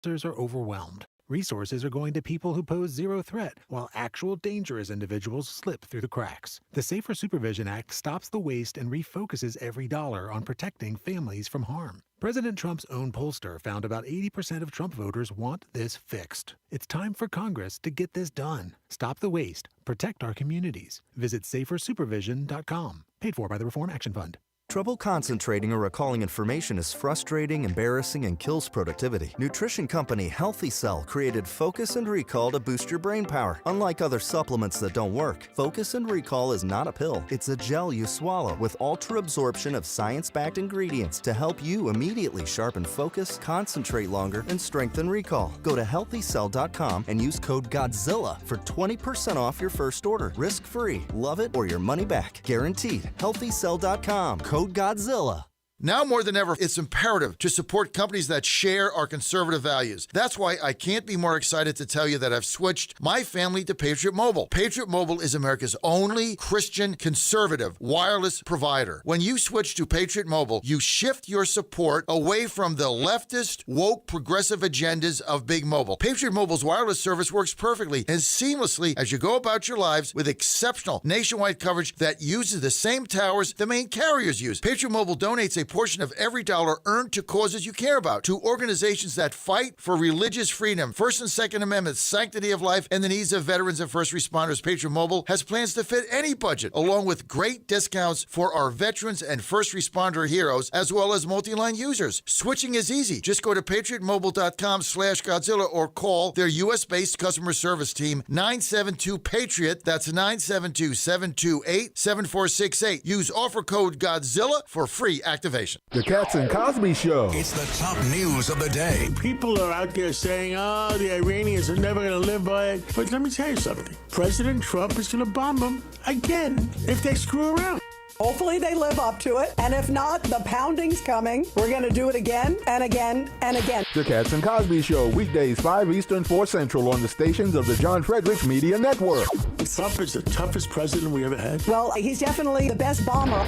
are overwhelmed. Resources are going to people who pose zero threat, while actual dangerous individuals slip through the cracks. The Safer Supervision Act stops the waste and refocuses every dollar on protecting families from harm. President Trump's own pollster found about 80% of Trump voters want this fixed. It's time for Congress to get this done. Stop the waste. Protect our communities. Visit safersupervision.com. Paid for by the Reform Action Fund. Trouble concentrating or recalling information is frustrating, embarrassing, and kills productivity. Nutrition company Healthy Cell created Focus and Recall to boost your brain power. Unlike other supplements that don't work, Focus and Recall is not a pill. It's a gel you swallow with ultra-absorption of science-backed ingredients to help you immediately sharpen focus, concentrate longer, and strengthen recall. Go to healthycell.com and use code GODZILLA for 20% off your first order. Risk-free. Love it or your money back. Guaranteed. Healthycell.com. Code Godzilla. Now more than ever, it's imperative to support companies that share our conservative values. That's why I can't be more excited to tell you that I've switched my family to Patriot Mobile. Patriot Mobile is America's only Christian conservative wireless provider. When you switch to Patriot Mobile, you shift your support away from the leftist, woke, progressive agendas of Big Mobile. Patriot Mobile's wireless service works perfectly and seamlessly as you go about your lives with exceptional nationwide coverage that uses the same towers the main carriers use. Patriot Mobile donates a portion of every dollar earned to causes you care about, to organizations that fight for religious freedom, First and Second Amendments, sanctity of life, and the needs of veterans and first responders. Patriot Mobile has plans to fit any budget, along with great discounts for our veterans and first responder heroes, as well as multi-line users. Switching is easy. Just go to patriotmobile.com/Godzilla or call their U.S.-based customer service team, 972-PATRIOT. That's 972-728-7468. Use offer code Godzilla for free activation. The Cats and Cosby Show. It's the top news of the day. People are out there saying, oh, the Iranians are never going to live by it. But let me tell you something. President Trump is going to bomb them again if they screw around. Hopefully they live up to it. And if not, the pounding's coming. We're going to do it again and again and again. The Cats and Cosby Show, weekdays 5 Eastern, 4 Central on the stations of the John Fredericks Media Network. Trump is the toughest president we ever had. Well, he's definitely the best bomber.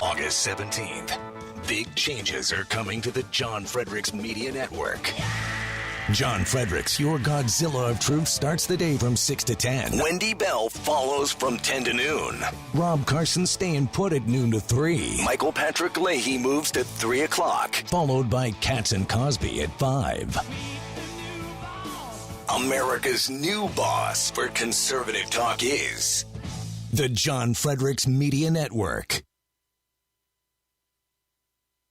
August 17th. Big changes are coming to the John Fredericks Media Network. John Fredericks, your Godzilla of Truth, starts the day from 6 to 10. Wendy Bell follows from 10 to noon. Rob Carson staying put at noon to 3. Michael Patrick Leahy moves to 3 o'clock, followed by Katz and Cosby at 5. America's new boss for conservative talk is the John Fredericks Media Network.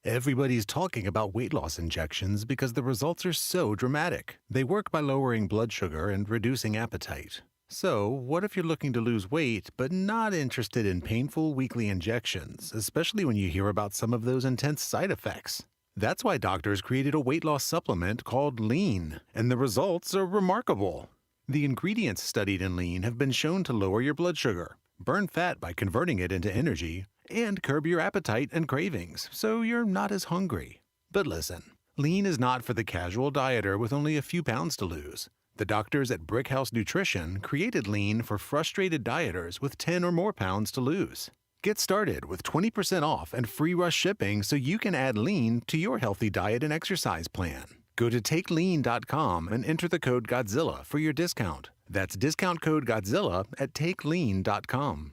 Everybody's talking about weight loss injections because the results are so dramatic. They work by lowering blood sugar and reducing appetite. So, what if you're looking to lose weight but not interested in painful weekly injections, especially when you hear about some of those intense side effects? That's why doctors created a weight loss supplement called Lean, and the results are remarkable. The ingredients studied in Lean have been shown to lower your blood sugar, burn fat by converting it into energy, and curb your appetite and cravings, so you're not as hungry. But listen, Lean is not for the casual dieter with only a few pounds to lose. The doctors at Brickhouse Nutrition created Lean for frustrated dieters with 10 or more pounds to lose. Get started with 20% off and free rush shipping so you can add Lean to your healthy diet and exercise plan. Go to takelean.com and enter the code Godzilla for your discount. That's discount code Godzilla at takelean.com.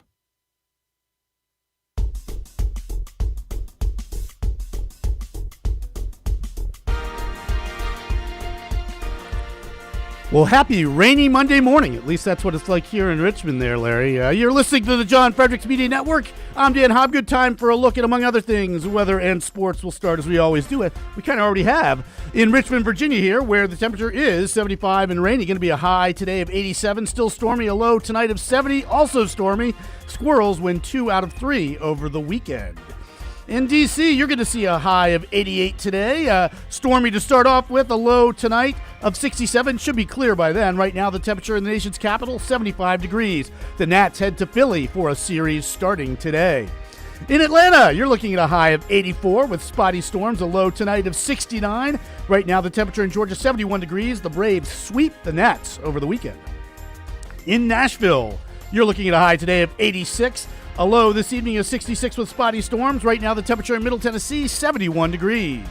Well, happy rainy Monday morning. At least that's what it's like here in Richmond there, Larry. You're listening to the John Fredericks Media Network. I'm Dan Hobgood. Time for a look at, among other things, weather and sports. We'll start as we always do. We kind of already have in Richmond, Virginia here, where the temperature is 75 and rainy. Going to be a high today of 87. Still stormy. A low tonight of 70. Also stormy. Squirrels win 2 out of 3 over the weekend. In D.C., you're going to see a high of 88 today. Stormy to start off with, a low tonight of 67. Should be clear by then. Right now, the temperature in the nation's capital, 75 degrees. The Nats head to Philly for a series starting today. In Atlanta, you're looking at a high of 84 with spotty storms, a low tonight of 69. Right now, the temperature in Georgia, 71 degrees. The Braves sweep the Nats over the weekend. In Nashville, you're looking at a high today of 86. A low this evening is 66 with spotty storms. Right now, the temperature in Middle Tennessee, 71 degrees.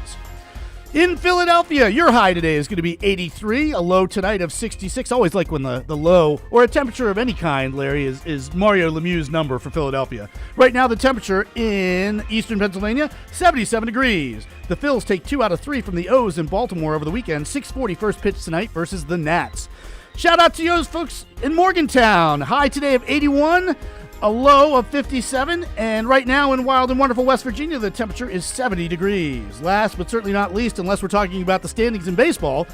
In Philadelphia, your high today is going to be 83, a low tonight of 66. Always like when the low, or a temperature of any kind, Larry, is Mario Lemieux's number for Philadelphia. Right now, the temperature in eastern Pennsylvania, 77 degrees. The Phils take 2 out of 3 from the O's in Baltimore over the weekend. 6:40 first pitch tonight versus the Nats. Shout out to those folks in Morgantown. High today of 81. A low of 57, and right now in wild and wonderful West Virginia, the temperature is 70 degrees. Last but certainly not least, unless we're talking about the standings in baseball,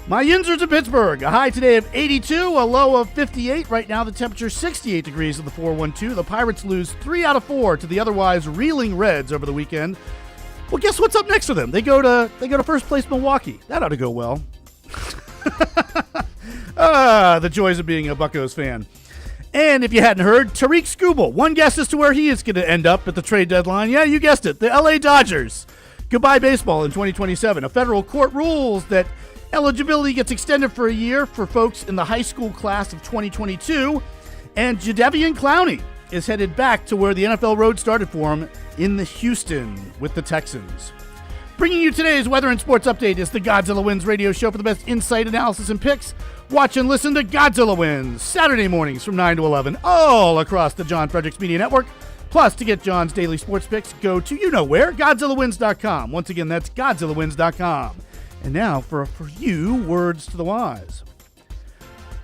my Yinzers in Pittsburgh. A high today of 82, a low of 58. Right now the temperature 68 degrees at the 412. The Pirates lose 3 out of 4 to the otherwise reeling Reds over the weekend. Well, guess what's up next for them? They go to first place Milwaukee. That ought to go well. The joys of being a Buccos fan. And if you hadn't heard, Tariq Skubal, one guess as to where he is going to end up at the trade deadline. Yeah, you guessed it, the LA Dodgers. Goodbye baseball in 2027. A federal court rules that eligibility gets extended for a year for folks in the high school class of 2022. And Jadeveon Clowney is headed back to where the NFL road started for him in the Houston with the Texans. Bringing you today's weather and sports update is the Godzilla Wins radio show for the best insight, analysis, and picks. Watch and listen to Godzilla Wins Saturday mornings from 9 to 11 all across the John Fredericks Media Network. Plus, to get John's daily sports picks, go to you-know-where, GodzillaWins.com. Once again, that's GodzillaWins.com. And now for a few words to the wise.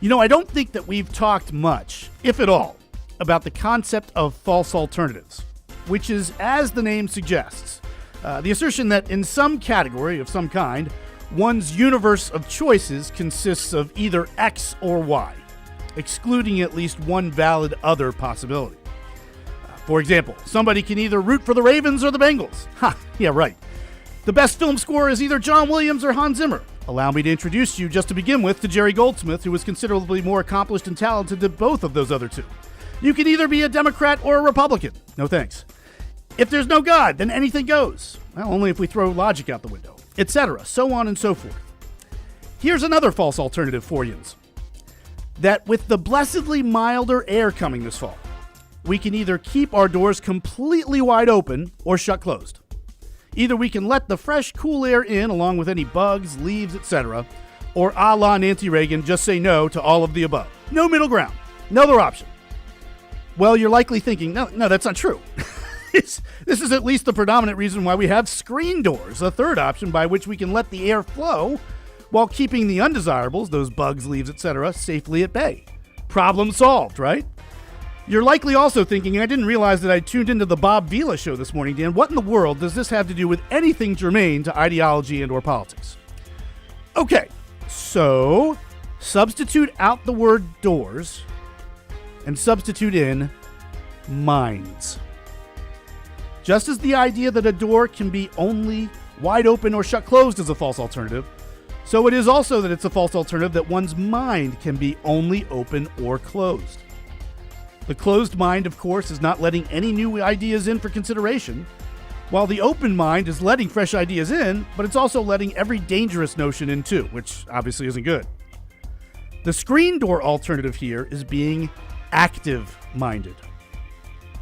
You know, I don't think that we've talked much, if at all, about the concept of false alternatives, which is, as the name suggests, the assertion that in some category of some kind, one's universe of choices consists of either X or Y, excluding at least one valid other possibility. For example, somebody can either root for the Ravens or the Bengals. Ha, yeah, right. The best film score is either John Williams or Hans Zimmer. Allow me to introduce you, just to begin with, to Jerry Goldsmith, who was considerably more accomplished and talented than both of those other two. You can either be a Democrat or a Republican. No thanks. If there's no God, then anything goes. Well, only if we throw logic out the window, etc., so on and so forth. Here's another false alternative for yous. That with the blessedly milder air coming this fall, we can either keep our doors completely wide open or shut closed. Either we can let the fresh, cool air in along with any bugs, leaves, etc., or a la Nancy Reagan, just say no to all of the above. No middle ground. No other option. Well, you're likely thinking, no, that's not true. This is at least the predominant reason why we have screen doors, a third option by which we can let the air flow while keeping the undesirables, those bugs, leaves, etc., safely at bay. Problem solved, right? You're likely also thinking, I didn't realize that I tuned into the Bob Vila show this morning, Dan. What in the world does this have to do with anything germane to ideology and or politics? Okay, so substitute out the word doors and substitute in minds. Just as the idea that a door can be only wide open or shut closed is a false alternative, so it is also that it's a false alternative that one's mind can be only open or closed. The closed mind, of course, is not letting any new ideas in for consideration, while the open mind is letting fresh ideas in, but it's also letting every dangerous notion in too, which obviously isn't good. The screen door alternative here is being active-minded.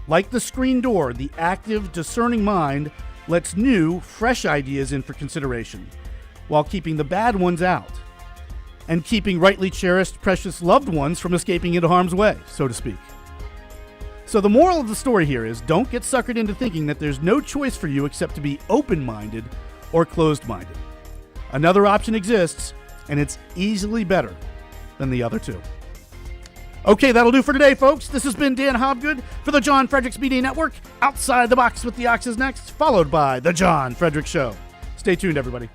Like the screen door, the active, discerning mind lets new, fresh ideas in for consideration, while keeping the bad ones out, and keeping rightly cherished, precious loved ones from escaping into harm's way, so to speak. So the moral of the story here is, don't get suckered into thinking that there's no choice for you except to be open-minded or closed-minded. Another option exists, and it's easily better than the other two. Okay, that'll do for today, folks. This has been Dan Hobgood for the John Fredericks Media Network. Outside the Box with the Ox is next, followed by The John Fredericks Show. Stay tuned, everybody.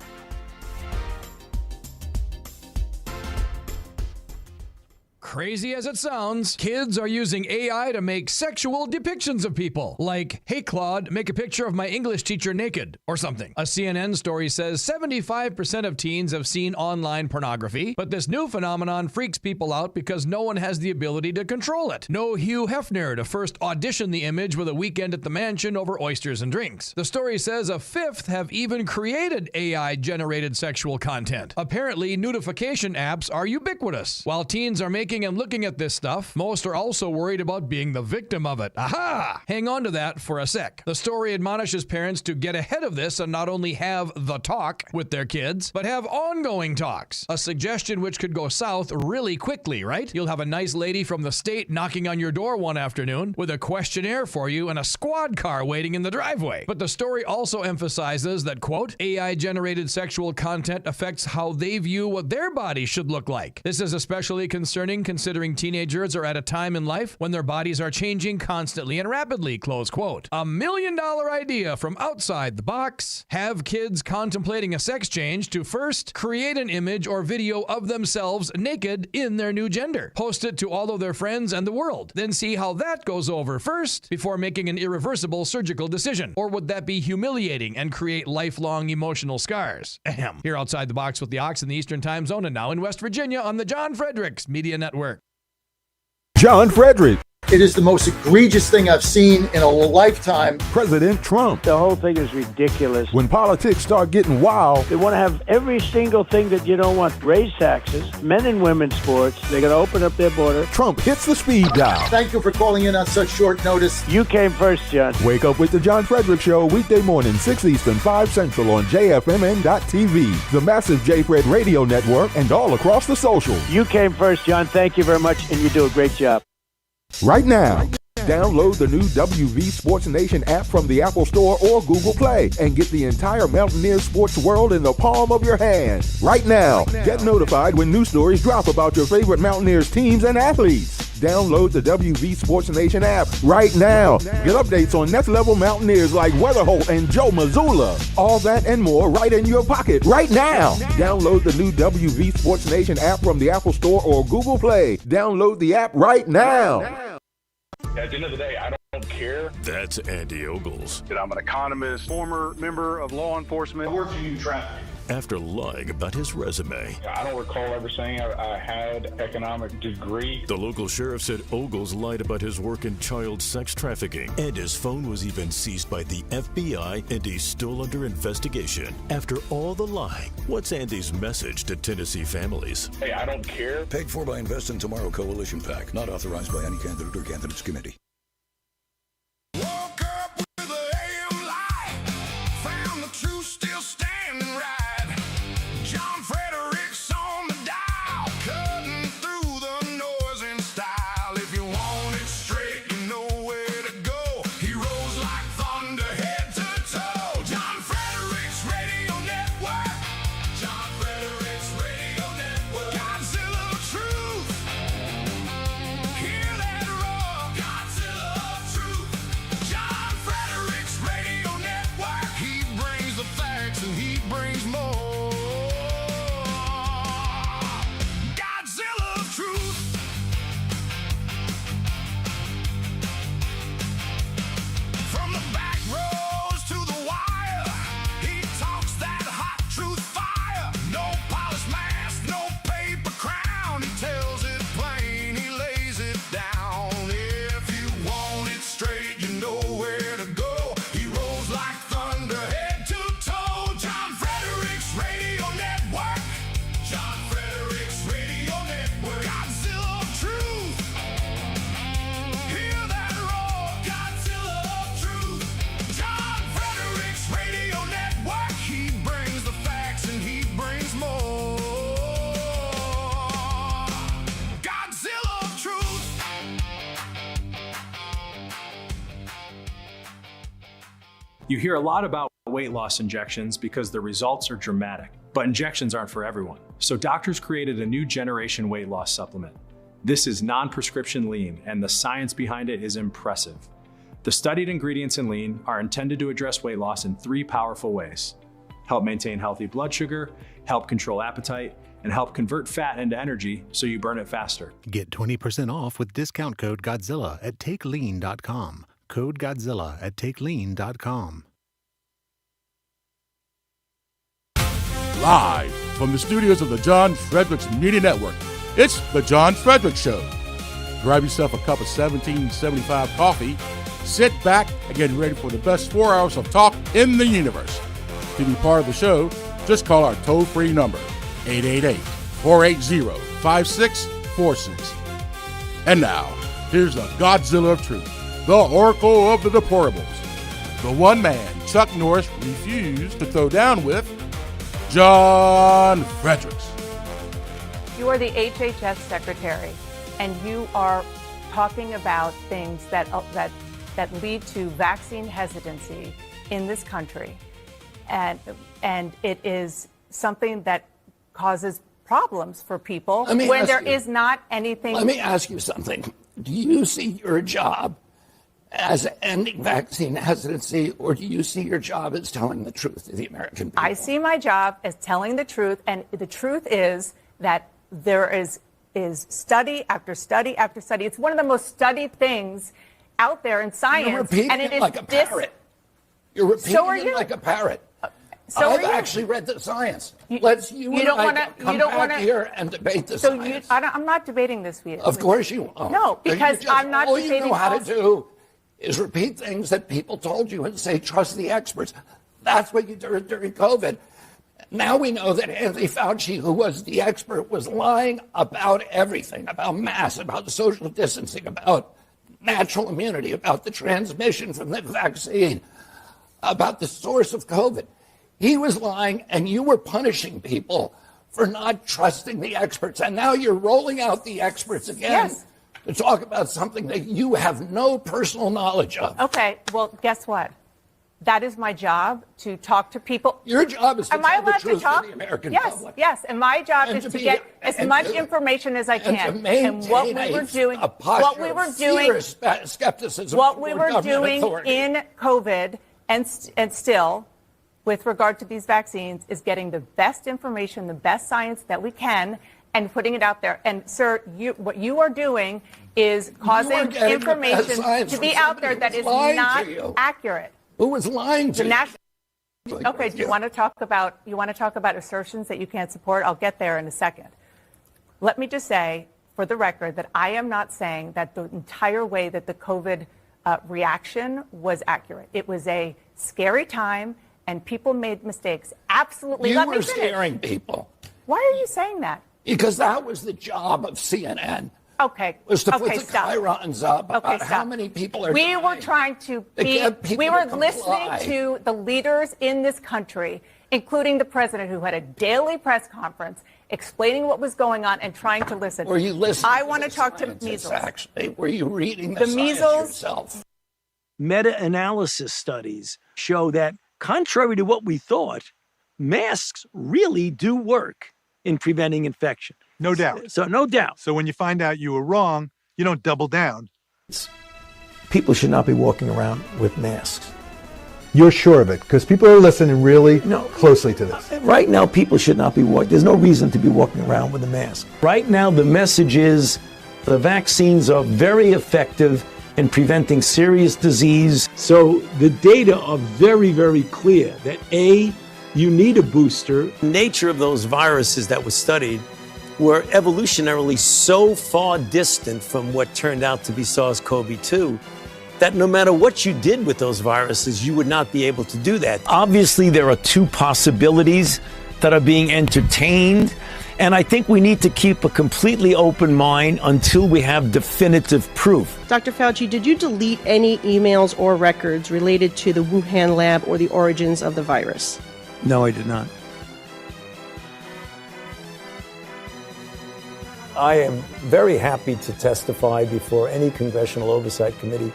Crazy as it sounds, kids are using AI to make sexual depictions of people. Like, hey Claude, make a picture of my English teacher naked, or something. A CNN story says 75% of teens have seen online pornography, but this new phenomenon freaks people out because no one has the ability to control it. No Hugh Hefner to first audition the image with a weekend at the mansion over oysters and drinks. The story says a fifth have even created AI-generated sexual content. Apparently, nudification apps are ubiquitous. While teens are making seeing and looking at this stuff, most are also worried about being the victim of it. Aha! Hang on to that for a sec. The story admonishes parents to get ahead of this and not only have the talk with their kids, but have ongoing talks. A suggestion which could go south really quickly, right? You'll have a nice lady from the state knocking on your door one afternoon with a questionnaire for you and a squad car waiting in the driveway. But the story also emphasizes that, quote, AI-generated sexual content affects how they view what their body should look like. This is especially concerning considering teenagers are at a time in life when their bodies are changing constantly and rapidly, close quote. $1 million idea from outside the box. Have kids contemplating a sex change to first create an image or video of themselves naked in their new gender. Post it to all of their friends and the world. Then see how that goes over first before making an irreversible surgical decision. Or would that be humiliating and create lifelong emotional scars? Ahem. Here outside the box with the Ox in the Eastern Time Zone and now in West Virginia on the John Fredericks Media Network. John Fredericks. It is the most egregious thing I've seen in a lifetime. President Trump. The whole thing is ridiculous. When politics start getting wild, They want to have every single thing that you don't want. Raise taxes, men and women's sports. They're going to open up their border. Trump hits the speed dial. Thank you for calling in on such short notice. You came first, John. Wake up with the John Fredericks Show weekday morning, 6 Eastern, 5 Central on JFMN.TV, the massive J-Fred radio network, and all across the socials. You came first, John. Thank you very much, and you do a great job. Right now, download the new WV Sports Nation app from the Apple Store or Google Play and get the entire Mountaineers sports world in the palm of your hand. Right now, get notified when new stories drop about your favorite Mountaineers teams and athletes. Download the WV Sports Nation app right now. Get updates on next level Mountaineers like Weatherholt and Joe Mazzulla. All that and more right in your pocket right now. Download the new WV Sports Nation app from the Apple Store or Google Play. Download the app right now. At the end of the day, I don't care. That's Andy Ogles. I'm an economist, former member of law enforcement. I worked in traffic. After lying about his resume, I don't recall ever saying I had economic degree. the local sheriff said Ogles lied about his work in child sex trafficking, and his phone was even seized by the FBI, and he's still under investigation. After all the lying, what's Andy's message to Tennessee families? Hey, I don't care. Paid for by Invest in Tomorrow Coalition PAC. Not authorized by any candidate or candidates committee. Woke up with the AM light, found the truth still standing right. John Fredericks on the dial, cutting through the noise in style. If you want it straight, you know where to go. He rose like thunder, head to toe. John Fredericks Radio Network. John Fredericks Radio Network. Godzilla of Truth. Hear that roar. Godzilla of Truth. John Fredericks Radio Network. He brings the facts and he brings more. Godzilla of Truth. From the back rows to the wire, he talks that hot truth fire. No polished mask, no paper crown. He tells it plain, he lays it down. If you want it straight, you know where to go. He rolls like thunder, head to toe. John Fredericks Radio Network. John Fredericks Radio Network. Godzilla of Truth. Hear that roar. Godzilla of Truth. John Fredericks Radio Network. He brings the facts and he brings more. Godzilla of Truth. You hear a lot about weight loss injections because the results are dramatic, but injections aren't for everyone. So doctors created a new generation weight loss supplement. This is non-prescription lean, and the science behind it is impressive. The studied ingredients in lean are intended to address weight loss in 3 powerful ways: help maintain healthy blood sugar, help control appetite, and help convert fat into energy so you burn it faster. Get 20% off with discount code Godzilla at takelean.com. Code Godzilla at takelean.com. Live from the studios of the John Fredericks Media Network, it's the John Fredericks Show. Grab yourself a cup of 1775 coffee, sit back, and get ready for the best 4 hours of talk in the universe. To be part of the show, just call our toll-free number, 888-480-5646. And now, here's the Godzilla of truth, the Oracle of the Deplorables, the one man Chuck Norris refused to throw down with, John Fredericks. You are the HHS secretary, and you are talking about things that lead to vaccine hesitancy in this country, and it is something that causes problems for people when there is not anything. Let me ask you something. Do you see your job as ending vaccine hesitancy, or do you see your job as telling the truth to the American people? I see my job as telling the truth, and the truth is that there is study after study after study. It's one of the most studied things out there in science. You're repeating and it is like a parrot. You're repeating it like a parrot. I've actually read the science. You don't want to here and debate the science. I'm not debating this with you. Of course you won't. No, because I'm not debating. All you know how to do is repeat things that people told you and say, trust the experts. That's what you did during COVID. Now we know that Anthony Fauci, who was the expert, was lying about everything, about masks, about social distancing, about natural immunity, about the transmission from the vaccine, about the source of COVID. He was lying, and you were punishing people for not trusting the experts. And now you're rolling out the experts again to talk about something that you have no personal knowledge of. Okay, well, guess what? That is my job, to talk to people. Your job is to tell the truth to the American public. Yes, and my job is to get as much information as I can. And what we were doing, skepticism, what we were doing in COVID and still, with regard to these vaccines, is getting the best information, the best science that we can, and putting it out there. And, sir, what you are doing is causing information to be out there that is not accurate. Who was lying to you? Okay, do you want to talk about assertions that you can't support? I'll get there in a second. Let me just say, for the record, that I am not saying that the entire way that the COVID reaction was accurate. It was a scary time, and people made mistakes. Absolutely. You were scaring people. Why are you saying that? Because that was the job of CNN. Okay. Was to put the stop. chyrons up about how many people are dying. We were trying to listening to the leaders in this country, including the president, who had a daily press conference explaining what was going on and trying to listen. Were you listening? I want to talk to measles. Actually, were you reading the measles yourself? Meta-analysis studies show that, contrary to what we thought, masks really do work in preventing infection. No doubt. So no doubt. So when you find out you were wrong, you don't double down. People should not be walking around with masks. You're sure of it? Because people are listening really closely to this. Right now, people should not be walking. There's no reason to be walking around with a mask. Right now, the message is the vaccines are very effective in preventing serious disease. So the data are very, very clear that A, you need a booster. The nature of those viruses that were studied were evolutionarily so far distant from what turned out to be SARS-CoV-2 that no matter what you did with those viruses, you would not be able to do that. Obviously, there are two possibilities that are being entertained, and I think we need to keep a completely open mind until we have definitive proof. Dr. Fauci, did you delete any emails or records related to the Wuhan lab or the origins of the virus? No, I did not. I am very happy to testify before any congressional oversight committee.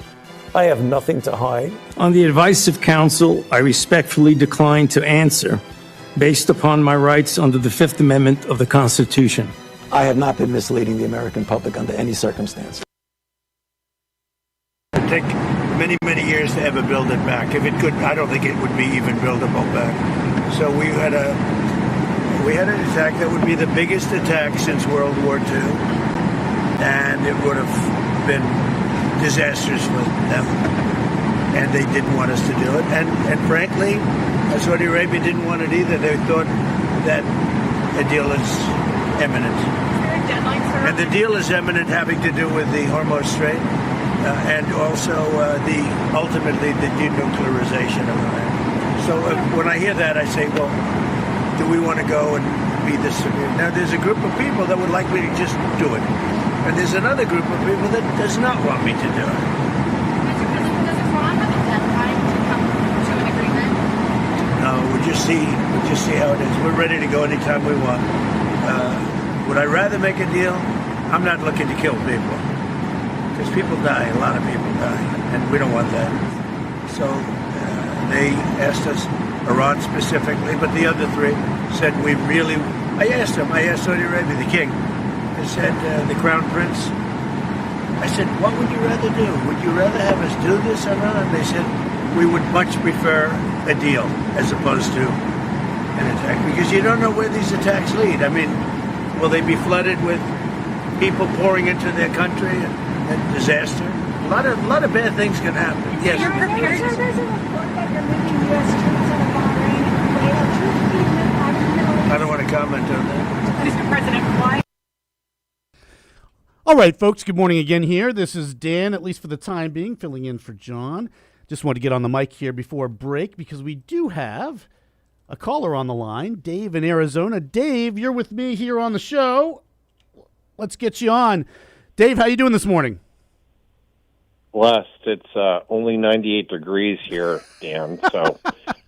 I have nothing to hide. On the advice of counsel, I respectfully decline to answer based upon my rights under the Fifth Amendment of the Constitution. I have not been misleading the American public under any circumstance. It would take many, many years to ever build it back. If it could, I don't think it would be even buildable back. So we had an attack that would be the biggest attack since World War II, and it would have been disastrous for them. And they didn't want us to do it. And frankly, Saudi Arabia didn't want it either. They thought that a deal is imminent. And the deal is imminent, having to do with the Hormuz Strait and also ultimately the denuclearization of Iran. So when I hear that, I say, well, do we want to go and be this severe. Now, there's a group of people that would like me to just do it. And there's another group of people that does not want me to do it. Mr. President, does Iran have a deadline to come to an agreement? No, we'll just see how it is. We're ready to go anytime we want. Would I rather make a deal? I'm not looking to kill people. Because people die, a lot of people die, and we don't want that. So they asked us, Iran specifically, but the other three said I asked Saudi Arabia, the king, I said, the crown prince, I said, what would you rather do? Would you rather have us do this or not? They said, we would much prefer a deal as opposed to an attack, because you don't know where these attacks lead. I mean, will they be flooded with people pouring into their country and disaster? A lot of bad things can happen. Yes. There's a report that you're moving U.S. troops out of Bahrain and Kuwait. Troops being moved back to the Middle East. I don't want to comment on that. Mr. President, why? All right, folks, good morning again here. This is Dan, at least for the time being, filling in for John. Just want to get on the mic here before break because we do have a caller on the line, Dave in Arizona. Dave, you're with me here on the show. Let's get you on. Dave, how you doing this morning? Blessed. It's only 98 degrees here, Dan. So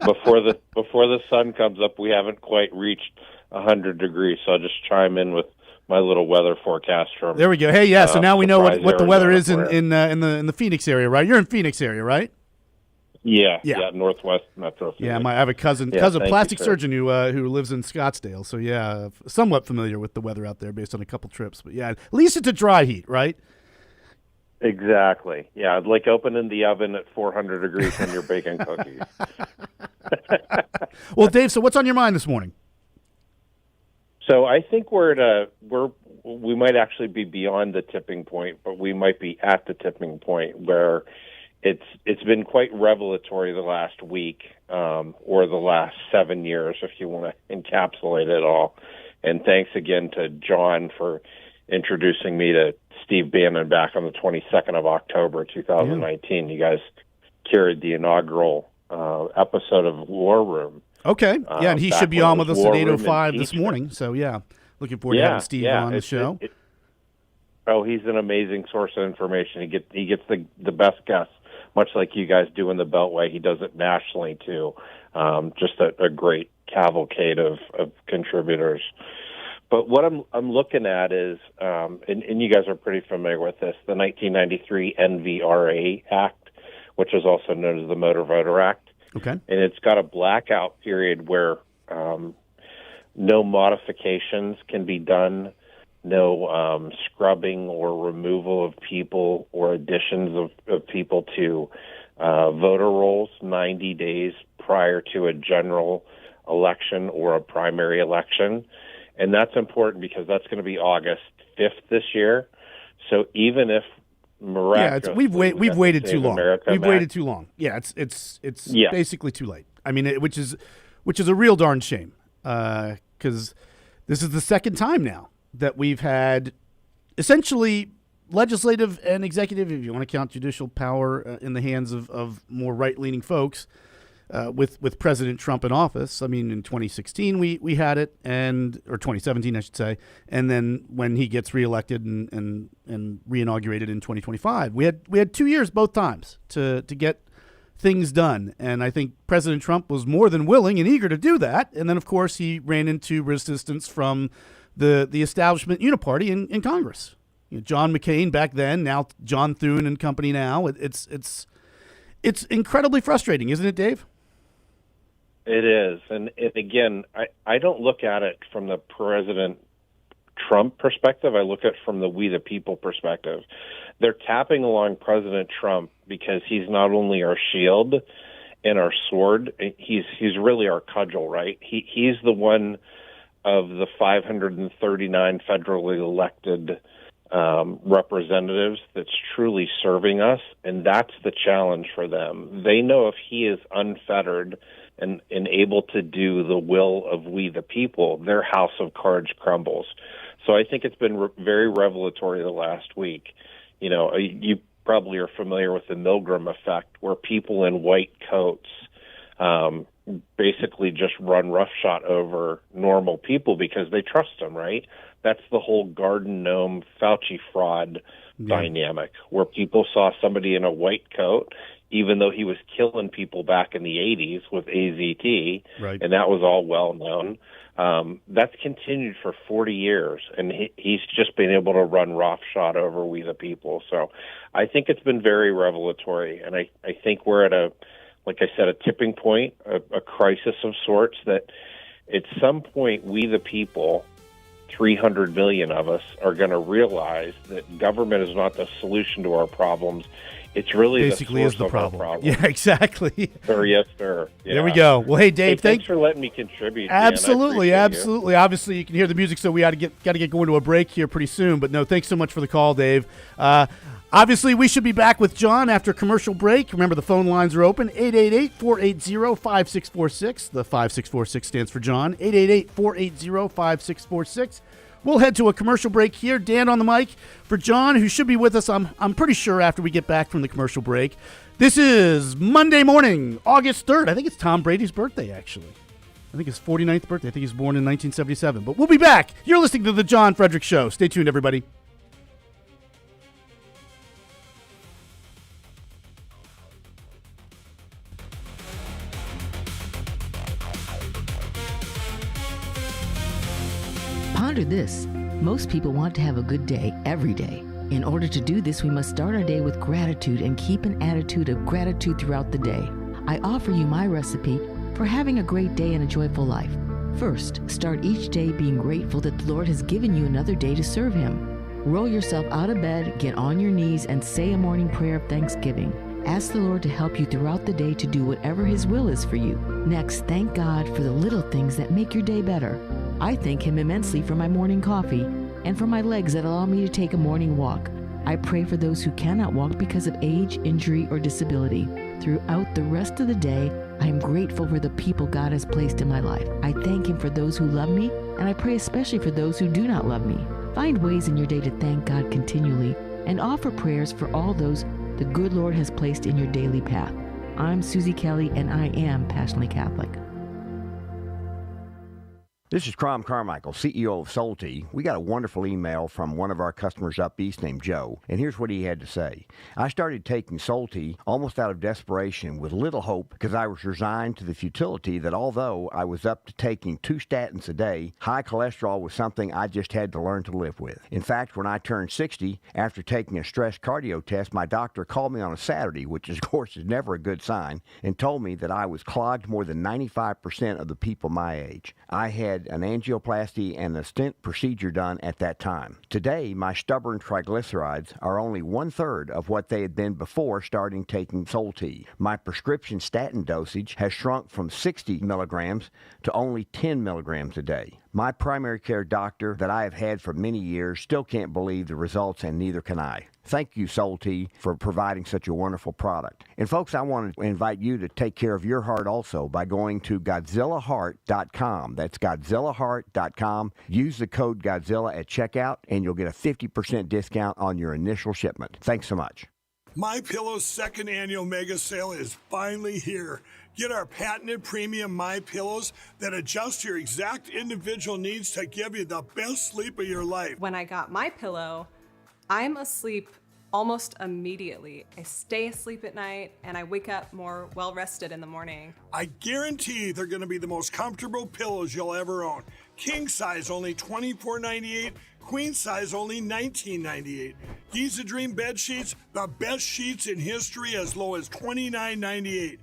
before the sun comes up, we haven't quite reached 100 degrees. So I'll just chime in with my little weather forecast from. There we go. Hey, yeah. So now we know what the weather is Arizona, in the Phoenix area, right? You're in Phoenix area, right? Yeah, Northwest Metro. Yeah, I have a cousin, plastic surgeon who lives in Scottsdale. So yeah, somewhat familiar with the weather out there based on a couple trips. But yeah, at least it's a dry heat, right? Exactly. Yeah, I'd like opening the oven at 400 degrees when you're baking cookies. Well, Dave, so what's on your mind this morning? So I think we might actually be beyond the tipping point, but we might be at the tipping point where it's been quite revelatory the last week, or the last 7 years, if you want to encapsulate it all. And thanks again to John for introducing me to Steve Bannon back on the 22nd of October, 2019. Yeah. You guys carried the inaugural episode of War Room. Okay. Yeah, and he should be on with us at 8:05 this morning. So, yeah, looking forward to having Steve on the show. He's an amazing source of information. He gets the best guests, much like you guys do in the Beltway. He does it nationally, too. Just a great cavalcade of contributors. But what I'm looking at is, and you guys are pretty familiar with this, the 1993 NVRA Act, which is also known as the Motor Voter Act. Okay. And it's got a blackout period where no modifications can be done, no scrubbing or removal of people or additions of people to voter rolls 90 days prior to a general election or a primary election. And that's important because that's going to be August 5th this year. So even if we've waited too long. We've waited too long. Yeah, it's basically too late. I mean, which is a real darn shame because this is the second time now that we've had essentially legislative and executive, if you want to count judicial power, in the hands of more right-leaning folks. With President Trump in office. I mean, in 2016 we had it, or 2017 I should say, and then when he gets reelected and reinaugurated in 2025, we had 2 years both times to get things done, and I think President Trump was more than willing and eager to do that, and then of course he ran into resistance from the establishment uniparty in Congress. You know, John McCain back then, now John Thune and company now. It's incredibly frustrating, isn't it, Dave? It is. And again, I don't look at it from the President Trump perspective. I look at it from the we the people perspective. They're tapping along President Trump because he's not only our shield and our sword, he's really our cudgel, right? He's the one of the 539 federally elected representatives that's truly serving us, and that's the challenge for them. They know if he is unfettered and able to do the will of we the people, their house of cards crumbles. So I think it's been very revelatory the last week. You know, you probably are familiar with the Milgram effect, where people in white coats basically just run roughshod over normal people because they trust them, right? That's the whole garden gnome Fauci fraud dynamic, where people saw somebody in a white coat, even though he was killing people back in the 80s with AZT, right. And that was all well known. That's continued for 40 years, and he's just been able to run roughshod over we the people. So I think it's been very revelatory, and I think we're at like I said, a tipping point, a crisis of sorts, that at some point we the people, 300 million of us, are going to realize that government is not the solution to our problems. It's really basically the source is the of problem. Our problem. Yeah, exactly. Sir, yes, sir. Yeah. There we go. Well, hey, Dave, thanks for letting me contribute. Absolutely, Dan. absolutely. You. Obviously, you can hear the music, so we got to get going to a break here pretty soon. But no, thanks so much for the call, Dave. Obviously, we should be back with John after a commercial break. Remember, the phone lines are open, 888-480-5646. The 5646 stands for John, 888-480-5646. We'll head to a commercial break here. Dan on the mic for John, who should be with us, I'm pretty sure, after we get back from the commercial break. This is Monday morning, August 3rd. I think it's Tom Brady's birthday, actually. I think his 49th birthday. I think he was born in 1977. But we'll be back. You're listening to The John Fredericks Show. Stay tuned, everybody. Ponder this. Most people want to have a good day every day. In order to do this, we must start our day with gratitude and keep an attitude of gratitude throughout the day. I offer you my recipe for having a great day and a joyful life. First, start each day being grateful that the Lord has given you another day to serve Him. Roll yourself out of bed, get on your knees, and say a morning prayer of thanksgiving. Ask the Lord to help you throughout the day to do whatever His will is for you. Next, thank God for the little things that make your day better. I thank Him immensely for my morning coffee and for my legs that allow me to take a morning walk. I pray for those who cannot walk because of age, injury, or disability. Throughout the rest of the day, I am grateful for the people God has placed in my life. I thank Him for those who love me, and I pray especially for those who do not love me. Find ways in your day to thank God continually and offer prayers for all those the good Lord has placed in your daily path. I'm Susie Kelly, and I am passionately Catholic. This is Crom Carmichael, CEO of Soul Tea. We got a wonderful email from one of our customers up east named Joe, and here's what he had to say. I started taking Soul Tea almost out of desperation with little hope because I was resigned to the futility that although I was up to taking 2 statins a day, high cholesterol was something I just had to learn to live with. In fact, when I turned 60, after taking a stress cardio test, my doctor called me on a Saturday, which of course is never a good sign, and told me that I was clogged more than 95% of the people my age. I had an angioplasty and a stent procedure done at that time. Today, my stubborn triglycerides are only 1/3 of what they had been before starting taking Soul Tea. My prescription statin dosage has shrunk from 60 milligrams to only 10 milligrams a day. My primary care doctor that I have had for many years still can't believe the results, and neither can I. Thank you, Soul Tea, for providing such a wonderful product. And folks, I want to invite you to take care of your heart also by going to GodzillaHeart.com. That's GodzillaHeart.com. Use the code Godzilla at checkout, and you'll get a 50% discount on your initial shipment. Thanks so much. MyPillow's second annual mega sale is finally here. Get our patented premium MyPillows that adjust your exact individual needs to give you the best sleep of your life. When I got MyPillow, I'm asleep almost immediately. I stay asleep at night and I wake up more well-rested in the morning. I guarantee they're going to be the most comfortable pillows you'll ever own. King size only $24.98, queen size only $19.98. Giza Dream bed sheets, the best sheets in history, as low as $29.98.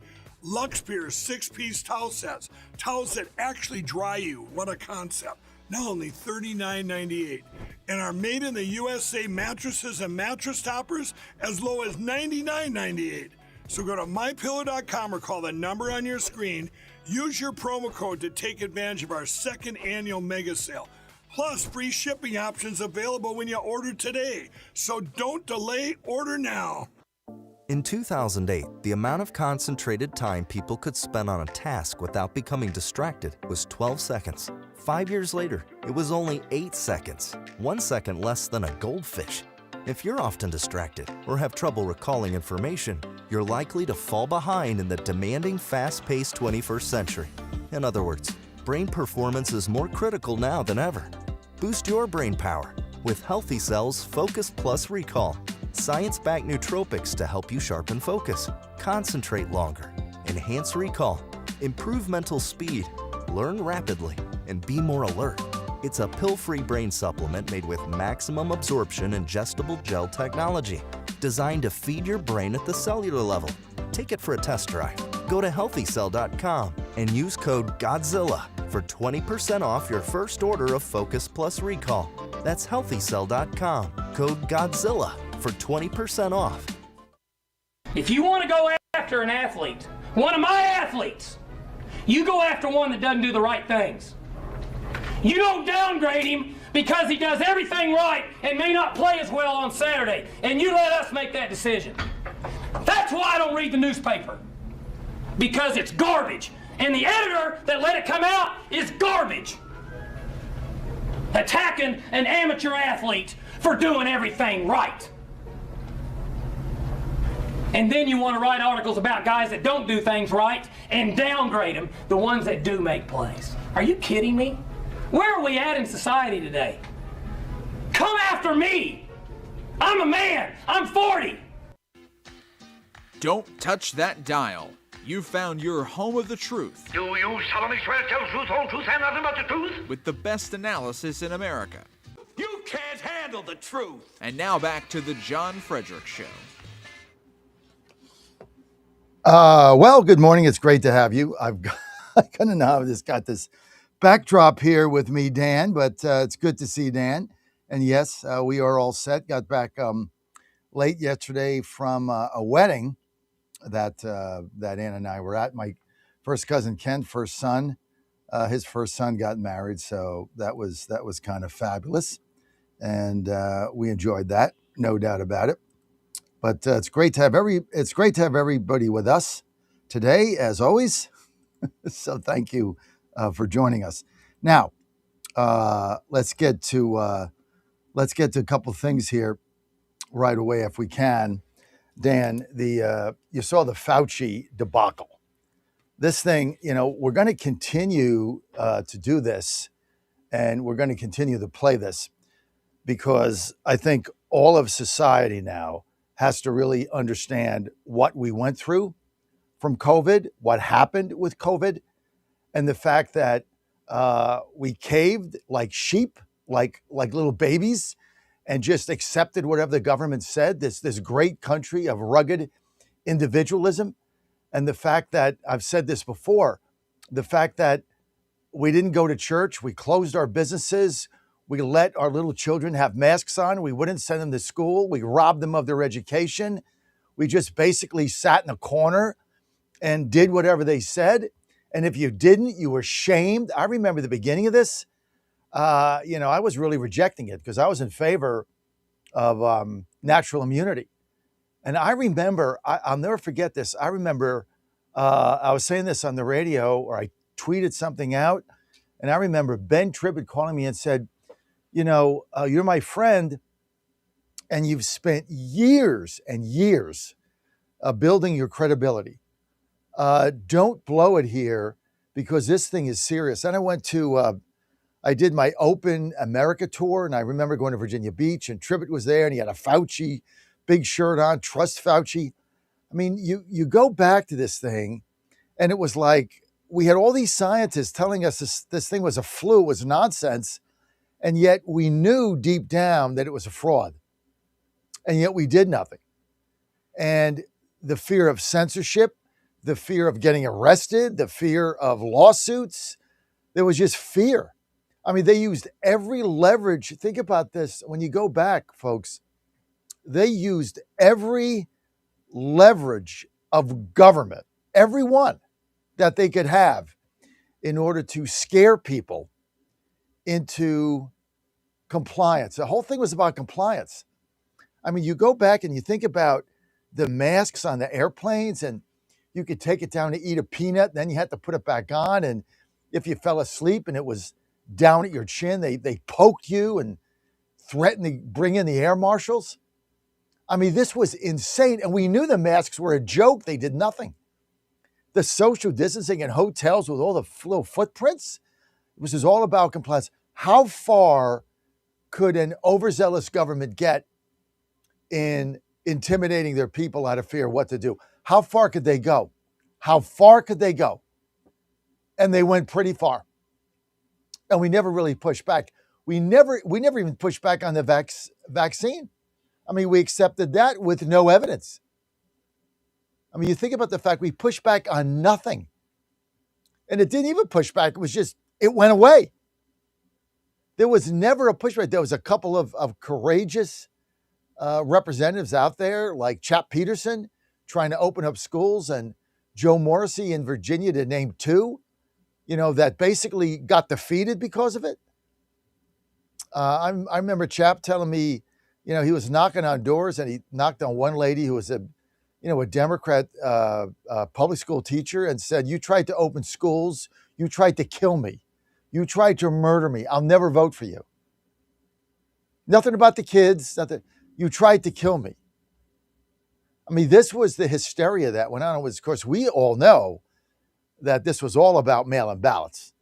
Lux Pierce 6-piece towel sets, towels that actually dry you. What a concept. Now only $39.98. And our made in the USA mattresses and mattress toppers as low as $99.98. So go to mypillow.com or call the number on your screen. Use your promo code to take advantage of our second annual mega sale. Plus, free shipping options available when you order today. So don't delay, order now. In 2008, the amount of concentrated time people could spend on a task without becoming distracted was 12 seconds. 5 years later, it was only 8 seconds, 1 second less than a goldfish. If you're often distracted or have trouble recalling information, you're likely to fall behind in the demanding, fast-paced 21st century. In other words, brain performance is more critical now than ever. Boost your brain power with Healthy Cell's Focus Plus Recall. Science-backed nootropics to help you sharpen focus, concentrate longer, enhance recall, improve mental speed, learn rapidly, and be more alert. It's a pill-free brain supplement made with maximum absorption ingestible gel technology, designed to feed your brain at the cellular level. Take it for a test drive. Go to healthycell.com and use code GODZILLA for 20% off your first order of Focus Plus Recall. That's healthycell.com, code GODZILLA for 20% off. If you want to go after an athlete, one of my athletes, you go after one that doesn't do the right things. You don't downgrade him because he does everything right and may not play as well on Saturday, and you let us make that decision. That's why I don't read the newspaper, because it's garbage, and the editor that let it come out is garbage. Attacking an amateur athlete for doing everything right. And then you want to write articles about guys that don't do things right and downgrade them, the ones that do make plays. Are you kidding me? Where are we at in society today? Come after me! I'm a man! I'm 40! Don't touch that dial. You've found your home of the truth. Do you solemnly swear to tell the truth, whole truth, and nothing but the truth? With the best analysis in America. You can't handle the truth! And now back to the John Fredericks Show. Well, good morning. It's great to have you. I kind of know how this got this backdrop here with me, Dan, but it's good to see Dan. And yes, we are all set. Got back late yesterday from a wedding that Ann and I were at. My first cousin Ken, first son, his first son got married, so that was kind of fabulous, and we enjoyed that, no doubt about it. But it's great to have everybody with us today, as always. So thank you for joining us. Now, let's get to a couple things here right away, if we can. Dan, you saw the Fauci debacle. This thing, we're going to continue to do this, and we're going to continue to play this, because I think all of society now has to really understand what we went through from COVID, what happened with COVID, and the fact that we caved like sheep, like little babies, and just accepted whatever the government said, this great country of rugged individualism. And the fact that, I've said this before, the fact that we didn't go to church, we closed our businesses, we let our little children have masks on, we wouldn't send them to school, we robbed them of their education, we just basically sat in a corner and did whatever they said. And if you didn't, you were shamed. I remember the beginning of this. I was really rejecting it because I was in favor of natural immunity. And I remember, I'll never forget this. I remember I was saying this on the radio, or I tweeted something out, and I remember Ben Tribbett calling me and said, you're my friend, and you've spent years and years building your credibility. Don't blow it here, because this thing is serious. And I went to, I did my Open America tour, and I remember going to Virginia Beach, and Tribbett was there, and he had a Fauci big shirt on, Trust Fauci. I mean, you go back to this thing, and it was like we had all these scientists telling us this thing was a flu, it was nonsense, and yet we knew deep down that it was a fraud, and yet we did nothing. And the fear of censorship, the fear of getting arrested, the fear of lawsuits, there was just fear. I mean, they used every leverage. Think about this. When you go back, folks, they used every leverage of government, every one that they could have, in order to scare people into compliance. The whole thing was about compliance. I mean, you go back and you think about the masks on the airplanes, and you could take it down to eat a peanut, then you had to put it back on. And if you fell asleep and it was down at your chin, they poked you and threatened to bring in the air marshals. I mean, this was insane. And we knew the masks were a joke. They did nothing. The social distancing in hotels with all the little footprints, this is all about compliance. How far could an overzealous government get in intimidating their people out of fear what to do? How far could they go? How far could they go? And they went pretty far. And we never really pushed back. We never even pushed back on the vaccine. I mean, we accepted that with no evidence. I mean, you think about the fact we pushed back on nothing. And it didn't even push back. It was just, it went away. There was never a pushback. There was a couple of courageous representatives out there, like Chap Peterson, trying to open up schools, and Joe Morrissey in Virginia, to name two, that basically got defeated because of it. I remember Chap telling me, he was knocking on doors, and he knocked on one lady who was a Democrat public school teacher, and said, "You tried to open schools. You tried to kill me. You tried to murder me. I'll never vote for you." Nothing about the kids. Nothing. You tried to kill me. I mean, this was the hysteria that went on. It was, of course, we all know that this was all about mail-in ballots.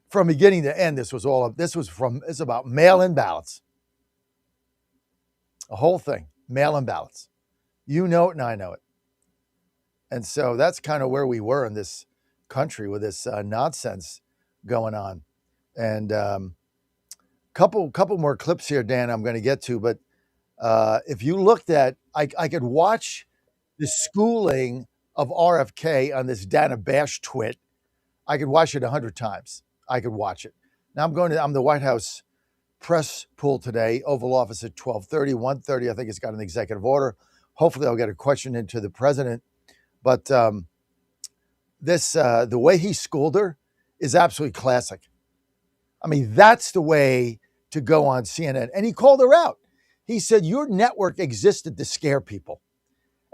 From beginning to end, it's about mail-in ballots. The whole thing, mail-in ballots. You know it and I know it. And so that's kind of where we were in this country with this nonsense going on. And couple more clips here, Dan, I'm going to get to. But if you looked at, I could watch the schooling of RFK on this Dana Bash twit. I could watch it 100 times. I could watch it. Now I'm the White House press pool today, Oval Office at 12:30, 1:30. I think it's got an executive order. Hopefully I'll get a question into the president. But the way he schooled her is absolutely classic. I mean, that's the way to go on CNN. And he called her out. He said, your network existed to scare people.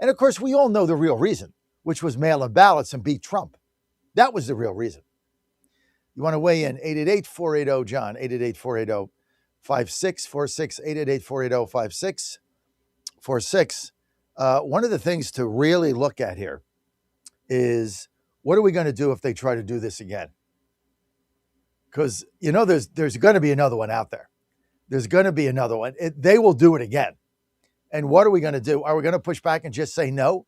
And of course, we all know the real reason, which was mail-in ballots and beat Trump. That was the real reason. You want to weigh in, 888-480-JOHN, 888-480-5646, 888-480-5646. One of the things to really look at here is, what are we going to do if they try to do this again? Because, there's going to be another one out there. There's going to be another one. They will do it again. And what are we going to do? Are we going to push back and just say no?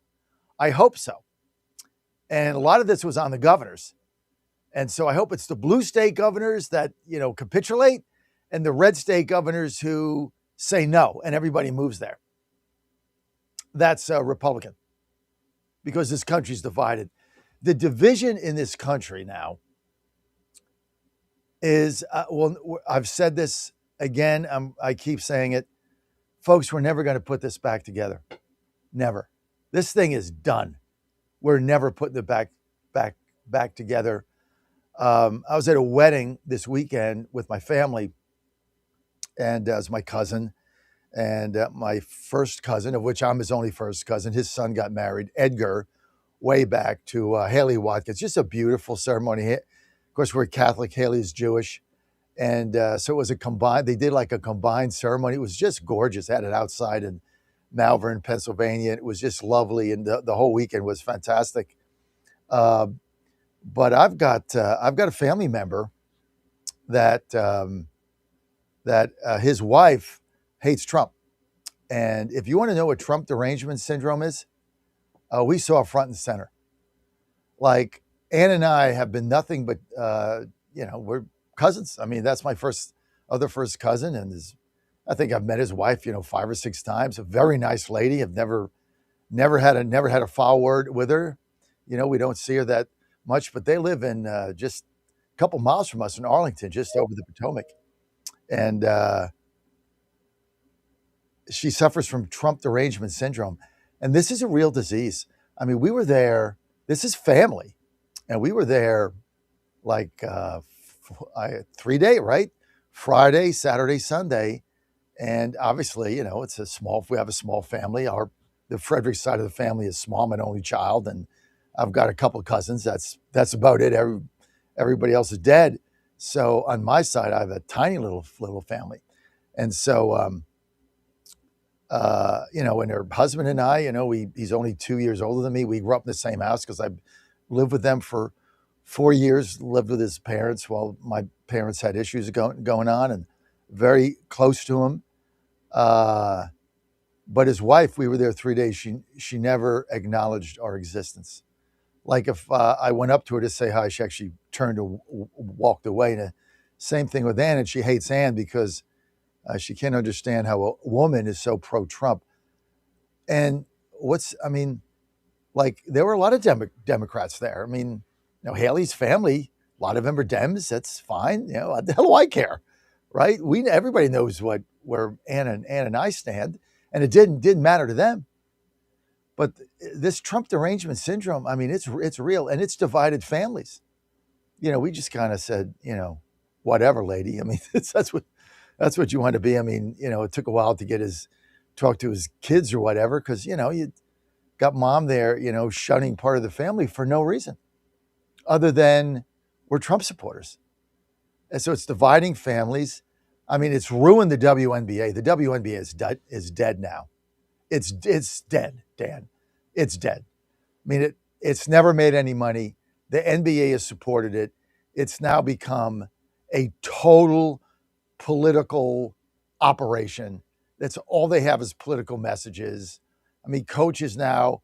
I hope so. And a lot of this was on the governors. And so I hope it's the blue state governors that, capitulate, and the red state governors who say no, and everybody moves there. That's Republican, because this country's divided. The division in this country now is, I've said this again, I keep saying it. Folks, we're never going to put this back together. Never. This thing is done. We're never putting it back together. I was at a wedding this weekend with my family, and it was my cousin and my first cousin, of which I'm his only first cousin. His son got married, Edgar, way back to Haley Watkins. Just a beautiful ceremony. Of course, we're Catholic. Haley is Jewish. And so it was they did like a combined ceremony. It was just gorgeous. Had it outside in Malvern, Pennsylvania. It was just lovely. And the whole weekend was fantastic. But I've got a family member that his wife hates Trump. And if you want to know what Trump derangement syndrome is, we saw front and center. Like, Ann and I have been nothing but, we're cousins. I mean, that's my other first cousin. And I think I've met his wife, 5 or 6 times. A very nice lady. I've never had a foul word with her. We don't see her that much, but they live in just a couple miles from us in Arlington, just over the Potomac. And she suffers from Trump derangement syndrome. And this is a real disease. I mean, we were there. This is family. And we were there like 3-day, right? Friday, Saturday, Sunday. And obviously, we have a small family. The Fredericks side of the family is small. I'm an only child, and I've got a couple of cousins. That's about it. Everybody else is dead. So on my side, I have a tiny little family. And so And her husband and I, he's only 2 years older than me. We grew up in the same house because I lived with them for 4 years, lived with his parents while my parents had issues going on, and very close to him. But his wife, we were there 3 days. She never acknowledged our existence. Like if I went up to her to say hi, she actually turned and walked away. And the same thing with Ann, and she hates Ann because she can't understand how a woman is so pro-Trump. And there were a lot of Democrats there. Haley's family, a lot of them are Dems. That's fine. What the hell do I care, right? Everybody knows where Ann and I stand, and it didn't matter to them. But this Trump derangement syndrome, it's real, and it's divided families. We just kind of said, whatever, lady. That's what you want to be. It took a while to talk to his kids or whatever, because you got mom there, shunning part of the family for no reason other than we're Trump supporters. And so it's dividing families. It's ruined the WNBA. The WNBA is dead now. It's dead, Dan. It's dead. It's never made any money. The NBA has supported it. It's now become a total political operation. That's all they have is political messages. Coaches now,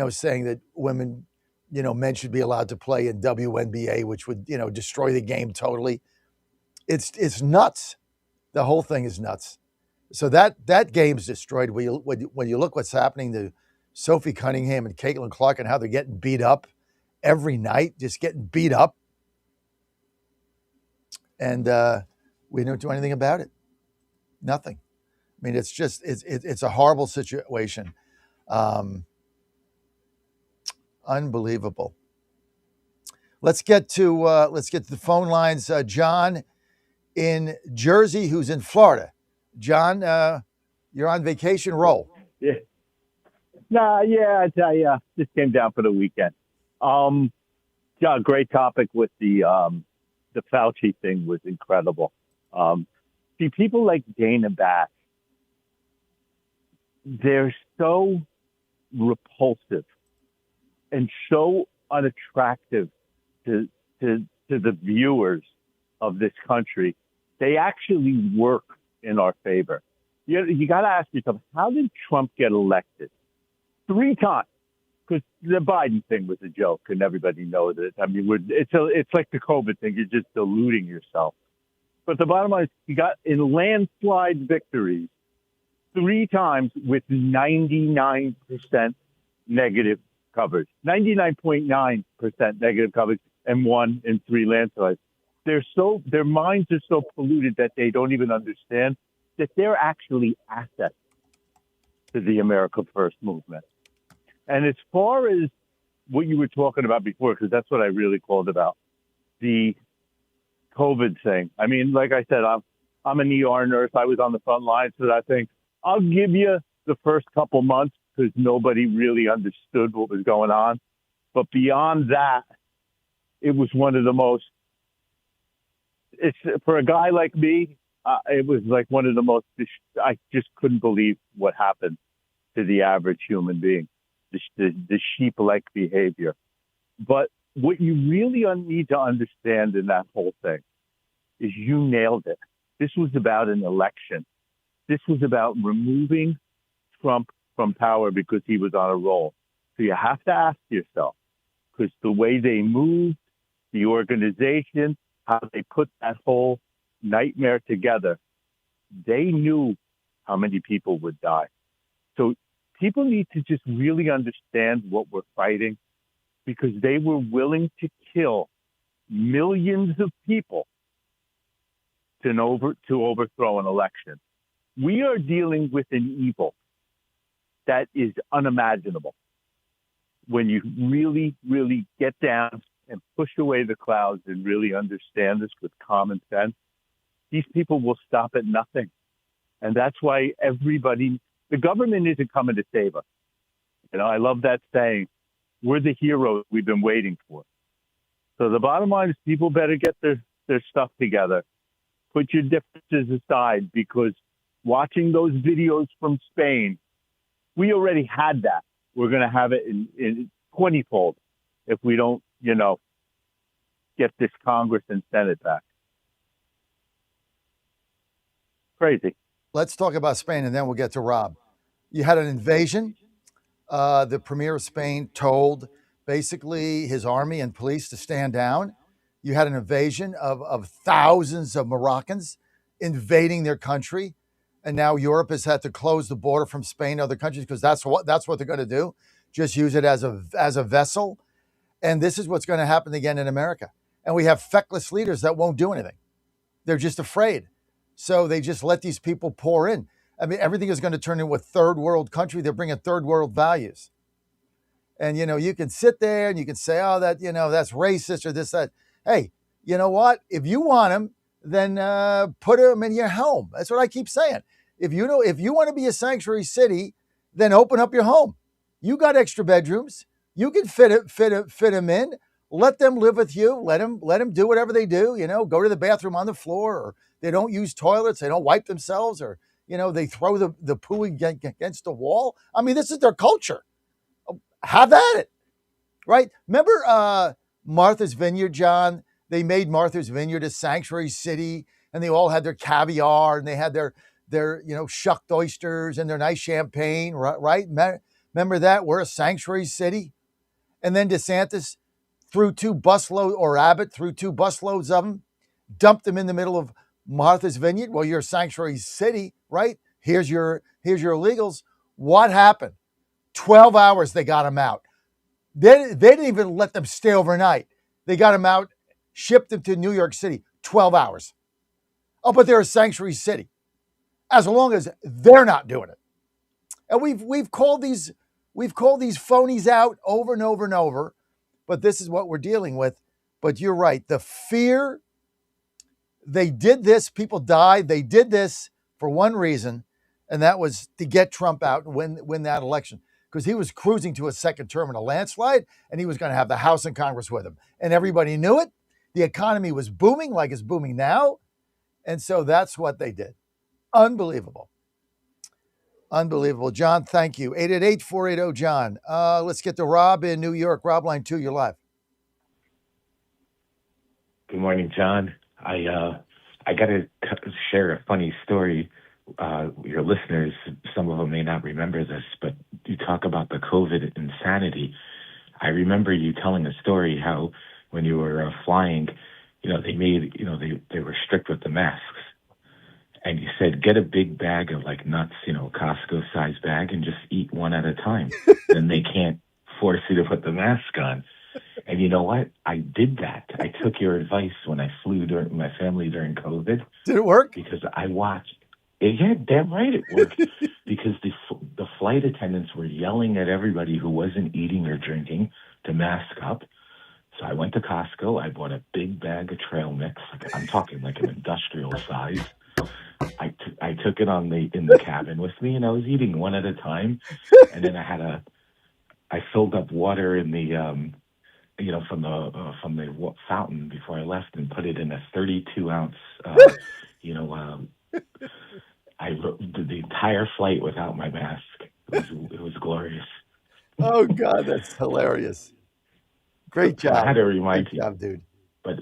saying that women, men should be allowed to play in WNBA, which would, destroy the game totally. It's nuts. The whole thing is nuts. So that game's destroyed. When you look what's happening to Sophie Cunningham and Caitlin Clark and how they're getting beat up every night, just getting beat up. And we don't do anything about it. Nothing. It's just, it's a horrible situation. Unbelievable. Let's get to the phone lines. John in Jersey, who's in Florida. John, you're on vacation. Roll. Yeah. I tell you, just came down for the weekend. Yeah, great topic with the Fauci thing was incredible. See, people like Dana Bash, they're so repulsive and so unattractive to the viewers of this country. They actually work in our favor. You got to ask yourself, how did Trump get elected? 3 times. Because the Biden thing was a joke, and everybody knows it. It's like the COVID thing. You're just deluding yourself. But the bottom line is, he got in landslide victories 3 times with 99% negative coverage, 99.9% negative coverage, and 1 in 3 landslides. Their minds are so polluted that they don't even understand that they're actually assets to the America First movement. And as far as what you were talking about before, because that's what I really called about, the COVID thing. Like I said, I'm an ER nurse. I was on the front lines for that thing. I'll give you the first couple months because nobody really understood what was going on. But beyond that, it was one of the most, for a guy like me, it was like one of the most, I just couldn't believe what happened to the average human being, the sheep-like behavior. But what you really need to understand in that whole thing is you nailed it. This was about an election. This was about removing Trump from power because he was on a roll. So you have to ask yourself, because the way they moved, the organization, how they put that whole nightmare together, they knew how many people would die. So people need to just really understand what we're fighting, because they were willing to kill millions of people to overthrow an election. We are dealing with an evil that is unimaginable. When you really, really get down and push away the clouds and really understand this with common sense, these people will stop at nothing. And that's why the government isn't coming to save us. I love that saying. We're the heroes we've been waiting for. So the bottom line is, people better get their stuff together. Put your differences aside, because watching those videos from Spain, we already had that. We're going to have it in 20-fold if we don't, get this Congress and Senate back. Crazy. Let's talk about Spain, and then we'll get to Rob. You had an invasion. The premier of Spain told basically his army and police to stand down. You had an invasion of thousands of Moroccans invading their country. And now Europe has had to close the border from Spain to other countries because that's what they're going to do. Just use it as a vessel. And this is what's going to happen again in America. And we have feckless leaders that won't do anything. They're just afraid. So they just let these people pour in. I mean, everything is going to turn into a third world country. They're bringing third world values. And, you can sit there and you can say, oh, that, that's racist or this, that. Hey, you know what? If you want them, then put them in your home. That's what I keep saying. If you want to be a sanctuary city, then open up your home. You got extra bedrooms. You can fit them in. Let them live with you. Let them do whatever they do. Go to the bathroom on the floor, or they don't use toilets. They don't wipe themselves, or they throw the poo against the wall. I mean, this is their culture. Have at it, right? Remember Martha's Vineyard, John? They made Martha's Vineyard a sanctuary city, and they all had their caviar, and they had their shucked oysters and their nice champagne, right? Remember that? We're a sanctuary city. And then DeSantis Abbott threw two busloads of them, dumped them in the middle of Martha's Vineyard. Well, you're a sanctuary city, right? Here's your illegals. What happened? 12 hours they got them out. They didn't even let them stay overnight. They got them out, shipped them to New York City, 12 hours. Oh, but they're a sanctuary city. As long as they're not doing it. And we've called these phonies out over and over and over, but this is what we're dealing with. But you're right. The fear, they did this, people died. They did this for one reason, and that was to get Trump out and win that election. Because he was cruising to a second term in a landslide, and he was going to have the House and Congress with him. And everybody knew it. The economy was booming like it's booming now. And so that's what they did. Unbelievable. Unbelievable. John, thank you. 888-480-JOHN. Let's get to Rob in New York. Rob, line 2, you're live. Good morning, John. I got to share a funny story. Your listeners, some of them may not remember this, but you talk about the COVID insanity. I remember you telling a story how when you were flying, they made, they were strict with the masks. And you said, get a big bag of like nuts, Costco size bag, and just eat one at a time. Then they can't force you to put the mask on. And you know what? I did that. I took your advice when I flew during my family during COVID. Did it work? Because I watched. Yeah, damn right it worked. Because the flight attendants were yelling at everybody who wasn't eating or drinking to mask up. So I went to Costco. I bought a big bag of trail mix. I'm talking like an industrial size. I took it in the cabin with me, and I was eating one at a time. And then I filled up water in the from the fountain before I left, and put it in a 32-ounce. I did the entire flight without my mask. It was glorious. Oh God, that's hilarious! Great job. I had to remind you, dude. But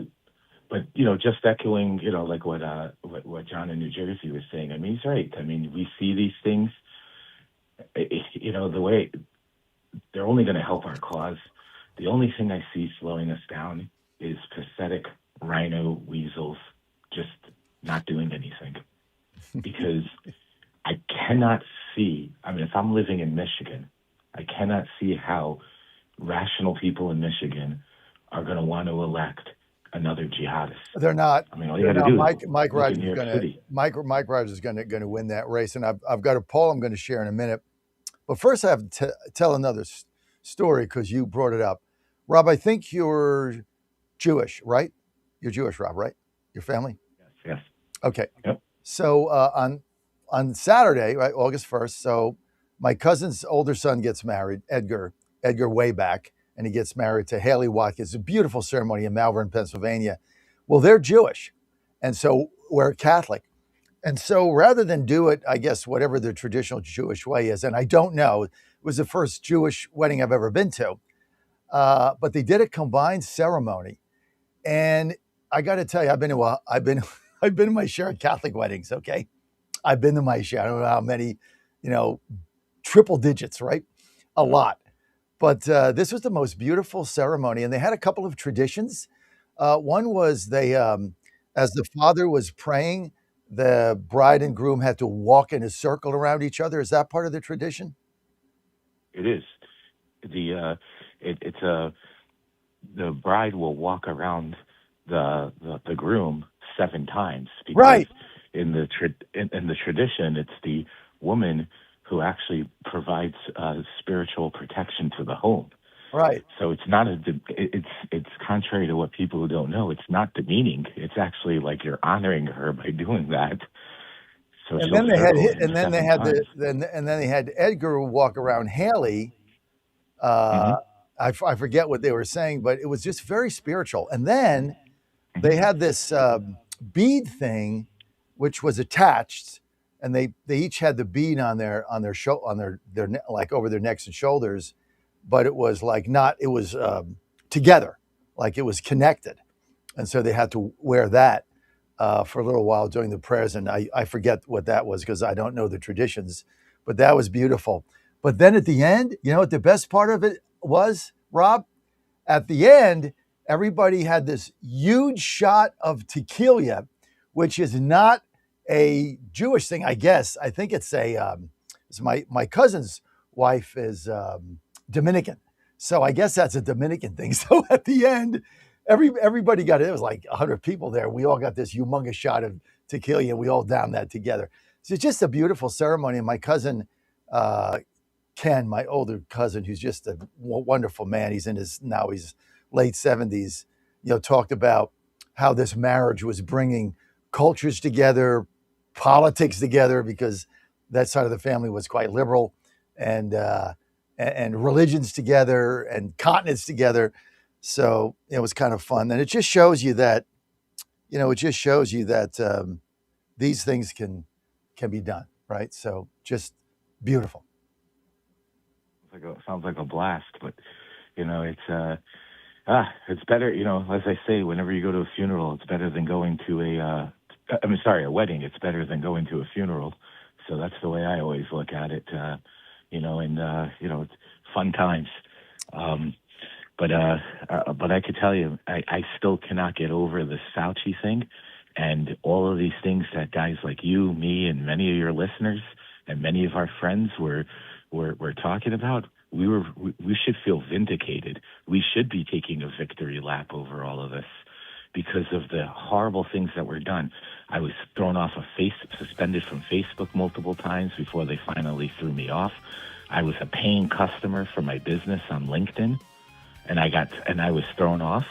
just echoing, like what John in New Jersey was saying. I mean, he's right. I mean, we see these things. The way they're only going to help our cause. The only thing I see slowing us down is pathetic rhino weasels just not doing anything. Because I cannot see. I mean, if I'm living in Michigan, I cannot see how rational people in Michigan are going to want to elect another jihadist. They're not. I mean, all you got to do is Mike Rogers is going to win that race, and I've got a poll I'm going to share in a minute. But first, I have to tell another story because you brought it up, Rob. I think you're Jewish, right? You're Jewish, Rob, right? Your family? Yes. Okay. Yep. So on Saturday, right, August 1st. So my cousin's older son gets married, Edgar Wayback. And he gets married to Haley Watkins. It's a beautiful ceremony in Malvern, Pennsylvania. Well, they're Jewish, and so we're Catholic. And so rather than do it, I guess, whatever the traditional Jewish way is, and I don't know, it was the first Jewish wedding I've ever been to, but they did a combined ceremony. And I got to tell you, I've been to my share of Catholic weddings, okay? I've been to my share. I don't know how many, triple digits, right? A lot. But this was the most beautiful ceremony. And they had a couple of traditions. One was they, as the father was praying, the bride and groom had to walk in a circle around each other. Is that part of the tradition? It is. The bride will walk around the groom 7 times. Because right. In the tradition, it's the woman who actually provides spiritual protection to the home. Right. So it's not it's contrary to what people who don't know. It's not demeaning. It's actually like you're honoring her by doing that. So and then they had Edgar walk around Haley. I forget what they were saying, but it was just very spiritual. And then they had this bead thing, which was attached, and they each had the bead on their like over their necks and shoulders, but it was like not, it was together, like it was connected. And so they had to wear that for a little while during the prayers. And I forget what that was because I don't know the traditions, but that was beautiful. But then at the end, you know what the best part of it was, Rob? At the end, everybody had this huge shot of tequila, which is not a Jewish thing, I guess. I think it's my cousin's wife is Dominican. So I guess that's a Dominican thing. So at the end, everybody got it. It was like 100 people there. We all got this humongous shot of tequila and we all downed that together. So it's just a beautiful ceremony. And my cousin, Ken, my older cousin, who's just a wonderful man. He's now he's late 70s, talked about how this marriage was bringing cultures together, politics together, because that side of the family was quite liberal, and religions together and continents together. So it was kind of fun. And it just shows you that, these things can be done, right? So just beautiful. Sounds like a blast, but it's better. As I say, whenever you go to a funeral, it's better than going to a wedding. It's better than going to a funeral. So that's the way I always look at it. It's fun times. But I could tell you, I still cannot get over the Fauci thing, and all of these things that guys like you, me, and many of your listeners and many of our friends were talking about. We should feel vindicated. We should be taking a victory lap over all of this because of the horrible things that were done. I was thrown off suspended from Facebook multiple times before they finally threw me off. I was a paying customer for my business on LinkedIn, and I was thrown off.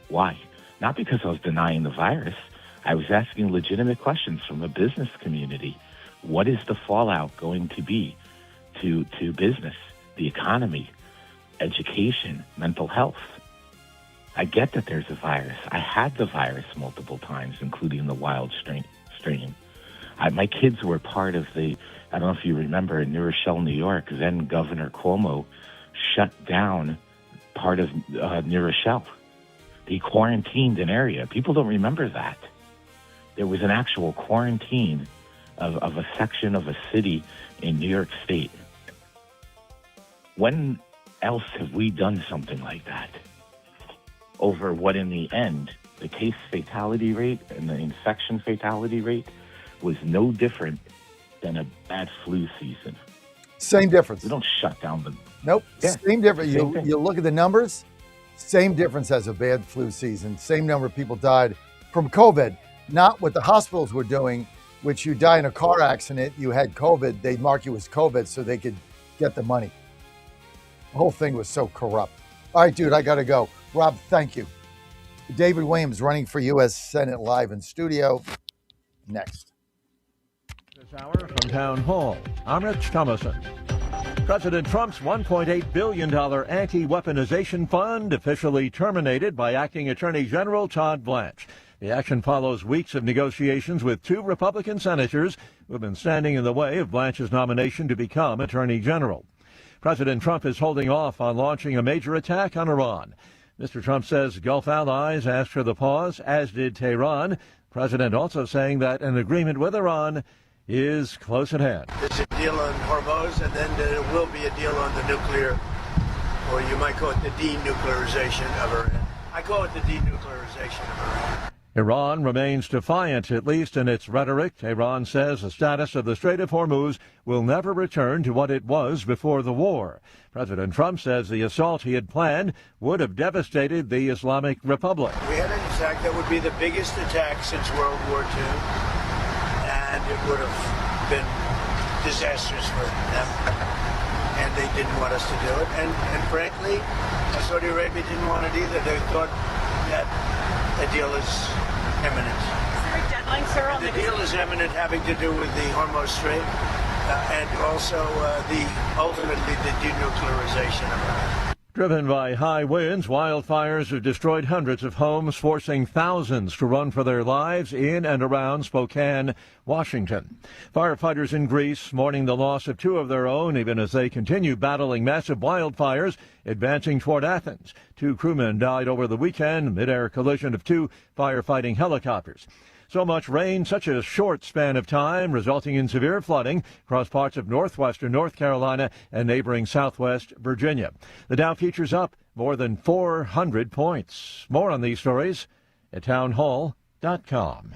Why? Not because I was denying the virus. I was asking legitimate questions from the business community. What is the fallout going to be to business, the economy, education, mental health? I get that there's a virus. I had the virus multiple times, including the wild strain. My kids were part of I don't know if you remember, in New Rochelle, New York, then Governor Cuomo shut down part of New Rochelle. He quarantined an area. People don't remember that. There was an actual quarantine of a section of a city in New York State. When else have we done something like that? Over what, in the end, the case fatality rate and the infection fatality rate was no different than a bad flu season. Same difference. We don't shut down the... Nope, yeah. Same difference. You look at the numbers, same difference as a bad flu season. Same number of people died from COVID, not what the hospitals were doing, which you die in a car accident, you had COVID, they'd mark you as COVID so they could get the money. The whole thing was so corrupt. All right, dude, I got to go. Rob, thank you. David Williams running for U.S. Senate live in studio. Next. This hour from Town Hall, I'm Rich Thomason. President Trump's $1.8 billion anti-weaponization fund officially terminated by Acting Attorney General Todd Blanche. The action follows weeks of negotiations with two Republican senators who have been standing in the way of Blanche's nomination to become Attorney General. President Trump is holding off on launching a major attack on Iran. Mr. Trump says Gulf allies asked for the pause, as did Tehran. The president also saying that an agreement with Iran is close at hand. There's a deal on Hormuz, and then there will be a deal on the nuclear, or you might call it the denuclearization of Iran. I call it the denuclearization of Iran. Iran remains defiant, at least in its rhetoric. Tehran says the status of the Strait of Hormuz will never return to what it was before the war. President Trump says the assault he had planned would have devastated the Islamic Republic. We had an attack that would be the biggest attack since World War II, and it would have been disastrous for them. And they didn't want us to do it. And frankly, Saudi Arabia didn't want it either. They thought that a deal is imminent. Is there a deadline, sir, on the deal is imminent, having to do with the Hormuz Strait and also ultimately the denuclearization of Iran. Driven by high winds, wildfires have destroyed hundreds of homes, forcing thousands to run for their lives in and around Spokane, Washington. Firefighters in Greece mourning the loss of two of their own, even as they continue battling massive wildfires advancing toward Athens. Two crewmen died over the weekend, mid-air collision of two firefighting helicopters. So much rain, such a short span of time, resulting in severe flooding across parts of northwestern North Carolina and neighboring southwest Virginia. The Dow futures up more than 400 points. More on these stories at townhall.com.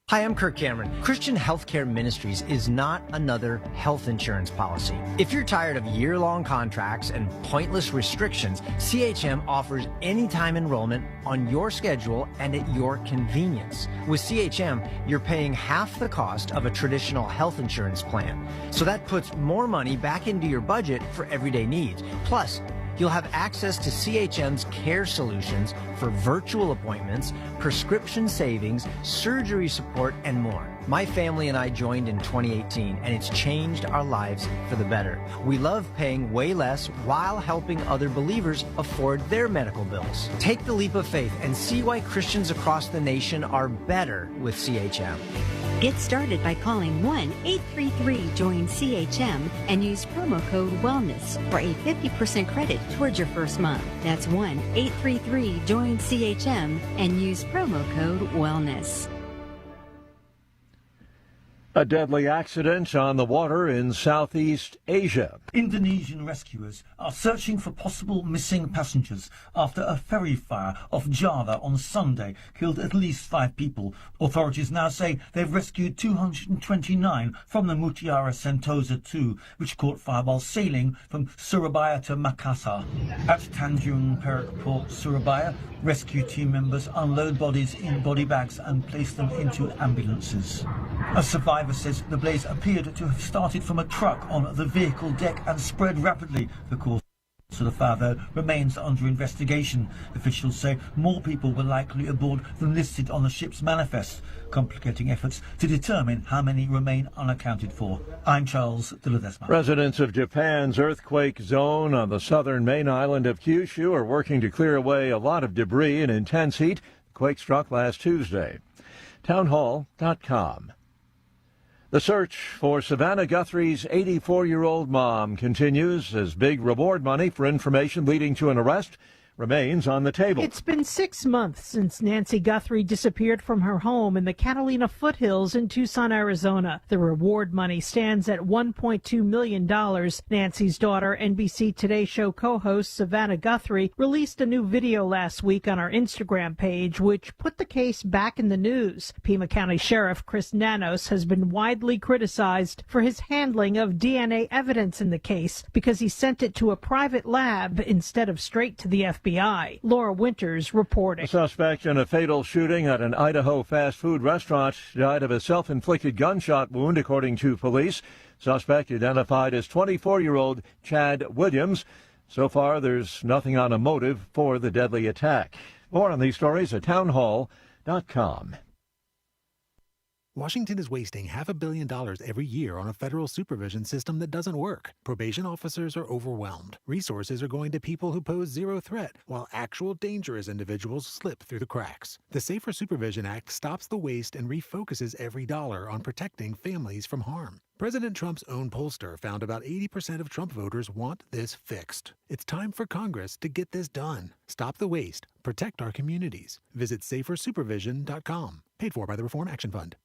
Hi, I'm Kirk Cameron. Christian Healthcare Ministries is not another health insurance policy. If you're tired of year-long contracts and pointless restrictions, CHM offers anytime enrollment on your schedule and at your convenience. With CHM, you're paying half the cost of a traditional health insurance plan. So that puts more money back into your budget for everyday needs. Plus, you'll have access to CHM's care solutions for virtual appointments, prescription savings, surgery support, and more. My family and I joined in 2018, and it's changed our lives for the better. We love paying way less while helping other believers afford their medical bills. Take the leap of faith and see why Christians across the nation are better with CHM. Get started by calling 1-833-JOIN-CHM and use promo code WELLNESS for a 50% credit towards your first month. That's 1-833-JOIN-CHM and use promo code WELLNESS. A deadly accident on the water in Southeast Asia. Indonesian rescuers are searching for possible missing passengers after a ferry fire off Java on Sunday killed at least 5 people. Authorities now say they've rescued 229 from the Mutiara Sentosa 2, which caught fire while sailing from Surabaya to Makassar. At Tanjung Perak Port, Surabaya, rescue team members unload bodies in body bags and place them into ambulances. A survivor says the blaze appeared to have started from a truck on the vehicle deck and spread rapidly. The cause of the fire, though, remains under investigation. Officials say more people were likely aboard than listed on the ship's manifest, complicating efforts to determine how many remain unaccounted for. I'm Charles de Ledesma. Residents of Japan's earthquake zone on the southern main island of Kyushu are working to clear away a lot of debris in intense heat. The quake struck last Tuesday. Townhall.com. The search for Savannah Guthrie's 84-year-old mom continues as big reward money for information leading to an arrest remains on the table. It's been 6 months since Nancy Guthrie disappeared from her home in the Catalina foothills in Tucson, Arizona. The reward money stands at $1.2 million. Nancy's daughter, NBC Today Show co-host Savannah Guthrie, released a new video last week on our Instagram page, which put the case back in the news. Pima County Sheriff Chris Nanos has been widely criticized for his handling of DNA evidence in the case because he sent it to a private lab instead of straight to the FBI. Laura Winters reporting. A suspect in a fatal shooting at an Idaho fast food restaurant died of a self-inflicted gunshot wound, according to police. Suspect identified as 24-year-old Chad Williams. So far, there's nothing on a motive for the deadly attack. More on these stories at townhall.com. Washington is wasting $500 million every year on a federal supervision system that doesn't work. Probation officers are overwhelmed. Resources are going to people who pose zero threat, while actual dangerous individuals slip through the cracks. The Safer Supervision Act stops the waste and refocuses every dollar on protecting families from harm. President Trump's own pollster found about 80% of Trump voters want this fixed. It's time for Congress to get this done. Stop the waste. Protect our communities. Visit safersupervision.com. Paid for by the Reform Action Fund.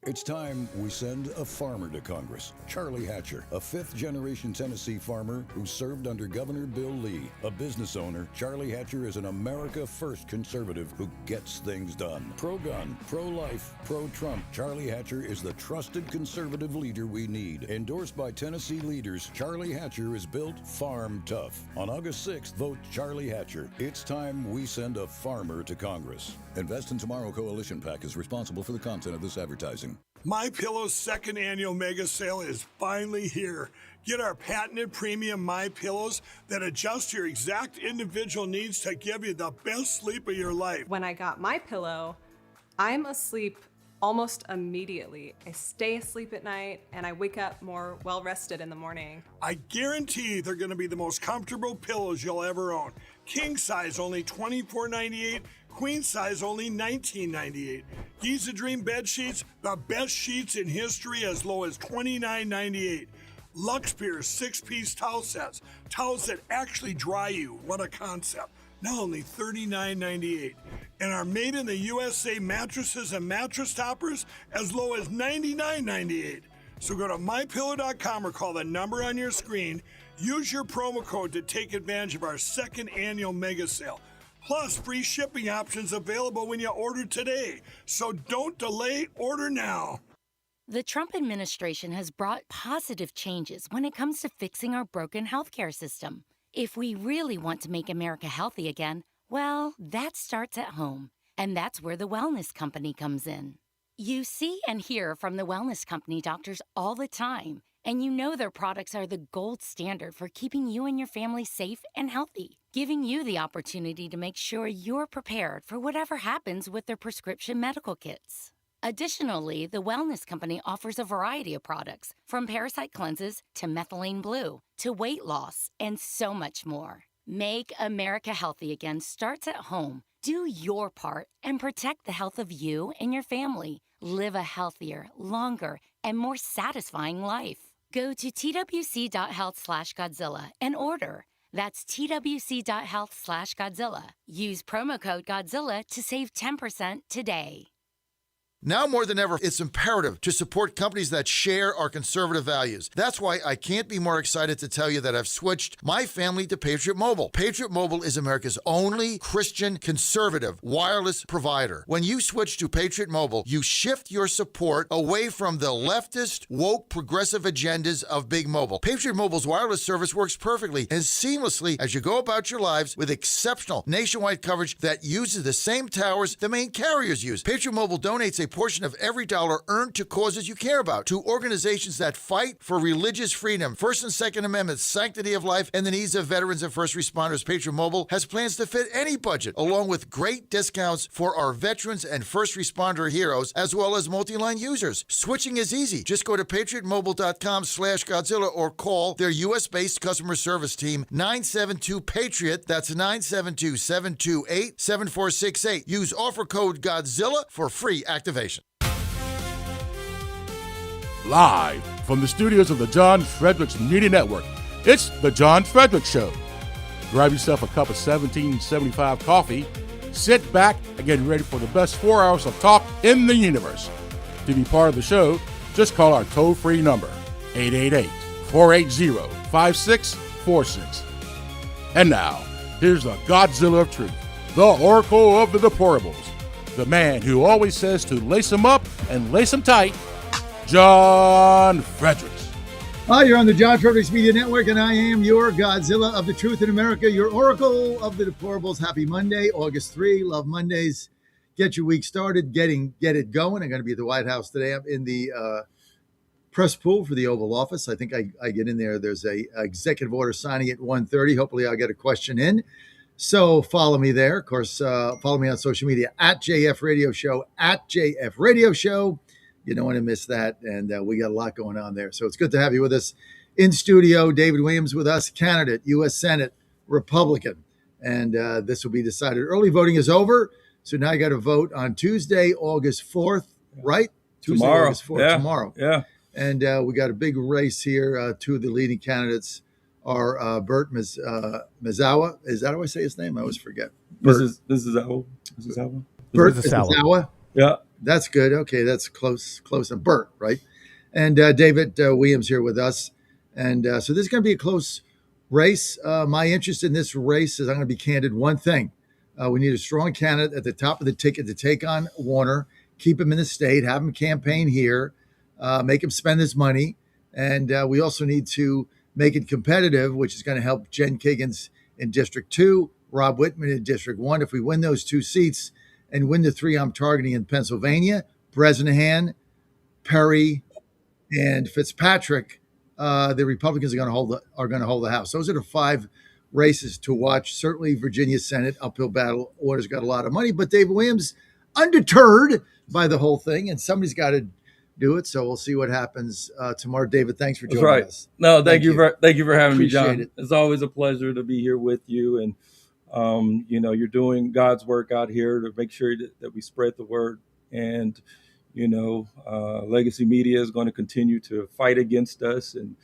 It's time we send a farmer to Congress. Charlie Hatcher, a fifth-generation Tennessee farmer who served under Governor Bill Lee. A business owner, Charlie Hatcher is an America First conservative who gets things done. Pro-gun, pro-life, pro-Trump, Charlie Hatcher is the trusted conservative leader we need. Endorsed by Tennessee leaders, Charlie Hatcher is built farm tough. On August 6th, vote Charlie Hatcher. It's time we send a farmer to Congress. Invest in Tomorrow Coalition PAC is responsible for the content of this advertising. MyPillow's second annual mega sale is finally here. Get our patented premium MyPillows that adjust your exact individual needs to give you the best sleep of your life. When I got MyPillow, I'm asleep almost immediately. I stay asleep at night and I wake up more well-rested in the morning. I guarantee they're going to be the most comfortable pillows you'll ever own. King size only $24.98. Queen size only $19.98. Giza Dream bed sheets, the best sheets in history, as low as $29.98. Lux Pier 6-piece towel sets, towels that actually dry you. What a concept. Now only $39.98. And our made in the USA mattresses and mattress toppers as low as $99.98. So go to mypillow.com or call the number on your screen. Use your promo code to take advantage of our second annual mega sale. Plus, free shipping options available when you order today. So don't delay, order now. The Trump administration has brought positive changes when it comes to fixing our broken healthcare system. If we really want to make America healthy again, well, that starts at home. And that's where the Wellness Company comes in. You see and hear from the Wellness Company doctors all the time, and you know their products are the gold standard for keeping you and your family safe and healthy, giving you the opportunity to make sure you're prepared for whatever happens with their prescription medical kits. Additionally, the Wellness Company offers a variety of products, from parasite cleanses to methylene blue to weight loss and so much more. Make America healthy again starts at home. Do your part and protect the health of you and your family. Live a healthier, longer, and more satisfying life. Go to twc.health/Godzilla and order. That's twc.health/Godzilla. Use promo code Godzilla to save 10% today. Now more than ever, it's imperative to support companies that share our conservative values. That's why I can't be more excited to tell you that I've switched my family to Patriot Mobile. Patriot Mobile is America's only Christian conservative wireless provider. When you switch to Patriot Mobile, you shift your support away from the leftist, woke, progressive agendas of Big Mobile. Patriot Mobile's wireless service works perfectly and seamlessly as you go about your lives with exceptional nationwide coverage that uses the same towers the main carriers use. Patriot Mobile donates a portion of every dollar earned to causes you care about, to organizations that fight for religious freedom, First and Second Amendments, sanctity of life, and the needs of veterans and first responders. Patriot Mobile has plans to fit any budget, along with great discounts for our veterans and first responder heroes, as well as multi-line users. Switching is easy. Just go to patriotmobile.com/Godzilla or call their U.S.-based customer service team, 972-PATRIOT. That's 972-728-7468. Use offer code Godzilla for free activation. Live from the studios of the John Fredericks Media Network, it's The John Fredericks Show. Grab yourself a cup of 1775 coffee, sit back, and get ready for the best 4 hours of talk in the universe. To be part of the show, just call our toll-free number, 888-480-5646. And now, here's the Godzilla of Truth, the Oracle of the Deplorables, the man who always says to lace them up and lace them tight, John Fredericks. Hi, you're on the John Fredericks Media Network, and I am your Godzilla of the Truth in America, your Oracle of the Deplorables. Happy Monday, August 3. Love Mondays. Get your week started, get it going. I'm going to be at the White House today. I'm in the press pool for the Oval Office. I think I get in there. There's a executive order signing at 1:30. Hopefully I'll get a question in. So follow me there. Of course, follow me on social media at JF Radio Show, at JF Radio Show. You don't want to miss that. And we got a lot going on there. So it's good to have you with us in studio. David Williams with us, candidate, U.S. Senate, Republican. And this will be decided. Early voting is over. So now you got to vote on Tuesday, August 4th, right? Tuesday, Tomorrow. August 4th, tomorrow. Yeah. And we got a big race here. Two of the leading candidates are Bert Mizawa. Is that how I say his name? I always forget. This is Alva. Bert Mizawa. Yeah. That's good. Okay, that's close. And Bert, right? And David Williams here with us. And so this is going to be a close race. My interest in this race is, I'm going to be candid, one thing. We need a strong candidate at the top of the ticket to take on Warner, keep him in the state, have him campaign here, make him spend his money. And we also need to make it competitive, which is going to help Jen Kiggins in District 2, Rob Whitman in District 1. If we win those 2 seats and win the 3 I'm targeting in Pennsylvania, Bresnahan, Perry, and Fitzpatrick, the Republicans are going to hold the House. Those are the 5 races to watch. Certainly Virginia Senate, uphill battle. Order's got a lot of money, but Dave Williams undeterred by the whole thing, and somebody's got to do it. So we'll see what happens tomorrow. David, thanks for joining us. No, thank you for having me, John. Appreciate it. It's always a pleasure to be here with you. And you're doing God's work out here to make sure that we spread the word. And legacy media is going to continue to fight against us and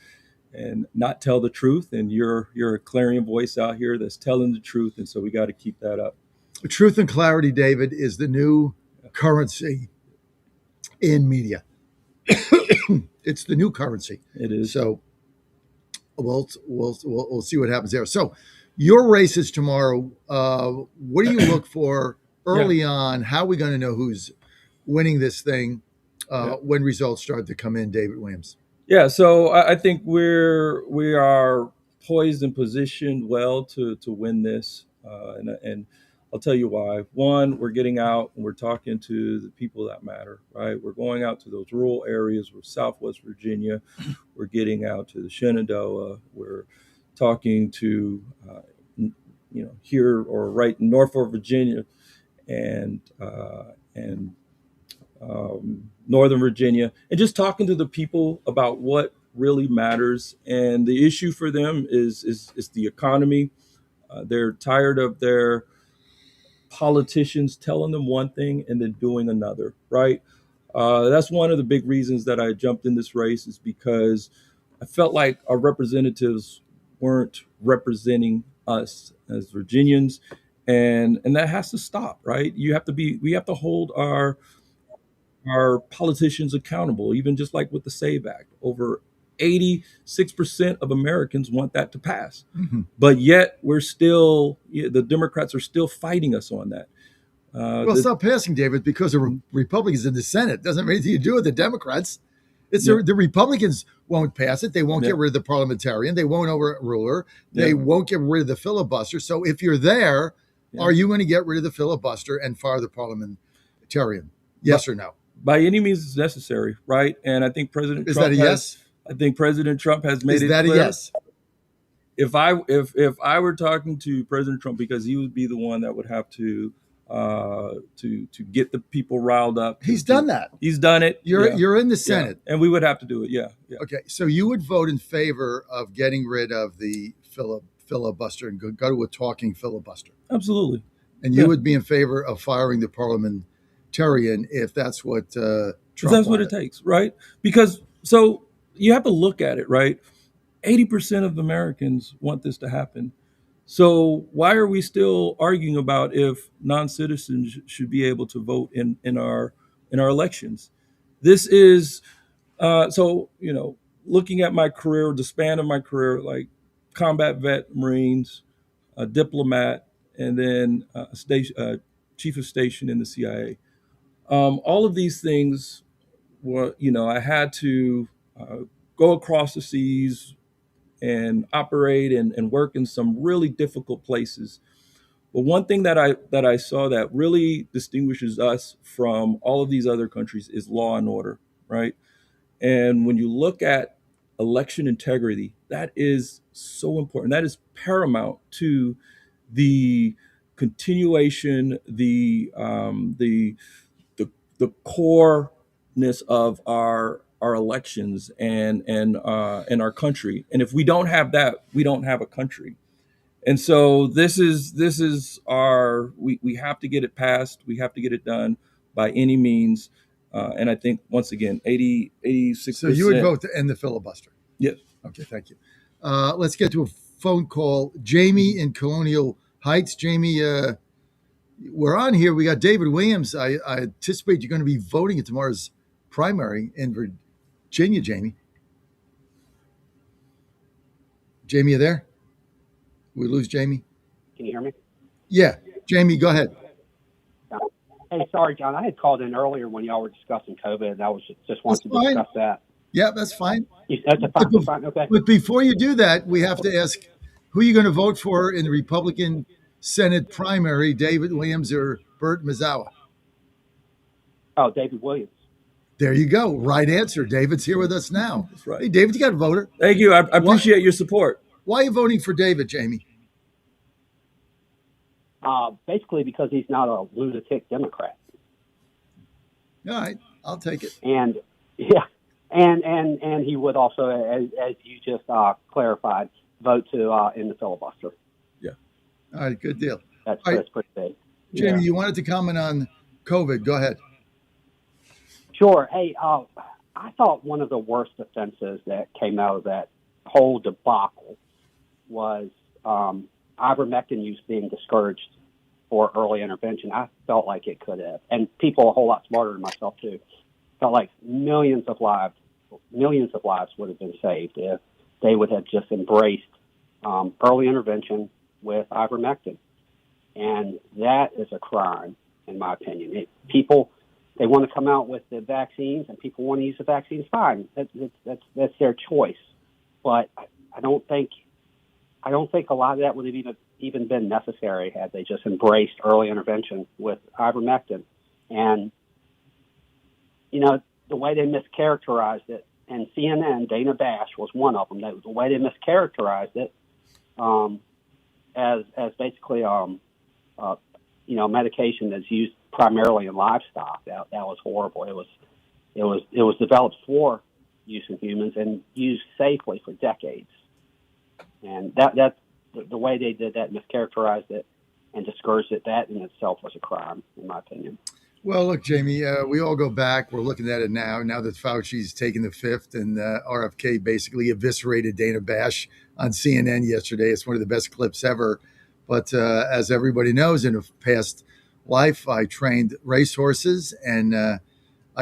not tell the truth. And you're a clarion voice out here that's telling the truth. And so we got to keep that up. Truth and clarity, David, is the new currency in media. It's the new currency. It is. So we'll see what happens there. So your race is tomorrow. What do you look for early on? How are we going to know who's winning this thing when results start to come in, David Williams? Yeah, so I think we are poised and positioned well to win this, and I'll tell you why. One, we're getting out and we're talking to the people that matter, right? We're going out to those rural areas. We're Southwest Virginia. We're getting out to the Shenandoah. We're talking to, here or right in Norfolk, Virginia, and Northern Virginia, and just talking to the people about what really matters. And the issue for them is the economy. They're tired of their politicians telling them one thing and then doing another, right? That's one of the big reasons that I jumped in this race, is because I felt like our representatives weren't representing us as Virginians, and that has to stop, right? We have to hold our politicians accountable, even just like with the SAVE Act. Over 86% of Americans want that to pass. Mm-hmm. But yet the Democrats are still fighting us on that. It's not passing, David, because the Republicans in the Senate. Doesn't have anything to do with the Democrats. It's the Republicans won't pass it. They won't get rid of the parliamentarian. They won't overrule her. They won't get rid of the filibuster. So if you're there, are you going to get rid of the filibuster and fire the parliamentarian? Yes or no? By any means necessary, right? And I think President Trump I think President Trump has made it clear. Is that a yes? If I were talking to President Trump, because he would be the one that would have to get the people riled up. He's done that. He's done it. You're in the Senate, and we would have to do it. Yeah. Okay, so you would vote in favor of getting rid of the filibuster and go to a talking filibuster. Absolutely. And you would be in favor of firing the parliamentarian if that's what Trump that's what it takes, right? Because so you have to look at it, right? 80% of Americans want this to happen. So why are we still arguing about if non-citizens should be able to vote in our elections? This is looking at my career, the span of my career, like combat vet, Marines, a diplomat, and then chief of station in the CIA. All of these things were, I had to go across the seas and operate and work in some really difficult places. But one thing that I saw that really distinguishes us from all of these other countries is law and order, right? And when you look at election integrity, that is so important. That is paramount to the continuation, the core of our elections and our country. And if we don't have that, we don't have a country. And so this is our we have to get it passed. We have to get it done by any means. And I think once again, 86%. So you would vote to end the filibuster? Yes. Okay, thank you. Let's get to a phone call. Jamie in Colonial Heights. Jamie, we're on here. We got David Williams. I anticipate you're going to be voting at tomorrow's primary in Virginia, Jamie. Jamie, you there? We lose Jamie? Can you hear me? Yeah. Jamie, go ahead. Hey, sorry, John. I had called in earlier when y'all were discussing COVID, and I was just wanting to discuss that. Yeah, that's fine. That's fine. Okay. But before you do that, we have to ask who you're going to vote for in the Republican Senate primary, David Williams or Bert Mazowa? Oh, David Williams. There you go. Right answer. David's here with us now. That's right. Hey, David, you got a voter. Thank you. I appreciate your support. Why are you voting for David, Jamie? Basically because he's not a lunatic Democrat. All right, I'll take it. And yeah, and he would also, as you just clarified, vote to end the filibuster. Yeah. All right, good deal. That's pretty big. Jamie, you wanted to comment on COVID. Go ahead. Sure. Hey, I thought one of the worst offenses that came out of that whole debacle was ivermectin use being discouraged for early intervention. I felt like it could have, and people a whole lot smarter than myself too, felt like millions of lives would have been saved if they would have just embraced early intervention with ivermectin. And that is a crime, in my opinion. People, they want to come out with the vaccines, and people want to use the vaccines. Fine, that's their choice. But I don't think a lot of that would have even been necessary had they just embraced early intervention with ivermectin. And you know, the way they mischaracterized it, and CNN, Dana Bash was one of them. The way they mischaracterized it as basically medication that's used primarily in livestock. That was horrible. It was developed for use in humans and used safely for decades. And that's the way they did that, mischaracterized it and discouraged it. That in itself was a crime, in my opinion. Well, look, Jamie, we all go back. We're looking at it now that Fauci's taken the fifth, and RFK basically eviscerated Dana Bash on CNN yesterday. It's one of the best clips ever. But as everybody knows, in a past life, I trained racehorses, and I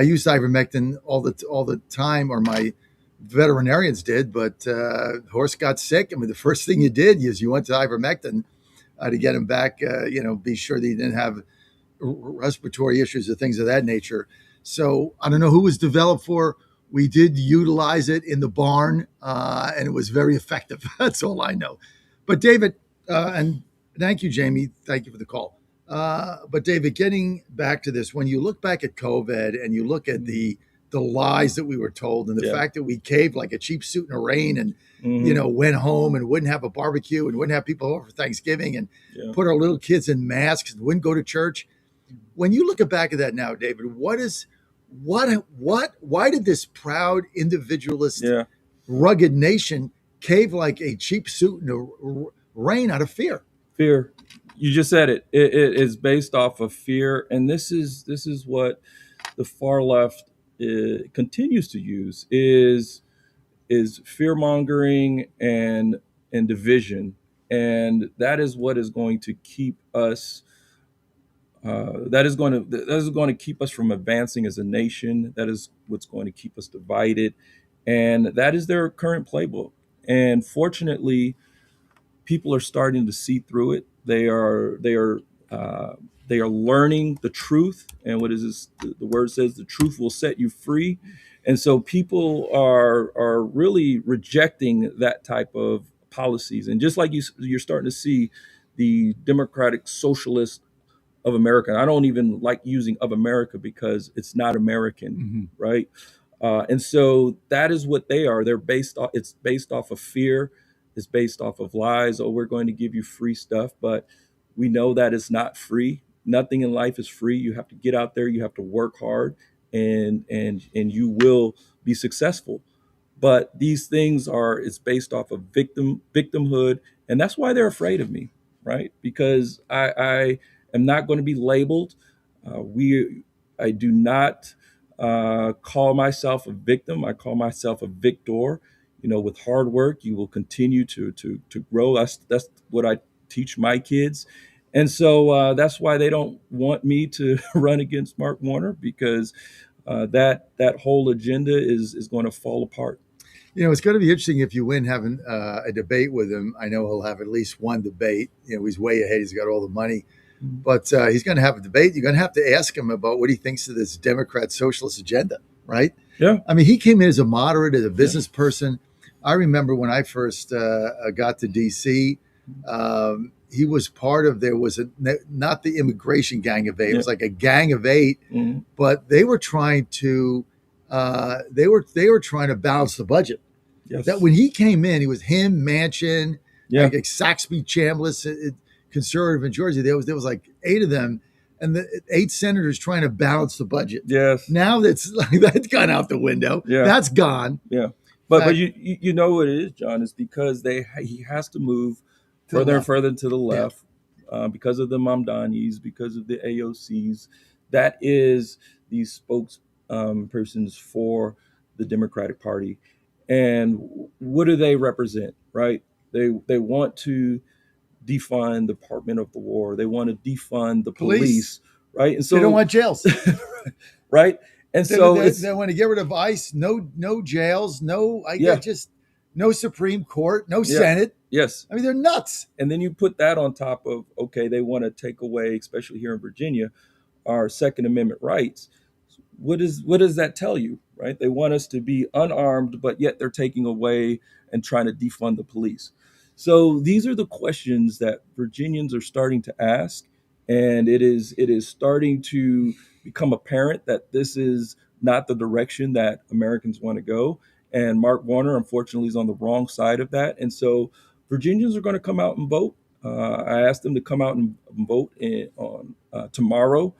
used ivermectin all the time, or my veterinarians did. But horse got sick. I mean, the first thing you did is you went to ivermectin to get him back. Be sure that he didn't have respiratory issues or things of that nature. So I don't know who it was developed for. We did utilize it in the barn, and it was very effective. That's all I know. But David, and thank you, Jamie. Thank you for the call. But David, getting back to this, when you look back at COVID and you look at the lies that we were told, and the fact that we caved like a cheap suit in the rain, and went home and wouldn't have a barbecue and wouldn't have people over for Thanksgiving, and put our little kids in masks and wouldn't go to church. When you look back at that now, David, why did this proud individualist, rugged nation cave like a cheap suit in the rain out of fear? Fear. You just said it. It is based off of fear, and this is what the far left continues to use is fear mongering and division, and that is what is going to keep us. That is going to keep us from advancing as a nation. That is what's going to keep us divided, and that is their current playbook. And fortunately, people are starting to see through it. They are learning the truth, and what is this? The word says the truth will set you free, and so people are really rejecting that type of policies. And just like you're starting to see the Democratic Socialist of America. I don't even like using of America because it's not American, right? And so that is what they are. It's based off of fear. It's based off of lies. Oh, we're going to give you free stuff, but we know that it's not free. Nothing in life is free. You have to get out there. You have to work hard. and you will be successful. But these things it's based off of victimhood, and that's why they're afraid of me, right? Because I am not going to be labeled. I do not call myself a victim. I call myself a victor. With hard work, you will continue to grow. That's what I teach my kids. And so that's why they don't want me to run against Mark Warner, because that whole agenda is going to fall apart. It's going to be interesting if you win having a debate with him. I know he'll have at least one debate. He's way ahead. He's got all the money. But he's going to have a debate. You're going to have to ask him about what he thinks of this Democrat socialist agenda, right? Yeah. I mean, he came in as a moderate, as a business person. I remember when I first got to D.C., he was part of, there was not the immigration gang of 8. It was like a gang of 8, but they were trying to trying to balance the budget. Yes. That when he came in, he was him, Manchin, like Saxby Chambliss, conservative in Georgia. There was like 8 of them, and the 8 senators trying to balance the budget. Yes. Now that's gone out the window. Yeah. That's gone. Yeah. But you know what it is, John? It's because he has to move further and further to the left because of the Mamdanis, because of the AOCs. That is these spokespersons for the Democratic Party. And what do they represent, right? They want to defund the Department of the War. They want to defund the police, right? And so they don't want jails, right? And so they want to get rid of ICE. No jails. Just no Supreme Court. No Senate. Yes. I mean, they're nuts. And then you put that on top of, okay, they want to take away, especially here in Virginia, our Second Amendment rights. What does that tell you, right? They want us to be unarmed, but yet they're taking away and trying to defund the police. So these are the questions that Virginians are starting to ask, and it is starting to become apparent that this is not the direction that Americans want to go. And Mark Warner, unfortunately, is on the wrong side of that. And so Virginians are going to come out and vote. I asked them to come out and vote on tomorrow,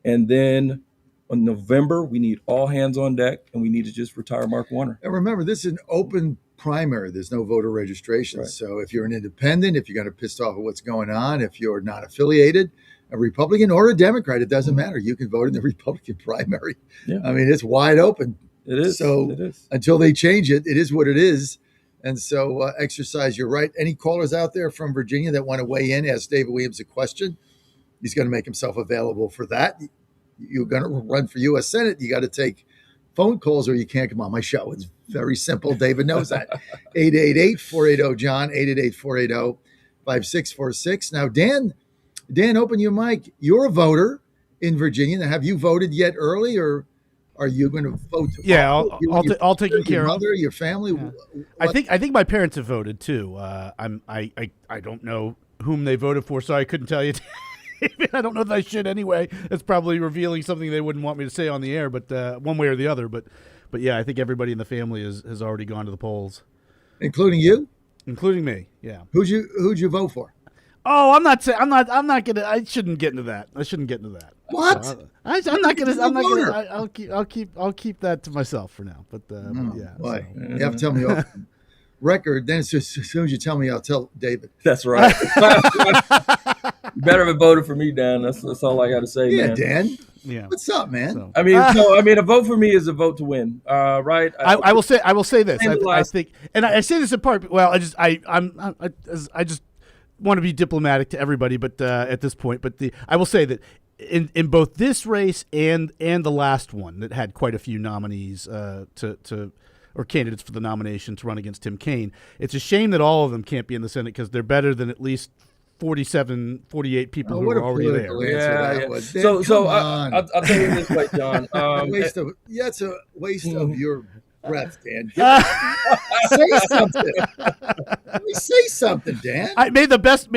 and then on November, we need all hands on deck, and we need to just retire Mark Warner. And remember, this is an open primary. There's no voter registration. Right. So if you're an independent, if you're kind of pissed off at what's going on, if you're not affiliated, a Republican or a Democrat, it doesn't matter. You can vote in the Republican primary. Yeah. I mean, it's wide open. It is. So it is. Until they change it, it is what it is. And so exercise your right. Any callers out there from Virginia that want to weigh in, ask David Williams a question. He's going to make himself available for that. You're going to run for U.S. Senate. You got to take phone calls or you can't come on my show. It's very simple. David knows that. 888-480-JOHN, 888-480-5646. Now, Dan, open your mic. You're a voter in Virginia. Now, have you voted yet early, or are you going to vote tomorrow? Yeah, all taken care of. Your of. mother, your family? Yeah. I think my parents have voted too. I don't know whom they voted for, so I couldn't tell you. I don't know that I should anyway. That's probably revealing something they wouldn't want me to say on the air, but one way or the other. But yeah, I think everybody in the family has already gone to the polls, including you, including me. Yeah. Who'd you vote for? Oh, I'm not gonna. I shouldn't get into that. What? So, I'm not gonna. I'll keep that to myself for now. But yeah. Boy, you have to tell me off record. Then as soon as you tell me, I'll tell David. That's right. You better have voted for me, Dan. That's all I got to say, man. Dan. Yeah. What's up, man? So. I mean, a vote for me is a vote to win. Right? I will say this. I think, and I say this in part. Well, I just want to be diplomatic to everybody, but at this point, I will say that in both this race and the last one that had quite a few nominees or candidates for the nomination to run against Tim Kaine, it's a shame that all of them can't be in the Senate because they're better than at least 48 people who are already there. Yeah. So I'll tell you this way, John. It's a waste of your breath, Dan. Say something. Let me say something, Dan. I made the best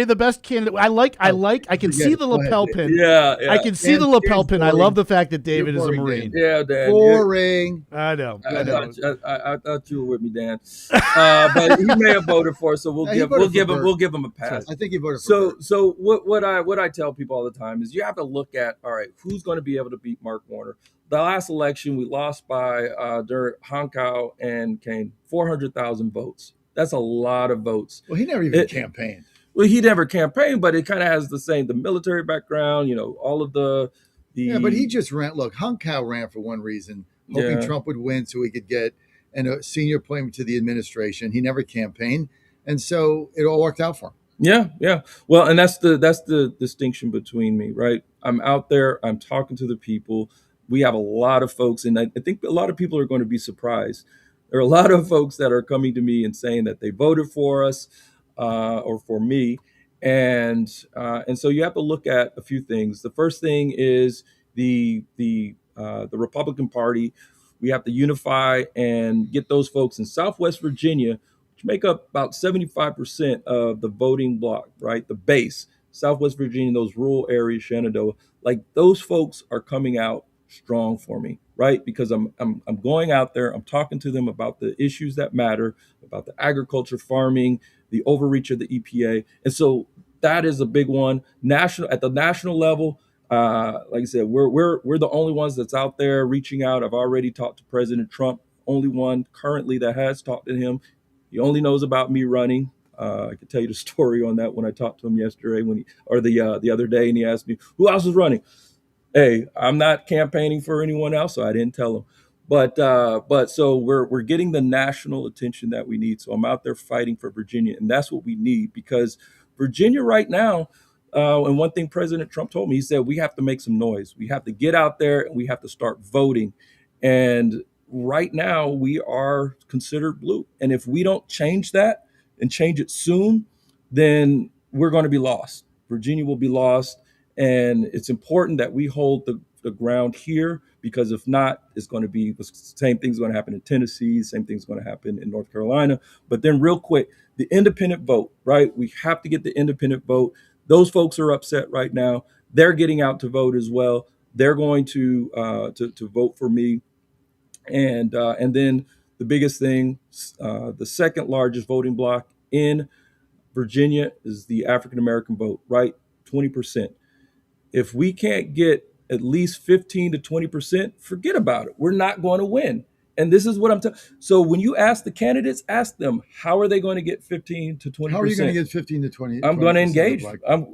candidate. I can see the lapel pin. Yeah. I can see the lapel pin. I love the fact that David is a Marine. Yeah, Dan. Boring. I know. I thought you were with me, Dan. But he may have voted for us, so we'll give him a pass. I think he voted for Bert. So what I tell people all the time is you have to look at, all right, who's going to be able to beat Mark Warner. The last election we lost by during Hankow and Kane, 400,000 votes. That's a lot of votes. Well, he never even campaigned. Well, he never campaigned, but it kind of has the military background, all of the. Yeah, but he just ran. Look, Hankow ran for one reason, hoping Trump would win so he could get a senior appointment to the administration. He never campaigned, and so it all worked out for him. Yeah. Well, and that's the distinction between me, right? I'm out there. I'm talking to the people. We have a lot of folks, and I think a lot of people are going to be surprised. There are a lot of folks that are coming to me and saying that they voted for us or for me, and so you have to look at a few things. The first thing is the Republican Party. We have to unify and get those folks in Southwest Virginia, which make up about 75% of the voting bloc, right? The base, Southwest Virginia, those rural areas, Shenandoah, like those folks are coming out strong for me, right? Because I'm going out there, I'm talking to them about the issues that matter, about the agriculture, farming, the overreach of the EPA. And so that is a big one. At the national level, like I said, we're the only ones that's out there reaching out. I've already talked to President Trump, only one currently that has talked to him. He only knows about me running. I could tell you the story on that when I talked to him yesterday the other day, and he asked me, who else is running? Hey, I'm not campaigning for anyone else, so I didn't tell him. But so we're getting the national attention that we need. So I'm out there fighting for Virginia, and that's what we need, because Virginia right now, and one thing President Trump told me, he said, we have to make some noise. We have to get out there and we have to start voting. And right now we are considered blue. And if we don't change that and change it soon, then we're going to be lost. Virginia will be lost. And it's important that we hold the ground here, because if not, it's going to be the same thing's going to happen in Tennessee, same thing's going to happen in North Carolina. But then real quick, the independent vote, right? We have to get the independent vote. Those folks are upset right now. They're getting out to vote as well. They're going to vote for me. And then the biggest thing, the second largest voting bloc in Virginia is the African-American vote, right? 20%. If we can't get at least 15 to 20%, forget about it. We're not going to win. And this is what I'm telling. So when you ask the candidates, ask them, how are they going to get 15 to 20%? How are you going to get 15 to 20? I'm going to engage.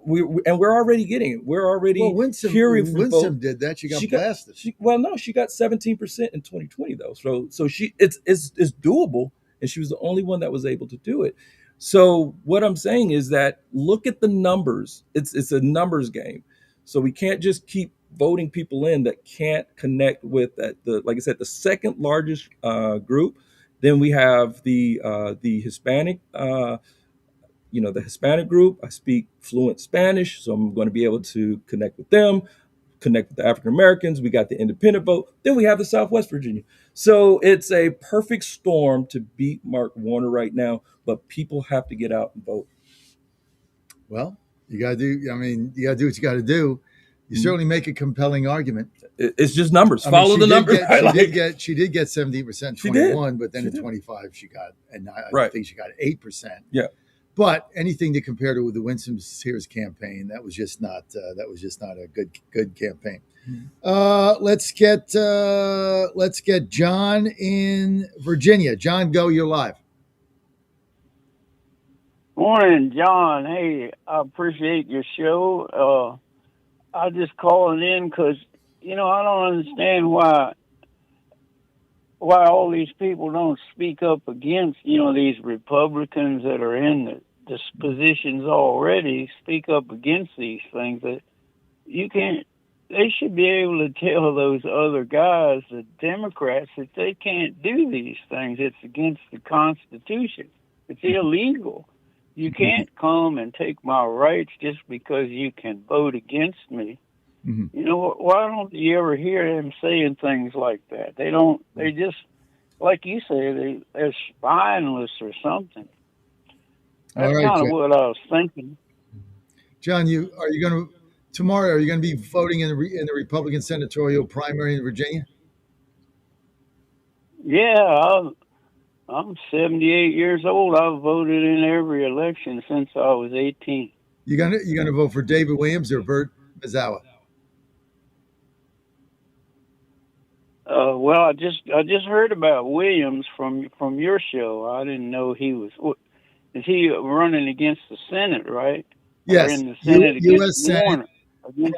We're already getting it. We're already hearing from folks. Winsome did that. She got blasted. She got 17% in 2020 though. So it's doable, and she was the only one that was able to do it. So what I'm saying is that look at the numbers. It's a numbers game. So we can't just keep voting people in that can't connect with like I said, the second largest group. Then we have the Hispanic, the Hispanic group. I speak fluent Spanish, so I'm going to be able to connect with them, connect with the African Americans. We got the independent vote. Then we have the Southwest Virginia. So it's a perfect storm to beat Mark Warner right now, but people have to get out and vote. Well, you got to do what you got to do. You certainly make a compelling argument. It's just numbers. Follow the numbers. She did get 17% in 21, but then in 25 she got, and I think she got 8%. Yeah. But anything to compare to the Winsome Sears campaign, that was just not a good campaign. Let's get John in Virginia. John, go. You're live. Morning, John. Hey, I appreciate your show. I just calling in because, I don't understand why all these people don't speak up against, these Republicans that are in the positions already, speak up against these things. That they should be able to tell those other guys, the Democrats, that they can't do these things. It's against the Constitution. It's illegal. You can't come and take my rights just because you can vote against me. Mm-hmm. Why don't you ever hear them saying things like that? They don't. They just, like you say, they're spineless or something. That's All right, kind of John. what I was thinking. John, are you going to tomorrow? Are you going to be voting in the Republican senatorial primary in Virginia? Yeah, I'm 78 years old. I've voted in every election since I was 18. You gonna vote for David Williams or Bert Mazawa? Well, I just heard about Williams from your show. I didn't know he was. Is he running against the Senate, right? Yes, or in the Senate against U.S. Senate Warner.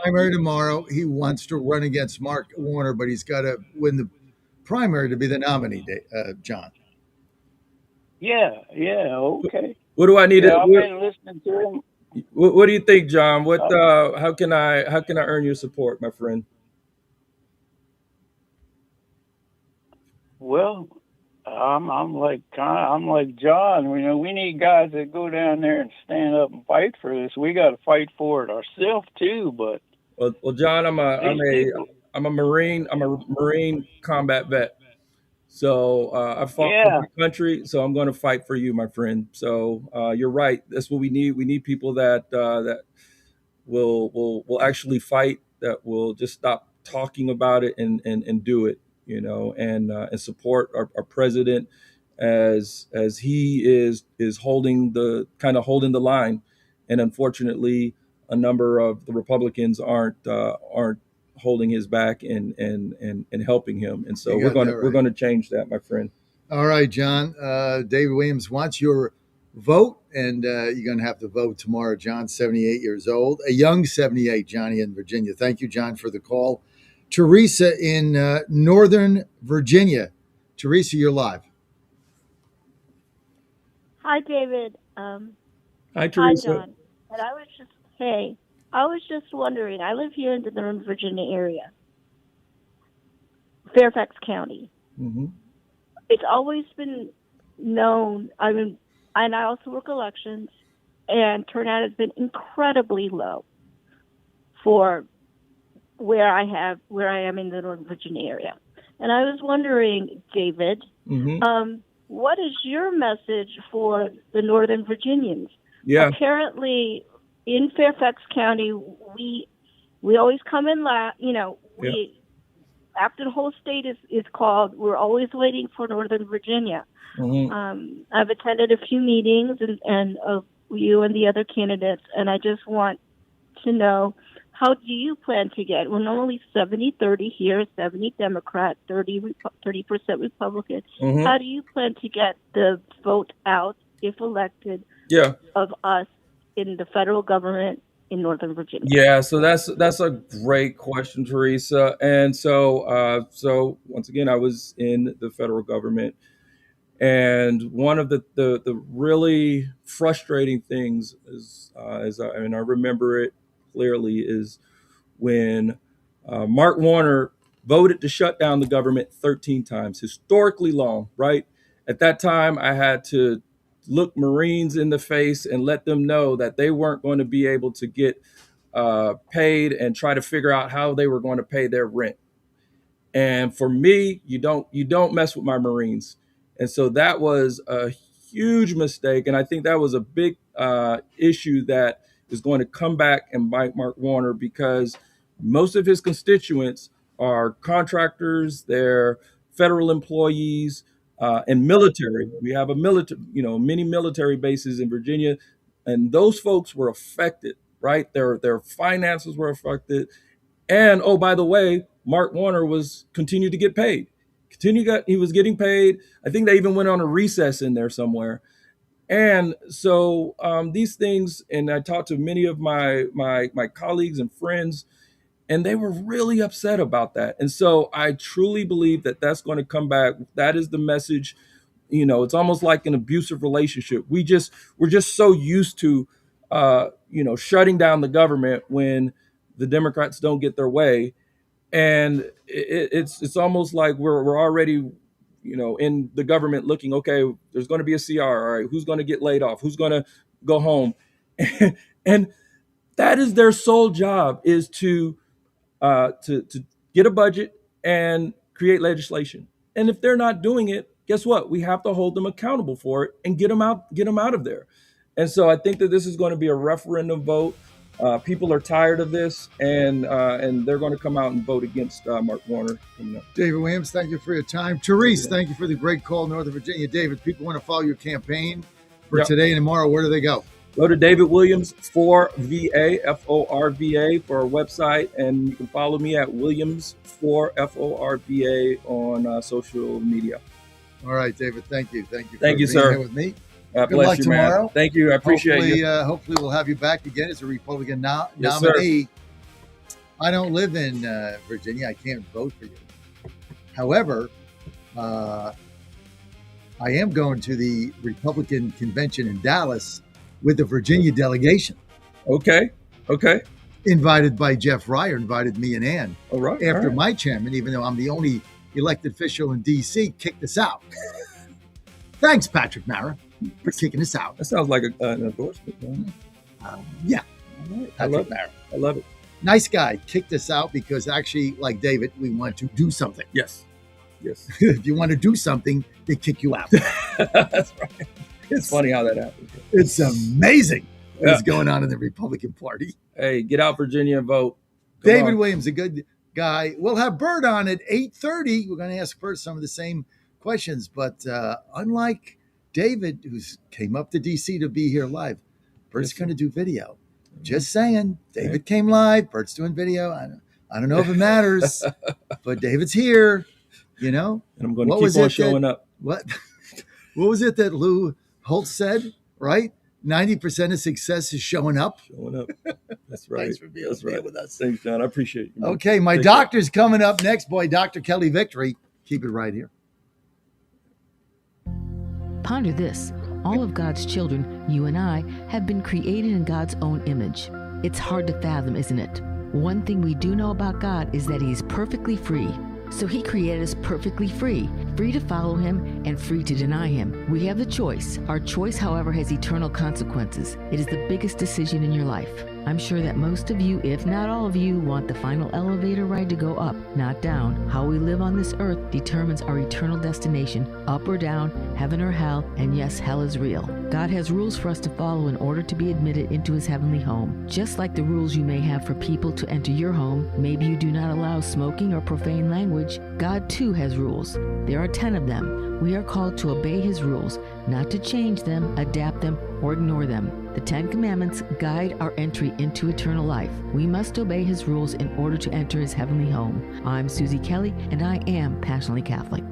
primary tomorrow. He wants to run against Mark Warner, but he's got to win the primary to be the nominee, John. Yeah, okay. What do I need I've to? been listening to him. What do you think, John? How can I earn your support, my friend? Well, I'm like John. You know, we need guys that go down there and stand up and fight for this. We got to fight for it ourselves too. But well, John, I'm a Marine. I'm a Marine combat vet. So I fought for my country. So I'm going to fight for you, my friend. So you're right. That's what we need. We need people that will actually fight. That will just stop talking about it and do it. You know, and support our president as he is holding the line, and unfortunately, a number of the Republicans aren't holding his back and helping him, and so we're going to change that, my friend. All right, John. David Williams wants your vote, and you're going to have to vote tomorrow. John, 78 years old, a young 78, Johnny in Virginia. Thank you, John, for the call. Teresa in Northern Virginia. Teresa, you're live. Hi, David. Hi, Teresa. Hi, John. And I was just wondering, I live here in the Northern Virginia area, Fairfax County. Mm-hmm. It's always been known, and I also work elections, and turnout has been incredibly low for where I am in the Northern Virginia area. And I was wondering, David, what is your message for the Northern Virginians? Yeah. Apparently, in Fairfax County, we always come in last. After the whole state is called, we're always waiting for Northern Virginia. Mm-hmm. I've attended a few meetings and of you and the other candidates, and I just want to know, how do you plan to get? We're normally 70-30 here, 70 Democrat, 30% Republican. Mm-hmm. How do you plan to get the vote out, if elected, of us in the federal government in Northern Virginia? Yeah, so that's a great question, Teresa. And so once again, I was in the federal government, and one of the really frustrating things is, I remember it clearly, is when Mark Warner voted to shut down the government 13 times, historically long, right? At that time, I had to look Marines in the face and let them know that they weren't going to be able to get paid, and try to figure out how they were going to pay their rent. And for me, you don't mess with my Marines. And so that was a huge mistake. And I think that was a big issue that is going to come back and bite Mark Warner, because most of his constituents are contractors, they're federal employees, and military. We have many military bases in Virginia, and those folks were affected, right? Their finances were affected. And oh, by the way, Mark Warner continued to get paid. He was getting paid. I think they even went on a recess in there somewhere. And so these things, and I talked to many of my colleagues and friends, and they were really upset about that. And so I truly believe that that's going to come back. That is the message. It's almost like an abusive relationship. We're just so used to shutting down the government when the Democrats don't get their way, and it's almost like we're already in the government looking, okay, there's going to be a CR, all right, who's going to get laid off, who's going to go home. And that is their sole job, is to get a budget and create legislation. And if they're not doing it, guess what? We have to hold them accountable for it and get them out of there. And so I think that this is going to be a referendum vote. People are tired of this, and they're going to come out and vote against Mark Warner. David Williams, thank you for your time. Therese, thank you for the great call, Northern Virginia. David, people want to follow your campaign for today and tomorrow. Where do they go? Go to David Williams for VA, FORVA, for our website, and you can follow me at Williams for FORVA on social media. All right, David, thank you. Thank you for Thank you, being sir. here with me. God Good bless luck you, tomorrow. man. Thank you. I appreciate you. Hopefully we'll have you back again as a Republican Yes, nominee. sir. I don't live in Virginia. I can't vote for you. However, I am going to the Republican convention in Dallas with the Virginia delegation. Okay. Invited by Jeff Ryer, invited me and Ann. All right. After my chairman, even though I'm the only elected official in D.C., kicked us out. Thanks, Patrick Mara, for kicking us out. That sounds like an endorsement. Yeah. I love it. I love it. Nice guy. Kicked us out because actually, like David, we want to do something. Yes. If you want to do something, they kick you out. That's right. It's funny how that happens. It's amazing what's going on in the Republican Party. Hey, get out, Virginia, and vote. Come David on. Williams, a good guy. We'll have Bert on at 8:30. We're going to ask Bert some of the same questions, but unlike David, who came up to D.C. to be here live, Bert's going to do video. Just saying. David came live. Bert's doing video. I don't know if it matters, but David's here. You know, and I'm going to keep on showing up. What was it that Lou Holtz said? Right, 90% of success is showing up. That's right. Thanks for being here with us. Thanks, John. I appreciate you. Man. Okay, my doctor's coming up next. Boy, Dr. Kelly Victory. Keep it right here. Ponder this. All of God's children, you and I, have been created in God's own image. It's hard to fathom, isn't it? One thing we do know about God is that He's perfectly free. So He created us perfectly free to follow Him and free to deny Him. We have the choice. Our choice, however, has eternal consequences. It is the biggest decision in your life. I'm sure that most of you, if not all of you, want the final elevator ride to go up, not down. How we live on this earth determines our eternal destination, up or down, heaven or hell, and yes, hell is real. God has rules for us to follow in order to be admitted into His heavenly home. Just like the rules you may have for people to enter your home, maybe you do not allow smoking or profane language, God too has rules. There are 10 of them. We are called to obey His rules, not to change them, adapt them, or ignore them. The 10 Commandments guide our entry into eternal life. We must obey His rules in order to enter His heavenly home. I'm Susie Kelly, and I am passionately Catholic.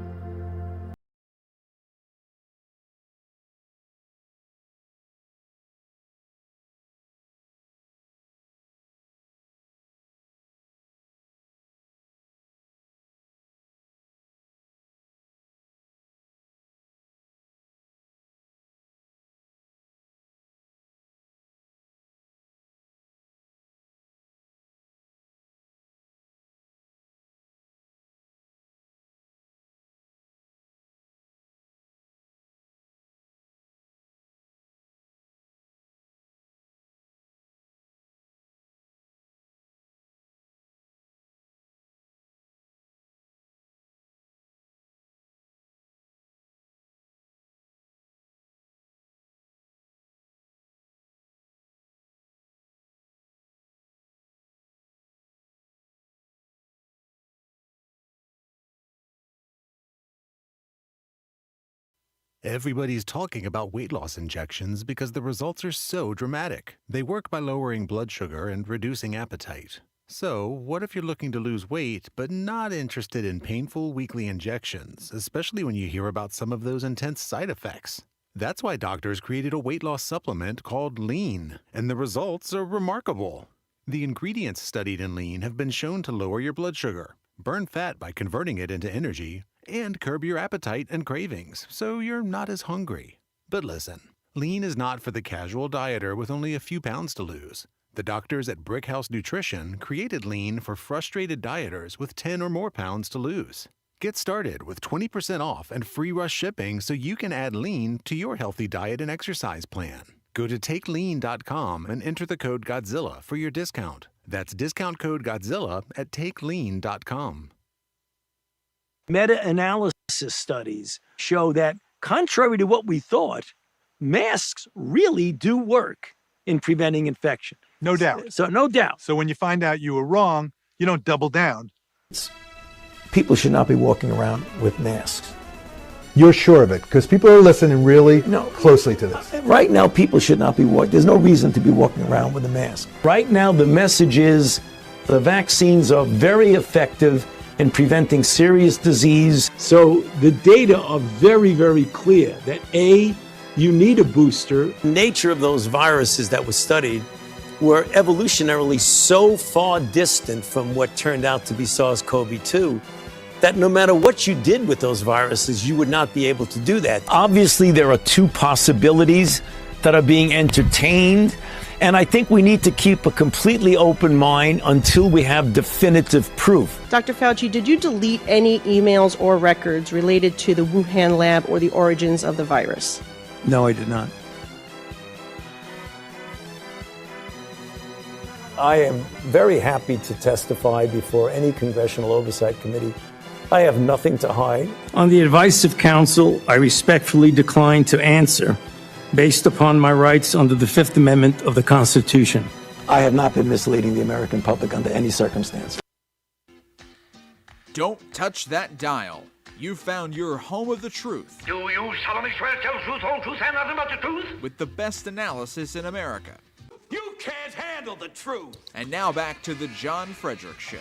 Everybody's talking about weight loss injections because the results are so dramatic. They work by lowering blood sugar and reducing appetite. So, what if you're looking to lose weight but not interested in painful weekly injections, especially when you hear about some of those intense side effects? That's why doctors created a weight loss supplement called Lean, and the results are remarkable. The ingredients studied in Lean have been shown to lower your blood sugar, burn fat by converting it into energy, and curb your appetite and cravings, so you're not as hungry. But listen, Lean is not for the casual dieter with only a few pounds to lose. The doctors at Brickhouse Nutrition created Lean for frustrated dieters with 10 or more pounds to lose. Get started with 20% off and free rush shipping so you can add Lean to your healthy diet and exercise plan. Go to takelean.com and enter the code Godzilla for your discount. That's discount code Godzilla at takelean.com. Meta-analysis studies show that, contrary to what we thought, masks really do work in preventing infection. No doubt. So no doubt. So when you find out you were wrong, you don't double down. People should not be walking around with masks. You're sure of it? Because people are listening really closely to this. Right now, people should not be walking. There's no reason to be walking around with a mask. Right now, the message is the vaccines are very effective in preventing serious disease. So the data are very, very clear that A, you need a booster. The nature of those viruses that were studied were evolutionarily so far distant from what turned out to be SARS-CoV-2 that no matter what you did with those viruses, you would not be able to do that. Obviously, there are two possibilities that are being entertained, and I think we need to keep a completely open mind until we have definitive proof. Dr. Fauci, did you delete any emails or records related to the Wuhan lab or the origins of the virus? No, I did not. I am very happy to testify before any congressional oversight committee. I have nothing to hide. On the advice of counsel, I respectfully decline to answer based upon my rights under the Fifth Amendment of the Constitution. I have not been misleading the American public under any circumstance. Don't touch that dial. You found your home of the truth. Do you solemnly swear to tell the truth, whole truth, and nothing but the truth? With the best analysis in America. You can't handle the truth. And now back to the John Fredericks Show.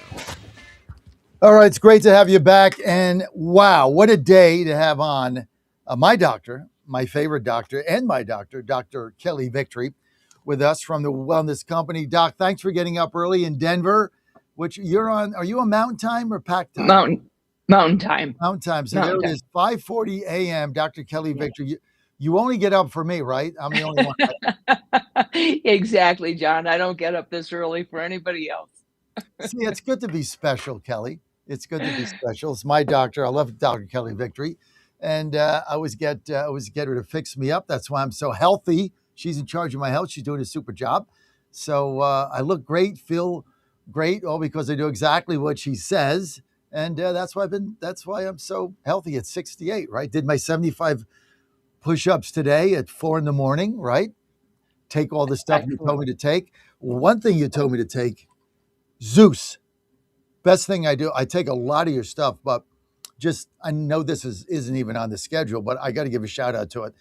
All right, it's great to have you back. And wow, what a day to have on my doctor, my favorite doctor, and my doctor, Dr. Kelly Victory, with us from the Wellness Company. Doc, thanks for getting up early in Denver, which you're on. Are you on Mountain Time or Pac Time? Mountain Time. Mountain Time. So there it is, 5:40 a.m., Dr. Kelly Victory. You only get up for me, right? I'm the only one. Exactly, John. I don't get up this early for anybody else. See, it's good to be special, Kelly. It's good to be special. It's my doctor. I love Dr. Kelly Victory. And I always get her to fix me up. That's why I'm so healthy. She's in charge of my health. She's doing a super job. So I look great, feel great, all because I do exactly what she says. And that's why I'm so healthy at 68, right? Did my 75 push-ups today at 4 a.m, right? Take all the stuff you told me to take. One thing you told me to take, Zeus. Best thing I do, I take a lot of your stuff, but I know this isn't even on the schedule, but I got to give a shout out to it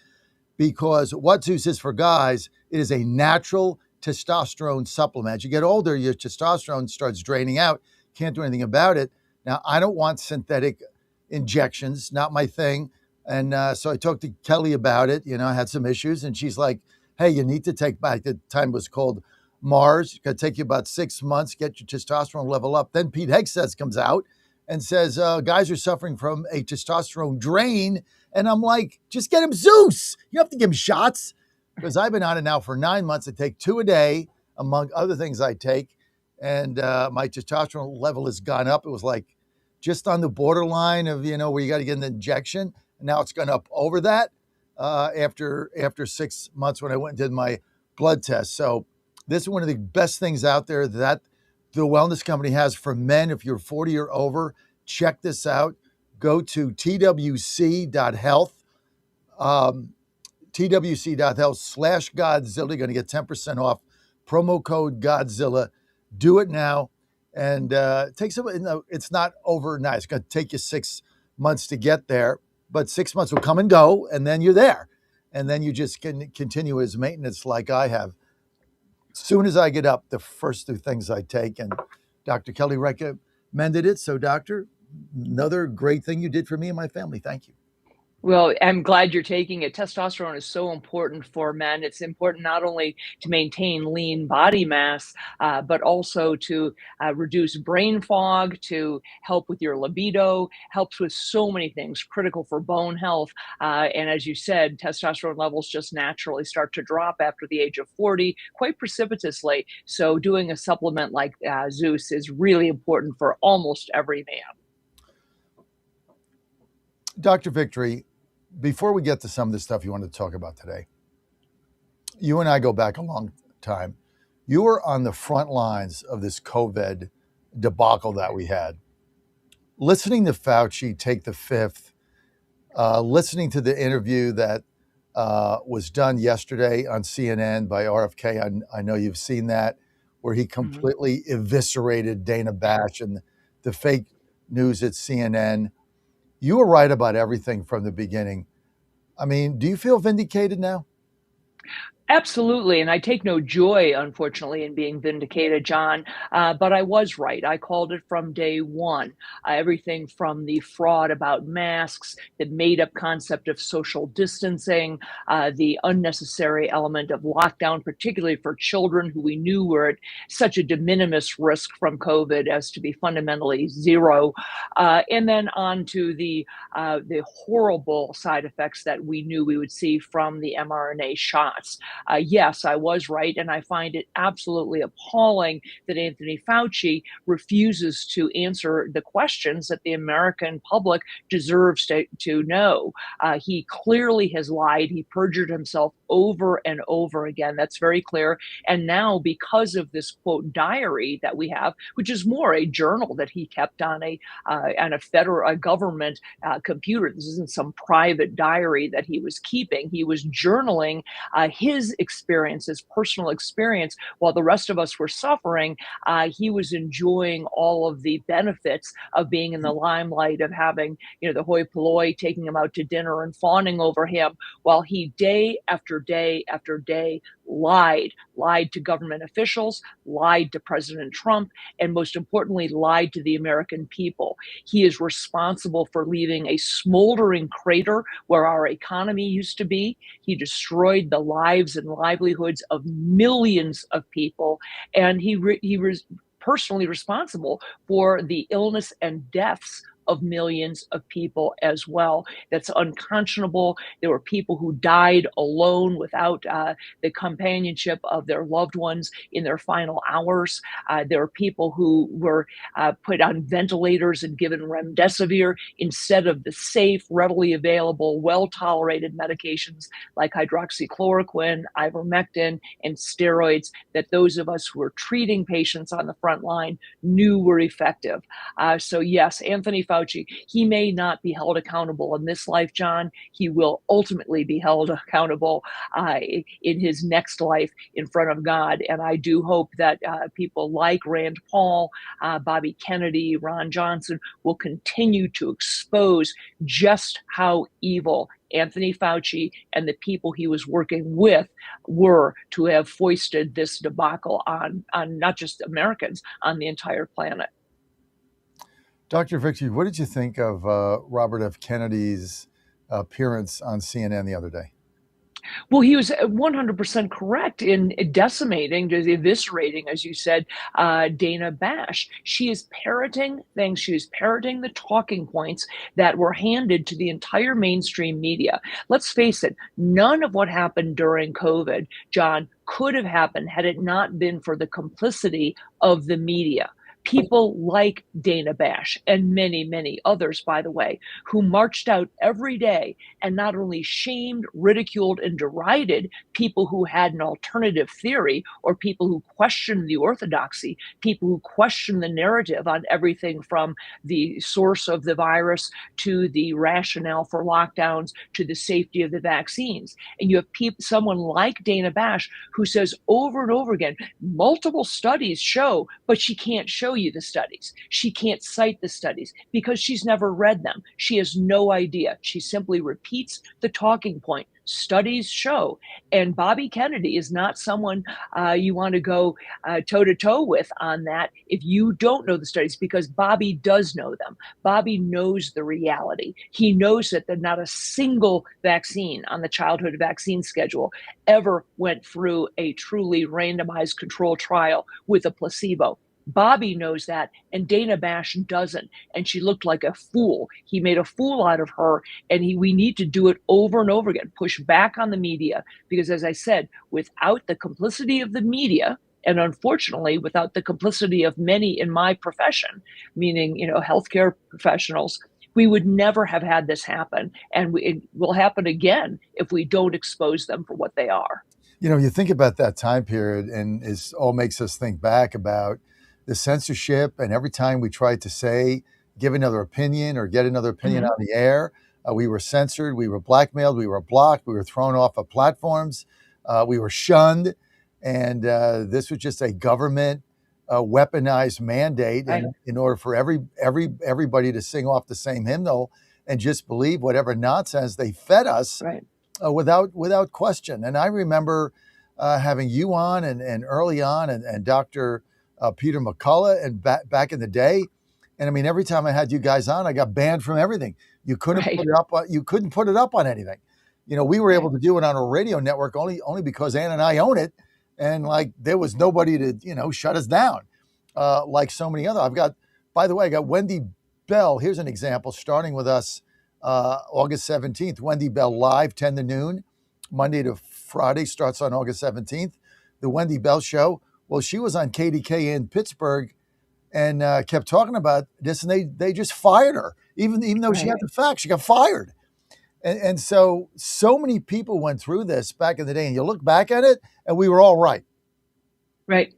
because what Zeus is for guys, it is a natural testosterone supplement. As you get older, your testosterone starts draining out. Can't do anything about it. Now, I don't want synthetic injections, not my thing. And so I talked to Kelly about it. I had some issues, and she's like, hey, you need to take back. The time was called Mars. It's going to take you about 6 months, get your testosterone level up. Then Pete Hegseth comes out and says, guys are suffering from a testosterone drain. And I'm like, just get him Zeus. You have to give him shots because I've been on it now for 9 months. I take 2 a day, among other things I take. And my testosterone level has gone up. It was like just on the borderline of, where you got to get an injection. And now it's gone up over that after 6 months when I went and did my blood test. So this is one of the best things out there that the Wellness Company has for men. If you're 40 or over, check this out. Go to twc.health, twc.health/Godzilla. You're going to get 10% off. Promo code Godzilla. Do it now. And it's not overnight. It's going to take you 6 months to get there, but 6 months will come and go, and then you're there. And then you just can continue as maintenance like I have. As soon as I get up, the first 2 things I take, and Dr. Kelly recommended it. So, doctor, another great thing you did for me and my family. Thank you. Well, I'm glad you're taking it. Testosterone is so important for men. It's important not only to maintain lean body mass, but also to reduce brain fog, to help with your libido, helps with so many things, critical for bone health. And as you said, testosterone levels just naturally start to drop after the age of 40, quite precipitously. So doing a supplement like Zeus is really important for almost every man. Dr. Victory, before we get to some of the stuff you wanted to talk about today, you and I go back a long time. You were on the front lines of this COVID debacle that we had. Listening to Fauci take the fifth, listening to the interview that was done yesterday on CNN by RFK. I know you've seen that, where he completely eviscerated Dana Bash and the fake news at CNN. You were right about everything from the beginning. I mean, do you feel vindicated now? Absolutely. And I take no joy, unfortunately, in being vindicated, John. But I was right. I called it from day one. Everything from the fraud about masks, the made up concept of social distancing, the unnecessary element of lockdown, particularly for children who we knew were at such a de minimis risk from COVID as to be fundamentally zero. And then on to the horrible side effects that we knew we would see from the mRNA shots. Yes, I was right, and I find it absolutely appalling that Anthony Fauci refuses to answer the questions that the American public deserves to know. He clearly has lied. He perjured himself over and over again. That's very clear. And now, because of this quote diary that we have, which is more a journal that he kept on a federal government computer. This isn't some private diary that he was keeping. He was journaling his experience, his personal experience, while the rest of us were suffering. He was enjoying all of the benefits of being in the limelight, of having, the hoi polloi taking him out to dinner and fawning over him, while he day after day after day lied to government officials, lied to President Trump, and most importantly, lied to the American people. He is responsible for leaving a smoldering crater where our economy used to be. He destroyed the lives and livelihoods of millions of people, and he was personally responsible for the illness and deaths of millions of people as well. That's unconscionable. There were people who died alone without the companionship of their loved ones in their final hours. There were people who were put on ventilators and given remdesivir instead of the safe, readily available, well-tolerated medications like hydroxychloroquine, ivermectin, and steroids that those of us who were treating patients on the front line knew were effective. So yes, Anthony Fauci, he may not be held accountable in this life, John. He will ultimately be held accountable in his next life in front of God. And I do hope that people like Rand Paul, Bobby Kennedy, Ron Johnson will continue to expose just how evil Anthony Fauci and the people he was working with were to have foisted this debacle on not just Americans, on the entire planet. Dr. Fredericks, what did you think of Robert F. Kennedy's appearance on CNN the other day? Well, he was 100% correct in decimating, eviscerating, as you said, Dana Bash. She is parroting things. She is parroting the talking points that were handed to the entire mainstream media. Let's face it, none of what happened during COVID, John, could have happened had it not been for the complicity of the media. People like Dana Bash and many, many others, by the way, who marched out every day and not only shamed, ridiculed, and derided people who had an alternative theory or people who questioned the orthodoxy, people who questioned the narrative on everything from the source of the virus to the rationale for lockdowns to the safety of the vaccines. And you have someone like Dana Bash who says over and over again, multiple studies show, but she can't show you the studies. She can't cite the studies because she's never read them. She has no idea. She simply repeats the talking point. Studies show. And Bobby Kennedy is not someone you want to go toe-to-toe with on that if you don't know the studies, because Bobby does know them. Bobby knows the reality. He knows that not a single vaccine on the childhood vaccine schedule ever went through a truly randomized control trial with a placebo. Bobby knows that, and Dana Bash doesn't, and she looked like a fool. He made a fool out of her, and we need to do it over and over again, push back on the media, because as I said, without the complicity of the media, and unfortunately, without the complicity of many in my profession, meaning, healthcare professionals, we would never have had this happen, and it will happen again if we don't expose them for what they are. You think about that time period, and it all makes us think back about the censorship, and every time we tried to give another opinion or get another opinion on the air, We were censored. We were blackmailed. We were blocked. We were thrown off of platforms. We were shunned. And this was just a government weaponized mandate in order for everybody to sing off the same hymnal and just believe whatever nonsense they fed us without question. And I remember having you on and early on and Dr. Peter McCullough and back in the day. And I mean, every time I had you guys on, I got banned from everything. You couldn't put it up. You couldn't put it up on anything. You know, we were able to do it on a radio network only because Ann and I own it, and like there was nobody to shut us down, like so many other. By the way, I got Wendy Bell. Here's an example. Starting with us, August 17th. Wendy Bell live 10 to noon, Monday to Friday. Starts on August 17th. The Wendy Bell Show. Well, she was on KDK in Pittsburgh and kept talking about this, and they just fired her. Even though she had the facts, she got fired. And so many people went through this back in the day, and you look back at it, and we were all right. Right.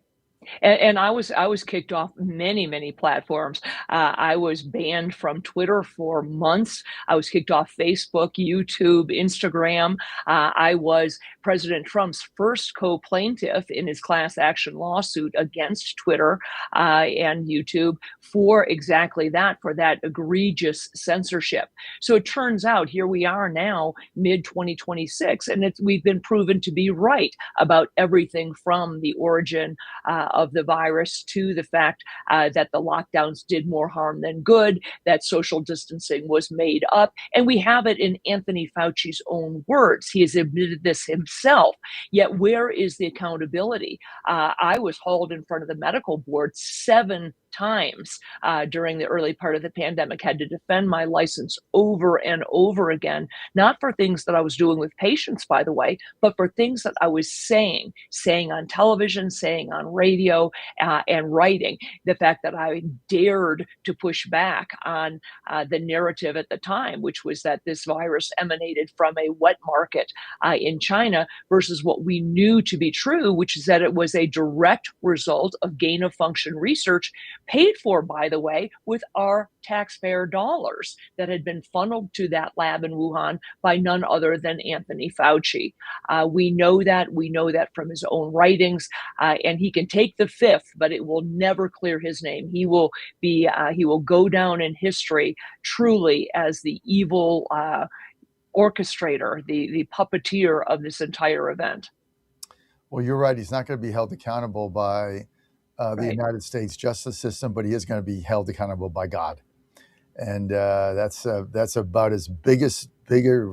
And I was kicked off many platforms. I was banned from Twitter for months. I was kicked off Facebook, YouTube, Instagram. I was President Trump's first co-plaintiff in his class action lawsuit against Twitter and YouTube for exactly that, for that egregious censorship. So it turns out here we are now, mid-2026, and we've been proven to be right about everything from the origin of the virus to the fact that the lockdowns did more harm than good, that social distancing was made up. And we have it in Anthony Fauci's own words. He has admitted this himself. Yet where is the accountability? I was hauled in front of the medical board 7 times during the early part of the pandemic, had to defend my license over and over again, not for things that I was doing with patients, by the way, but for things that I was saying on television, saying on radio, and writing. The fact that I dared to push back on the narrative at the time, which was that this virus emanated from a wet market in China, versus what we knew to be true, which is that it was a direct result of gain of function research, paid for, by the way, with our taxpayer dollars that had been funneled to that lab in Wuhan by none other than Anthony Fauci. We know that from his own writings, and he can take the fifth, but it will never clear his name. He will go down in history truly as the evil orchestrator, the puppeteer of this entire event. Well, you're right. He's not going to be held accountable by the United States justice system, but he is going to be held accountable by God. And that's about as bigger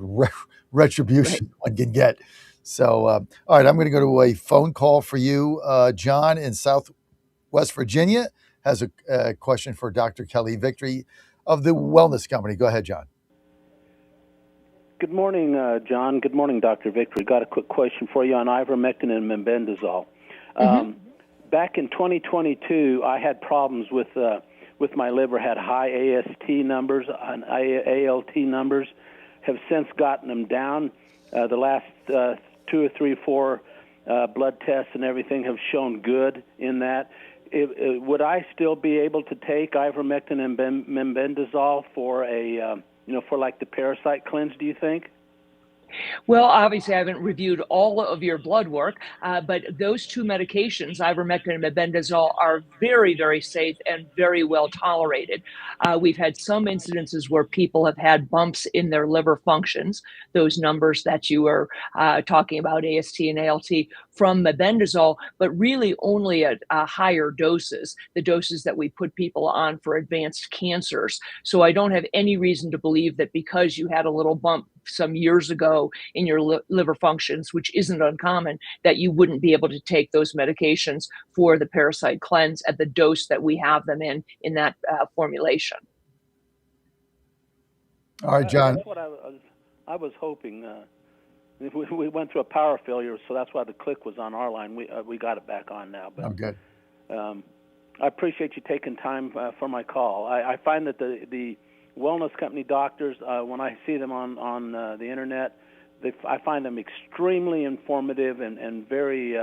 retribution one can get. So, all right, I'm going to go to a phone call for you. John in Southwest Virginia has a question for Dr. Kelly Victory of the Wellness Company. Go ahead, John. Good morning, John. Good morning, Dr. Victory. Got a quick question for you on ivermectin and mebendazole. Back in 2022, I had problems with my liver, had high AST numbers and ALT numbers, have since gotten them down. The last 2 or 3, 4 blood tests and everything have shown good in that. Would I still be able to take ivermectin and mebendazole for for like the parasite cleanse, do you think? Well, obviously, I haven't reviewed all of your blood work, but those 2 medications, ivermectin and mebendazole, are very, very safe and very well tolerated. We've had some incidences where people have had bumps in their liver functions, those numbers that you were talking about, AST and ALT, from mebendazole, but really only at higher doses, the doses that we put people on for advanced cancers. So I don't have any reason to believe that because you had a little bump some years ago in your liver functions, which isn't uncommon, that you wouldn't be able to take those medications for the parasite cleanse at the dose that we have them in that formulation. All right, John. That's what I was hoping. We went through a power failure, so that's why the click was on our line. We got it back on now. But, good. I appreciate you taking time for my call. I find that the wellness company doctors, when I see them on the internet, I find them extremely informative and very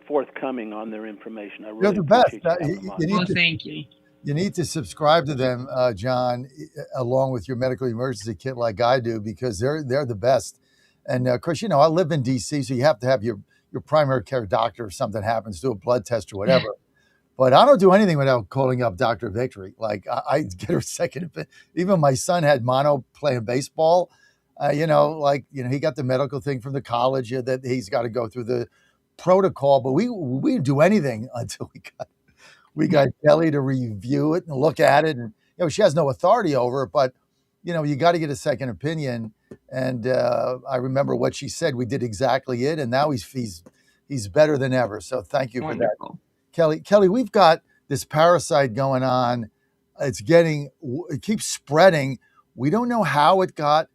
forthcoming on their information. I really You're the best. appreciate you. Thank you. You need to subscribe to them, John, along with your medical emergency kit, like I do, because they're the best. And of course, I live in D.C., so you have to have your primary care doctor if something happens, do a blood test or whatever. But I don't do anything without calling up Dr. Victory. Like I get her second opinion. Even my son had mono playing baseball. He got the medical thing from the college that he's got to go through the protocol. But we didn't do anything until we got Kelly to review it and look at it. And, she has no authority over it, but, you got to get a second opinion. And I remember what she said. We did exactly it. And now he's better than ever. So thank you for that, Kelly. We've got this parasite going on. It keeps spreading. We don't know how it got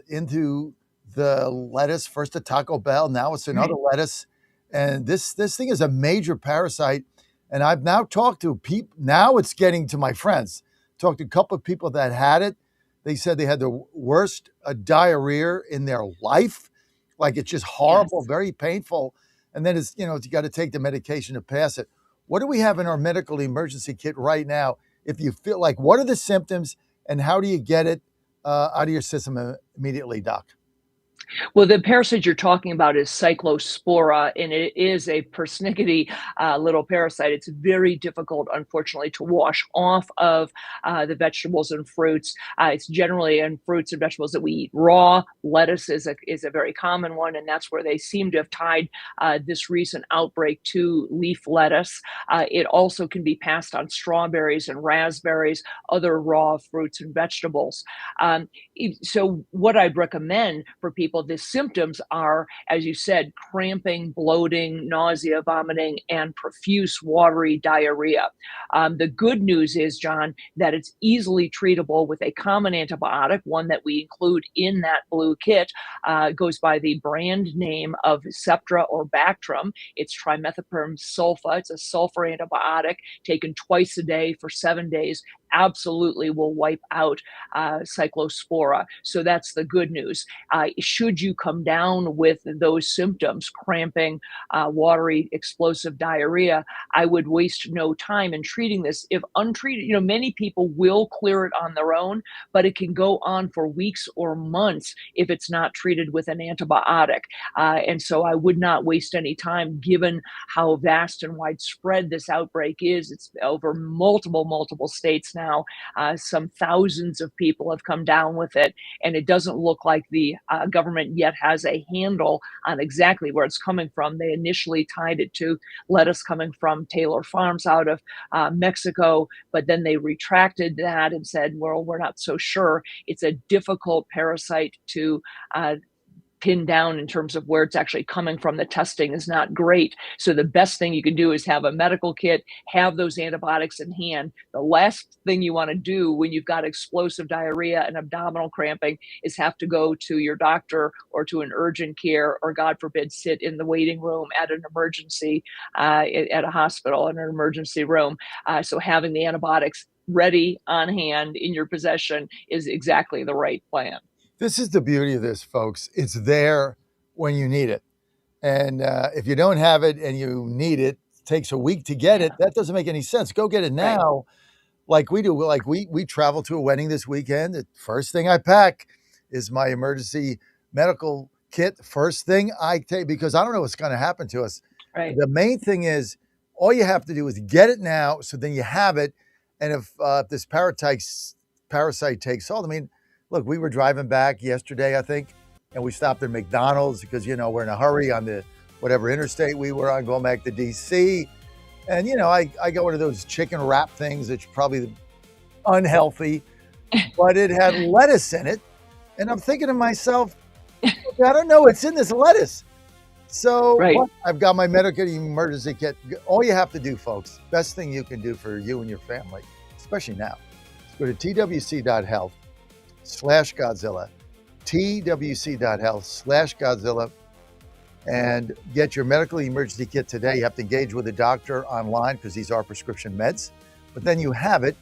into the lettuce, first to Taco Bell. Now it's another lettuce. And this thing is a major parasite. And I've now talked to people. Now it's getting to my friends. Talked to a couple of people that had it. They said they had the worst diarrhea in their life. Like it's just horrible, very painful. And then it's, you got to take the medication to pass it. What do we have in our medical emergency kit right now? If you feel like, what are the symptoms and how do you get it out of your system immediately, Doc? Well, the parasite you're talking about is Cyclospora, and it is a persnickety little parasite. It's very difficult, unfortunately, to wash off of the vegetables and fruits. It's generally in fruits and vegetables that we eat raw. Lettuce is a very common one, and that's where they seem to have tied this recent outbreak to leaf lettuce. It also can be passed on strawberries and raspberries, other raw fruits and vegetables. So what I'd recommend for people, the symptoms are, as you said, cramping, bloating, nausea, vomiting, and profuse watery diarrhea. The good news is, John, that it's easily treatable with a common antibiotic, one that we include in that blue kit. Goes by the brand name of Septra or Bactrim. It's trimethoprim sulfa. It's a sulfur antibiotic taken twice a day for 7 days. Absolutely will wipe out Cyclospora. So that's the good news. Should you come down with those symptoms, cramping, watery, explosive diarrhea, I would waste no time in treating this. If untreated, many people will clear it on their own, but it can go on for weeks or months if it's not treated with an antibiotic. And so I would not waste any time, given how vast and widespread this outbreak is. It's over multiple states now. Some thousands of people have come down with it, and it doesn't look like the government yet has a handle on exactly where it's coming from. They initially tied it to lettuce coming from Taylor Farms out of Mexico, but then they retracted that and said, well, we're not so sure. It's a difficult parasite to pin down in terms of where it's actually coming from. The testing is not great. So the best thing you can do is have a medical kit, have those antibiotics in hand. The last thing you want to do when you've got explosive diarrhea and abdominal cramping is have to go to your doctor or to an urgent care, or God forbid, sit in the waiting room at an emergency, at a hospital in an emergency room. So having the antibiotics ready on hand in your possession is exactly the right plan. This is the beauty of this, folks. It's there when you need it. And if you don't have it and you need it, it takes a week to get it. That doesn't make any sense. Go get it now, like we do. Like we travel to a wedding this weekend. The first thing I pack is my emergency medical kit. First thing I take, because I don't know what's going to happen to us. Right. The main thing is all you have to do is get it now, so then you have it. And if this parasite takes hold, I mean, look, we were driving back yesterday, I think, and we stopped at McDonald's because, we're in a hurry on the whatever interstate we were on going back to D.C. And, I got one of those chicken wrap things that's probably unhealthy, but it had lettuce in it. And I'm thinking to myself, I don't know what's in this lettuce. So I've got my medical emergency kit. All you have to do, folks, best thing you can do for you and your family, especially now, is go to twc.health/Godzilla, twc.health/Godzilla, and get your medical emergency kit today. You have to engage with a doctor online because these are prescription meds, but then you have it,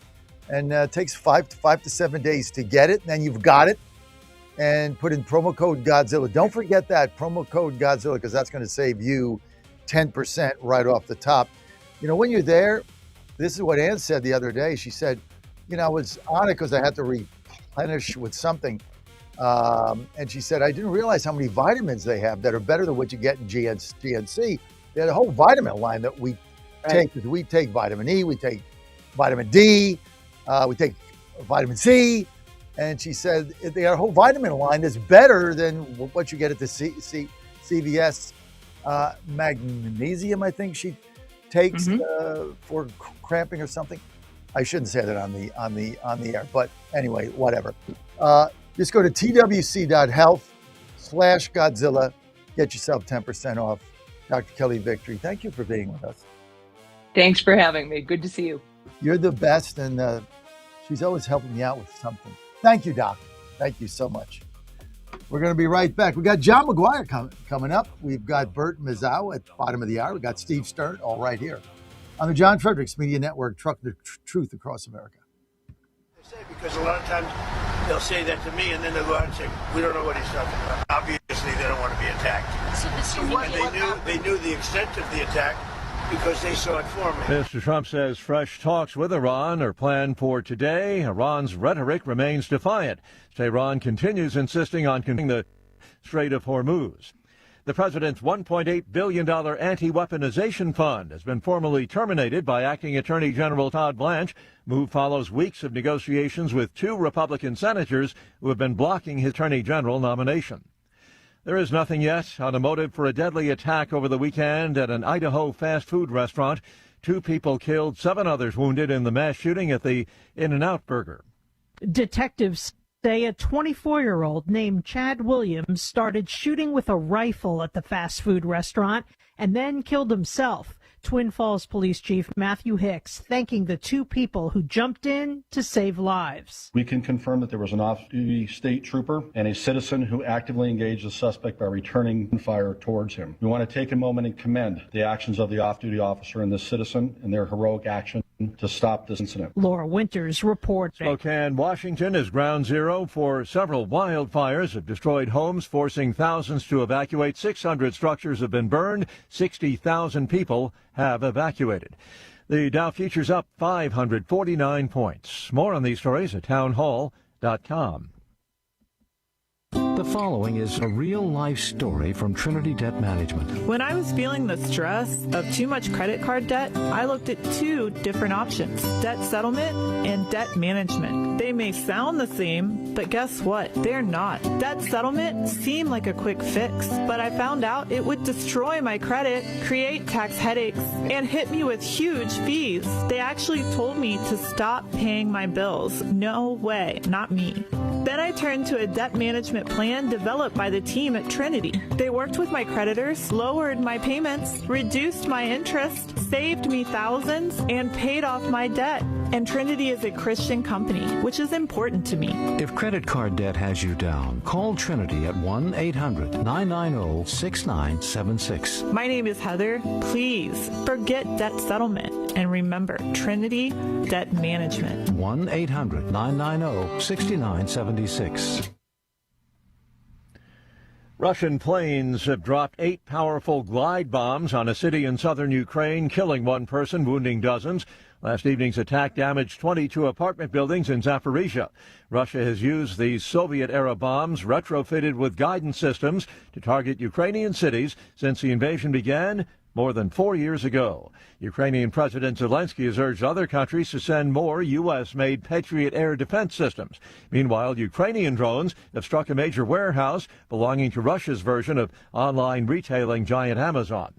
and it takes 5 to 7 days to get it. And then you've got it, and put in promo code Godzilla. Don't forget that promo code Godzilla, because that's going to save you 10% right off the top. When you're there, this is what Ann said the other day. She said, I was on it because I had to replenish with something. And she said, I didn't realize how many vitamins they have that are better than what you get in GNC. They had a whole vitamin line that we take. We take vitamin E, we take vitamin D, we take vitamin C. And she said they have a whole vitamin line that's better than what you get at the CVS. Magnesium, I think she takes for cramping or something. I shouldn't say that on the air, but anyway, whatever. Just go to twc.health/Godzilla. Get yourself 10% off. Dr. Kelly Victory, thank you for being with us. Thanks for having me. Good to see you. You're the best, and she's always helping me out with something. Thank you, Doc. Thank you so much. We're going to be right back. We got John McGuire coming up. We've got Bert Mizzow at the bottom of the hour. We got Steve Stern, all right here on the John Fredericks Media Network, trucking the truth across America. Because a lot of times they'll say that to me, and then they'll go out and say, we don't know what he's talking about. Obviously, they don't want to be attacked. And they knew the extent of the attack because they saw it for me. Mr. Trump says fresh talks with Iran are planned for today. Iran's rhetoric remains defiant. Tehran continues insisting on continuing the Strait of Hormuz. The president's $1.8 billion anti-weaponization fund has been formally terminated by Acting Attorney General Todd Blanche. Move follows weeks of negotiations with two Republican senators who have been blocking his attorney general nomination. There is nothing yet on a motive for a deadly attack over the weekend at an Idaho fast food restaurant. 2 people killed, 7 others wounded in the mass shooting at the In-N-Out Burger. Detectives say a 24-year-old named Chad Williams started shooting with a rifle at the fast food restaurant and then killed himself. Twin Falls Police Chief Matthew Hicks thanking the 2 people who jumped in to save lives. We can confirm that there was an off-duty state trooper and a citizen who actively engaged the suspect by returning fire towards him. We want to take a moment and commend the actions of the off-duty officer and the citizen and their heroic action to stop this incident. Laura Winters reporting. Spokane, Washington is ground zero for several wildfires have destroyed homes, forcing thousands to evacuate. 600 structures have been burned. 60,000 people have evacuated. The Dow futures up 549 points. More on these stories at townhall.com. The following is a real-life story from Trinity Debt Management. When I was feeling the stress of too much credit card debt, I looked at 2 different options, debt settlement and debt management. They may sound the same, but guess what? They're not. Debt settlement seemed like a quick fix, but I found out it would destroy my credit, create tax headaches, and hit me with huge fees. They actually told me to stop paying my bills. No way, not me. Then I turned to a debt management plan developed by the team at Trinity. They worked with my creditors, lowered my payments, reduced my interest, saved me thousands, and paid off my debt. And Trinity is a Christian company, which is important to me. If credit card debt has you down, call Trinity at 1-800-990-6976. My name is Heather. Please forget debt settlement and remember Trinity Debt Management. 1-800-990-6976. Russian planes have dropped 8 powerful glide bombs on a city in southern Ukraine, killing 1 person, wounding dozens. Last evening's attack damaged 22 apartment buildings in Zaporizhia. Russia has used these Soviet-era bombs, retrofitted with guidance systems, to target Ukrainian cities since the invasion began more than 4 years ago. Ukrainian President Zelensky has urged other countries to send more U.S.-made Patriot air defense systems. Meanwhile, Ukrainian drones have struck a major warehouse belonging to Russia's version of online retailing giant Amazon.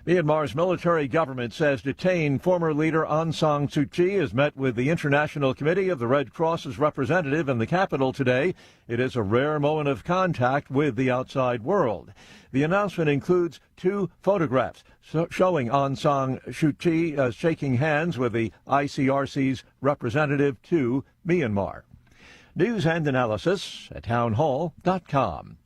Myanmar's military government says detained former leader Aung San Suu Kyi has met with the International Committee of the Red Cross's representative in the capital today. It is a rare moment of contact with the outside world. The announcement includes 2 photographs showing Aung San Suu Kyi shaking hands with the ICRC's representative to Myanmar. News and analysis at townhall.com.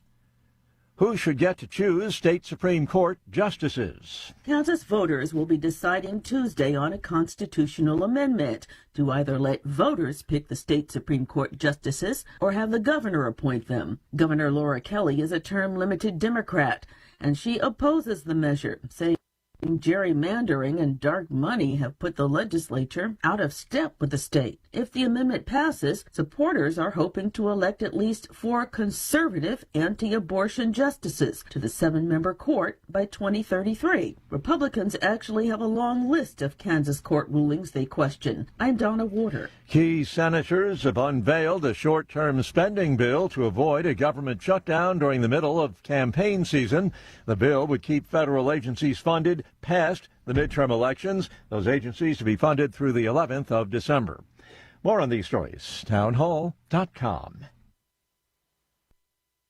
Who should get to choose state Supreme Court justices? Kansas voters will be deciding Tuesday on a constitutional amendment to either let voters pick the state Supreme Court justices or have the governor appoint them. Governor Laura Kelly is a term-limited Democrat, and she opposes the measure, saying Gerrymandering and dark money have put the legislature out of step with the state. If the amendment passes, supporters are hoping to elect at least 4 conservative anti-abortion justices to the 7-member court by 2033. Republicans actually have a long list of Kansas court rulings they question. I'm Donna Warder. Key senators have unveiled a short-term spending bill to avoid a government shutdown during the middle of campaign season. The bill would keep federal agencies funded past the midterm elections, those agencies to be funded through the 11th of December. More on these stories, townhall.com.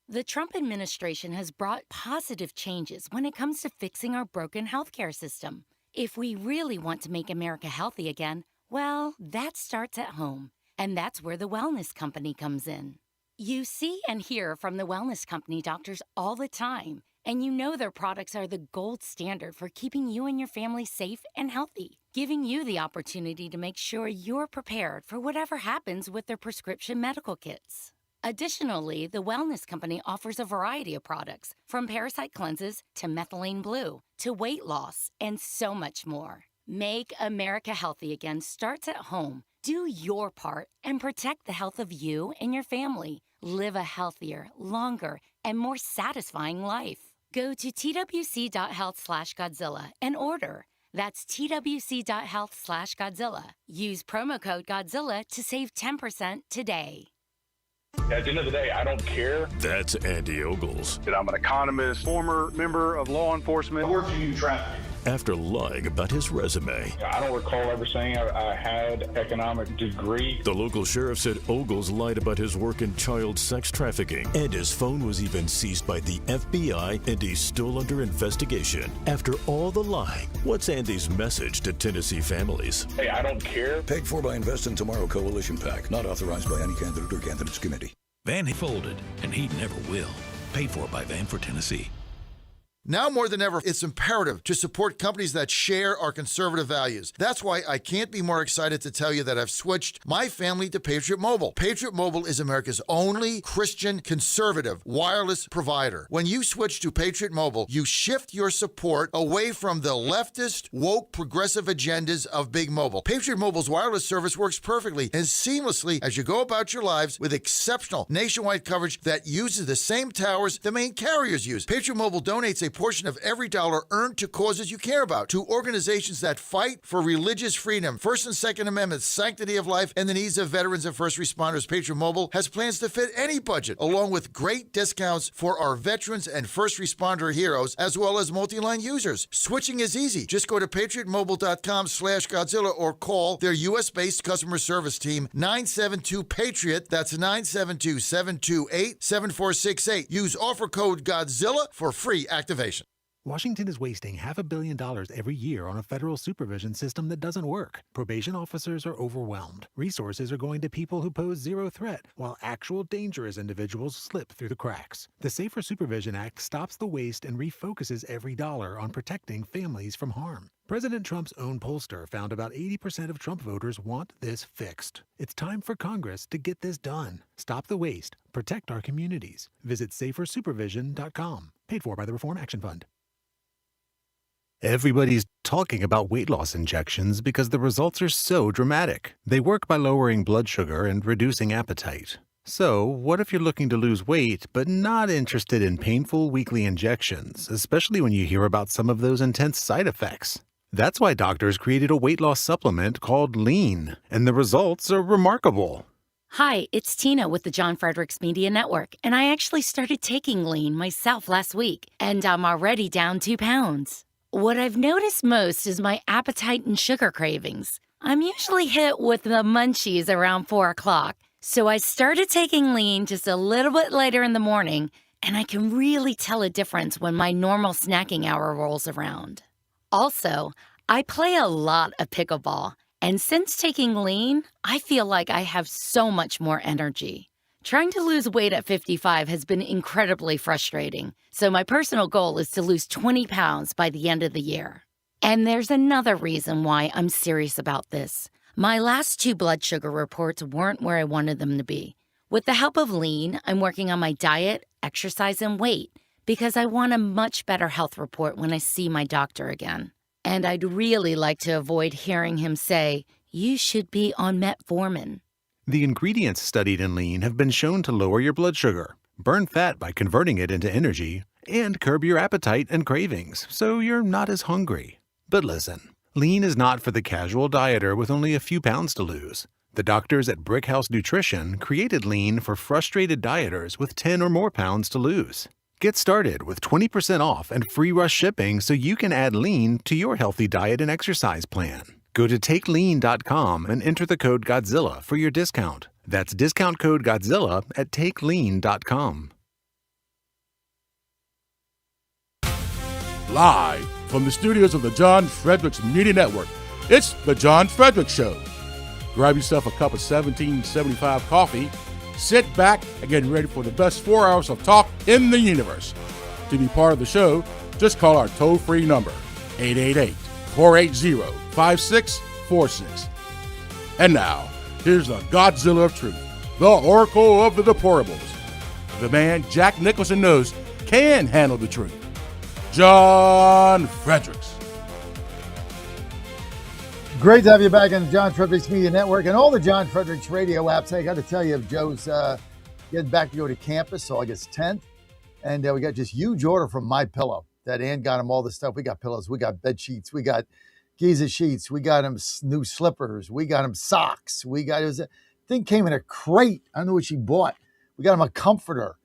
The Trump administration has brought positive changes when it comes to fixing our broken healthcare system. If we really want to make America healthy again, well, that starts at home. And that's where the Wellness Company comes in. You see and hear from the Wellness Company doctors all the time, and you know their products are the gold standard for keeping you and your family safe and healthy, giving you the opportunity to make sure you're prepared for whatever happens with their prescription medical kits. Additionally, the Wellness Company offers a variety of products, from parasite cleanses to methylene blue to weight loss and so much more. Make America healthy again starts at home. Do your part and protect the health of you and your family. Live a healthier, longer, and more satisfying life. Go to twc.health/Godzilla and order. That's twc.health/Godzilla. Use promo code Godzilla to save 10% today. At the end of the day, I don't care. That's Andy Ogles. I'm an economist, former member of law enforcement. I work for you traffic. After lying about his resume. I don't recall ever saying I had an economic degree. The local sheriff said Ogles lied about his work in child sex trafficking, and his phone was even seized by the FBI, and he's still under investigation. After all the lying, what's Andy's message to Tennessee families? Hey, I don't care. Paid for by Invest in Tomorrow Coalition PAC. Not authorized by any candidate or candidates committee. Van folded, and he never will. Paid for by Van for Tennessee. Now more than ever, it's imperative to support companies that share our conservative values. That's why I can't be more excited to tell you that I've switched my family to Patriot Mobile. Patriot Mobile is America's only Christian conservative wireless provider. When you switch to Patriot Mobile, you shift your support away from the leftist, woke, progressive agendas of Big Mobile. Patriot Mobile's wireless service works perfectly and seamlessly as you go about your lives with exceptional nationwide coverage that uses the same towers the main carriers use. Patriot Mobile donates a portion of every dollar earned to causes you care about, to organizations that fight for religious freedom, First and Second Amendments, sanctity of life, and the needs of veterans and first responders. Patriot Mobile has plans to fit any budget, along with great discounts for our veterans and first responder heroes, as well as multi-line users. Switching is easy. Just go to patriotmobile.com/Godzilla or call their U.S.-based customer service team, 972-PATRIOT. That's 972-728-7468. Use offer code Godzilla for free activation. Washington is wasting $500 million every year on a federal supervision system that doesn't work. Probation officers are overwhelmed. Resources are going to people who pose zero threat, while actual dangerous individuals slip through the cracks. The Safer Supervision Act stops the waste and refocuses every dollar on protecting families from harm. President Trump's own pollster found about 80% of Trump voters want this fixed. It's time for Congress to get this done. Stop the waste. Protect our communities. Visit safersupervision.com. Paid for by the Reform Action Fund. Everybody's talking about weight loss injections because the results are so dramatic. They work by lowering blood sugar and reducing appetite. So, what if you're looking to lose weight but not interested in painful weekly injections, especially when you hear about some of those intense side effects? That's why doctors created a weight loss supplement called Lean, and the results are remarkable. Hi, it's Tina with the John Fredericks Media Network, and I actually started taking Lean myself last week, and I'm already down 2 pounds. What I've noticed most is my appetite and sugar cravings. I'm usually hit with the munchies around 4 o'clock, so I started taking Lean just a little bit later in the morning, and I can really tell a difference when my normal snacking hour rolls around. Also, I play a lot of pickleball, and since taking Lean, I feel like I have so much more energy. Trying to lose weight at 55 has been incredibly frustrating, so my personal goal is to lose 20 pounds by the end of the year. And there's another reason why I'm serious about this. My last 2 blood sugar reports weren't where I wanted them to be. With the help of Lean, I'm working on my diet, exercise, and weight because I want a much better health report when I see my doctor again. And I'd really like to avoid hearing him say, "You should be on metformin." The ingredients studied in lean have been shown to lower your blood sugar, burn fat by converting it into energy, and curb your appetite and cravings, so you're not as hungry. But listen, lean is not for the casual dieter with only a few pounds to lose. The doctors at Brickhouse Nutrition created lean for frustrated dieters with 10 or more pounds to lose. Get started with 20% off and free rush shipping so you can add lean to your healthy diet and exercise plan. Go to takelean.com and enter the code Godzilla for your discount. That's discount code Godzilla at takelean.com. Live from the studios of the John Fredericks Media Network, it's The John Fredericks Show. Grab yourself a cup of 1775 coffee, sit back, and get ready for the best 4 hours of talk in the universe. To be part of the show, just call our toll-free number, 888-480-5646. And now, here's the Godzilla of Truth, the Oracle of the Deplorables, the man Jack Nicholson knows can handle the truth, John Fredericks. Great to have you back on the John Fredericks Media Network and all the John Fredericks radio apps. I got to tell you, Joe's getting back to go to campus August 10th. And we got this huge order from MyPillow that Ann got him all the stuff. We got pillows, we got bed sheets, we got Giza sheets, we got him new slippers, we got him socks. Thing came in a crate. I don't know what she bought. We got him a comforter.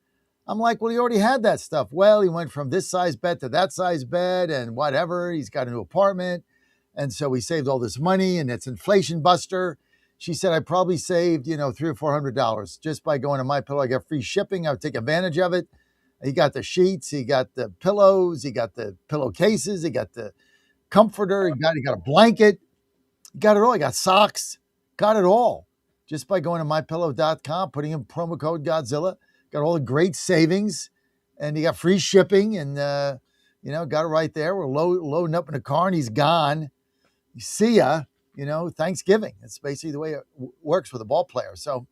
I'm like, well, he already had that stuff. Well, he went from this size bed to that size bed and whatever. He's got a new apartment. And so we saved all this money, and it's inflation buster. She said I probably saved, $300 or $400 just by going to MyPillow. I got free shipping. I would take advantage of it. He got the sheets, he got the pillows, he got the pillowcases, he got the comforter, he got a blanket, he got it all. He got socks, got it all just by going to mypillow.com, putting in promo code Godzilla. Got all the great savings, and he got free shipping, and got it right there. We're loading up in the car, and he's gone. See ya, Thanksgiving. It's basically the way it works with a ball player. So,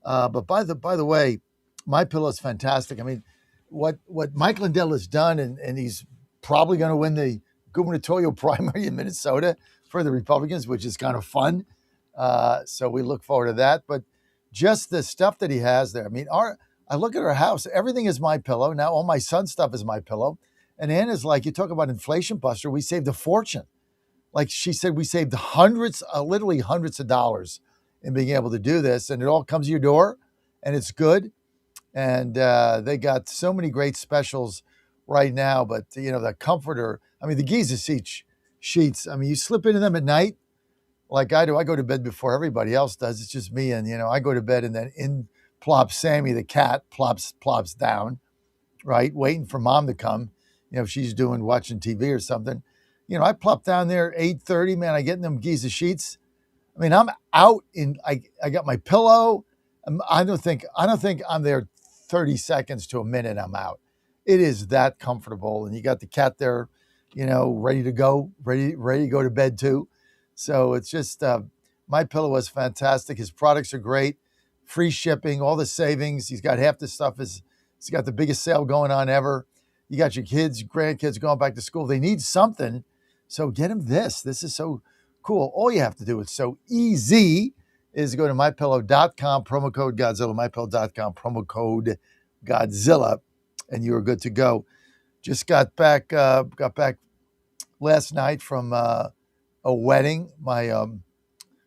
but by the way, MyPillow is fantastic. I mean, what Mike Lindell has done, and he's probably going to win the gubernatorial primary in Minnesota for the Republicans, which is kind of fun. So we look forward to that. But just the stuff that he has there. I mean, I look at our house. Everything is MyPillow. Now all my son's stuff is MyPillow. And Anna's like, you talk about inflation buster. We saved a fortune. Like she said, we saved literally hundreds of dollars in being able to do this. And it all comes to your door, and it's good. And they got so many great specials right now. But, the comforter, the Giza sheets, you slip into them at night like I do. I go to bed before everybody else does. It's just me. And, I go to bed, and then in plops Sammy, the cat, plops down, right, waiting for mom to come. If she's watching TV or something. I plop down there 8:30, man. I get in them Giza sheets. I'm out I got my pillow. I don't think I'm there 30 seconds to a minute. I'm out. It is that comfortable. And you got the cat there, ready to go to bed too. So it's just, MyPillow was fantastic. His products are great. Free shipping, all the savings. He's got half the stuff. He's got the biggest sale going on ever. You got your kids, grandkids going back to school. They need something. So get them this. This is so cool. All you have to do, it's so easy, is go to mypillow.com, promo code Godzilla, mypillow.com, promo code Godzilla, and you are good to go. Just got back last night from a wedding. My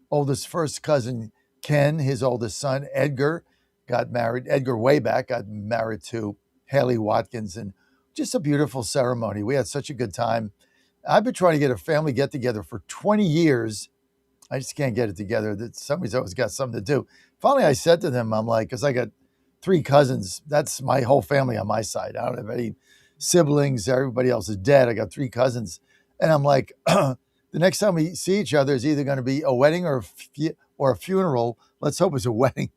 oldest first cousin, Ken, his oldest son, Edgar, got married. Edgar Wayback got married to Haley Watkins, and just a beautiful ceremony. We had such a good time. I've been trying to get a family get-together for 20 years. I just can't get it together. Somebody's always got something to do. Finally, I said to them, I'm like, because I got 3 cousins. That's my whole family on my side. I don't have any siblings. Everybody else is dead. I got 3 cousins. And I'm like, the next time we see each other is either going to be a wedding or a funeral. Let's hope it's a wedding.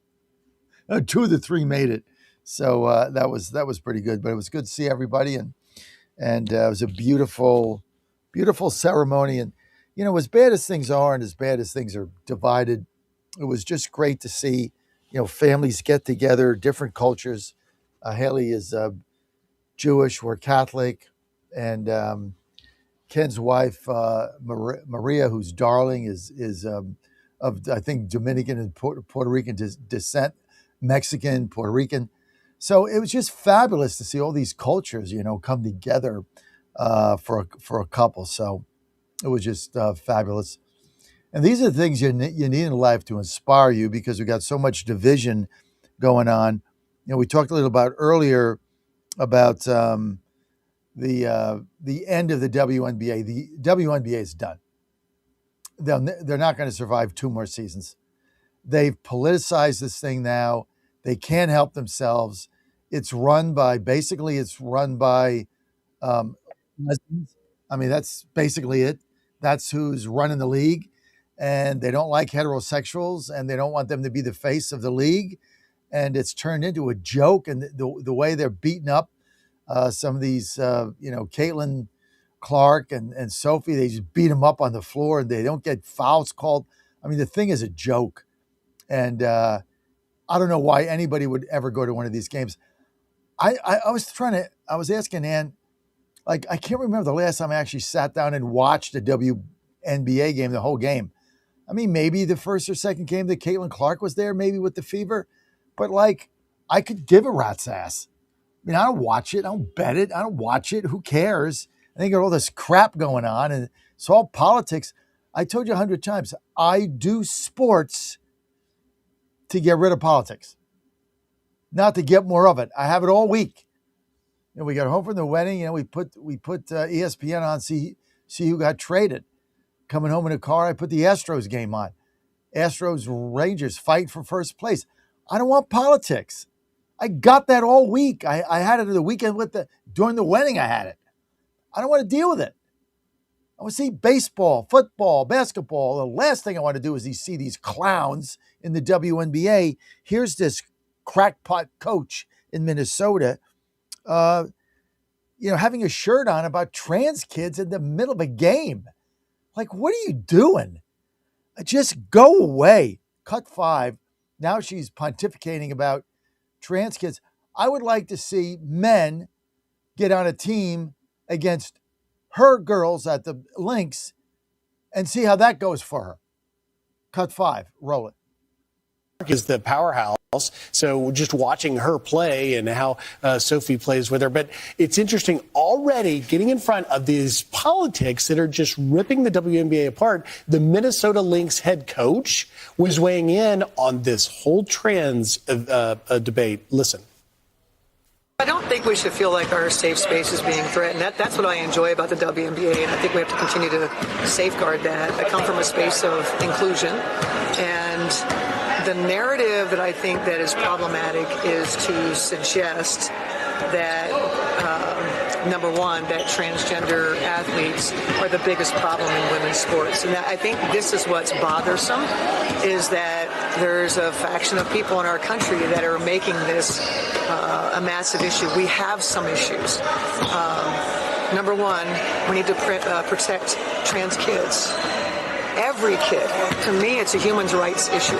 2 of the 3 made it. So that was pretty good. But it was good to see everybody. And it was a beautiful ceremony. And, as bad as things are and as bad as things are divided, it was just great to see, families get together, different cultures. Haley is Jewish, we're Catholic. And Ken's wife, Maria, who's darling, is of, I think, Dominican and Puerto Rican descent, Mexican, Puerto Rican. So it was just fabulous to see all these cultures, come together for a couple. So it was just fabulous. And these are the things you need in life to inspire you, because we've got so much division going on. We talked a little about earlier about the end of the WNBA. The WNBA is done. They're not going to survive 2 more seasons. They've politicized this thing now. They can't help themselves. It's run by lesbians. I mean, that's basically it. That's who's running the league. And they don't like heterosexuals, and they don't want them to be the face of the league. And it's turned into a joke. And the way they're beating up some of these, Caitlin Clark and Sophie, they just beat them up on the floor, and they don't get fouls called. I mean, the thing is a joke. And I don't know why anybody would ever go to one of these games. I was asking Ann, I can't remember the last time I actually sat down and watched a WNBA game, the whole game. I mean, maybe the first or second game that Caitlin Clark was there, maybe with the fever. But, I could give a rat's ass. I mean, I don't watch it. I don't bet it. I don't watch it. Who cares? I think all this crap going on, and it's all politics. I told you 100 times, I do sports to get rid of politics, not to get more of it. I have it all week. We got home from the wedding. We put ESPN on, see who got traded. Coming home in a car, I put the Astros game on. Astros Rangers fight for first place. I don't want politics. I got that all week. I had it the weekend during the wedding. I had it. I don't want to deal with it. I want to see baseball, football, basketball. The last thing I want to do is see these clowns in the WNBA. Here's this crackpot coach in Minnesota, having a shirt on about trans kids in the middle of a game. What are you doing? Just go away. Cut 5. Now she's pontificating about trans kids. I would like to see men get on a team against her girls at the Lynx and see how that goes for her. Cut 5. Roll it. Is the powerhouse. So just watching her play and how Sophie plays with her. But it's interesting already getting in front of these politics that are just ripping the WNBA apart. The Minnesota Lynx head coach was weighing in on this whole trans debate. Listen. I don't think we should feel like our safe space is being threatened. That's what I enjoy about the WNBA, and I think we have to continue to safeguard that. I come from a space of inclusion, and the narrative that I think that is problematic is to suggest that, number one, that transgender athletes are the biggest problem in women's sports. And I think this is what's bothersome, is that there's a faction of people in our country that are making this a massive issue. We have some issues. Number one, we need to protect trans kids. Every kid. To me, it's a human rights issue.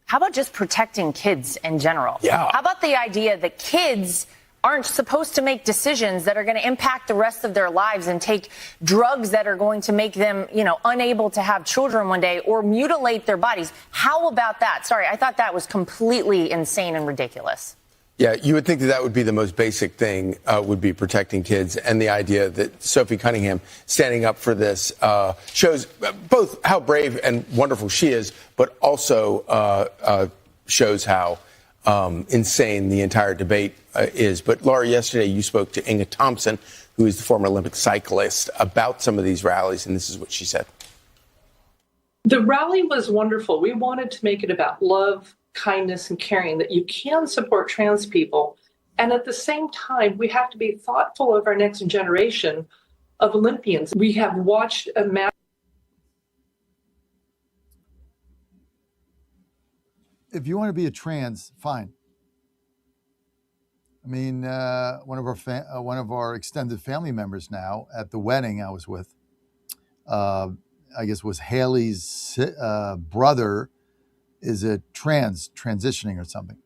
How about just protecting kids in general? Yeah. How about the idea that kids aren't supposed to make decisions that are going to impact the rest of their lives and take drugs that are going to make them, unable to have children one day or mutilate their bodies? How about that? Sorry, I thought that was completely insane and ridiculous. Yeah, you would think that would be the most basic thing, would be protecting kids. And the idea that Sophie Cunningham standing up for this shows both how brave and wonderful she is, but also shows how insane the entire debate is. But, Laura, yesterday you spoke to Inga Thompson, who is the former Olympic cyclist, about some of these rallies, and this is what she said. The rally was wonderful. We wanted to make it about love, kindness, and caring, that you can support trans people. And at the same time, we have to be thoughtful of our next generation of Olympians. We have watched a mass. If you want to be a trans, fine. I mean, one of our extended family members now at the wedding I was with, I guess was Haley's brother, is a transitioning or something,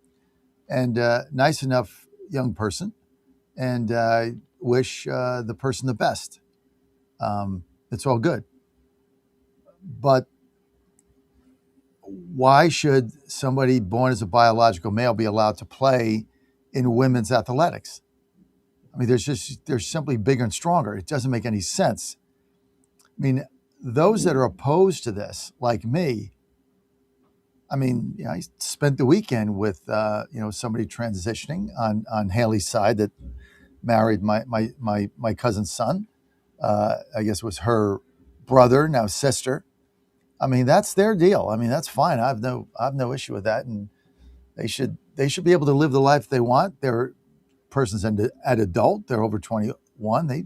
and nice enough young person, and I wish the person the best. It's all good. But why should somebody born as a biological male be allowed to play in women's athletics? I mean, they're simply bigger and stronger. It doesn't make any sense. I mean, those that are opposed to this, like me, I mean, I spent the weekend with somebody transitioning on Haley's side that married my cousin's son. I guess it was her brother, now sister. I mean, that's their deal. I mean, that's fine. I have no issue with that, and they should be able to live the life they want. They're persons an adult. They're over 21. They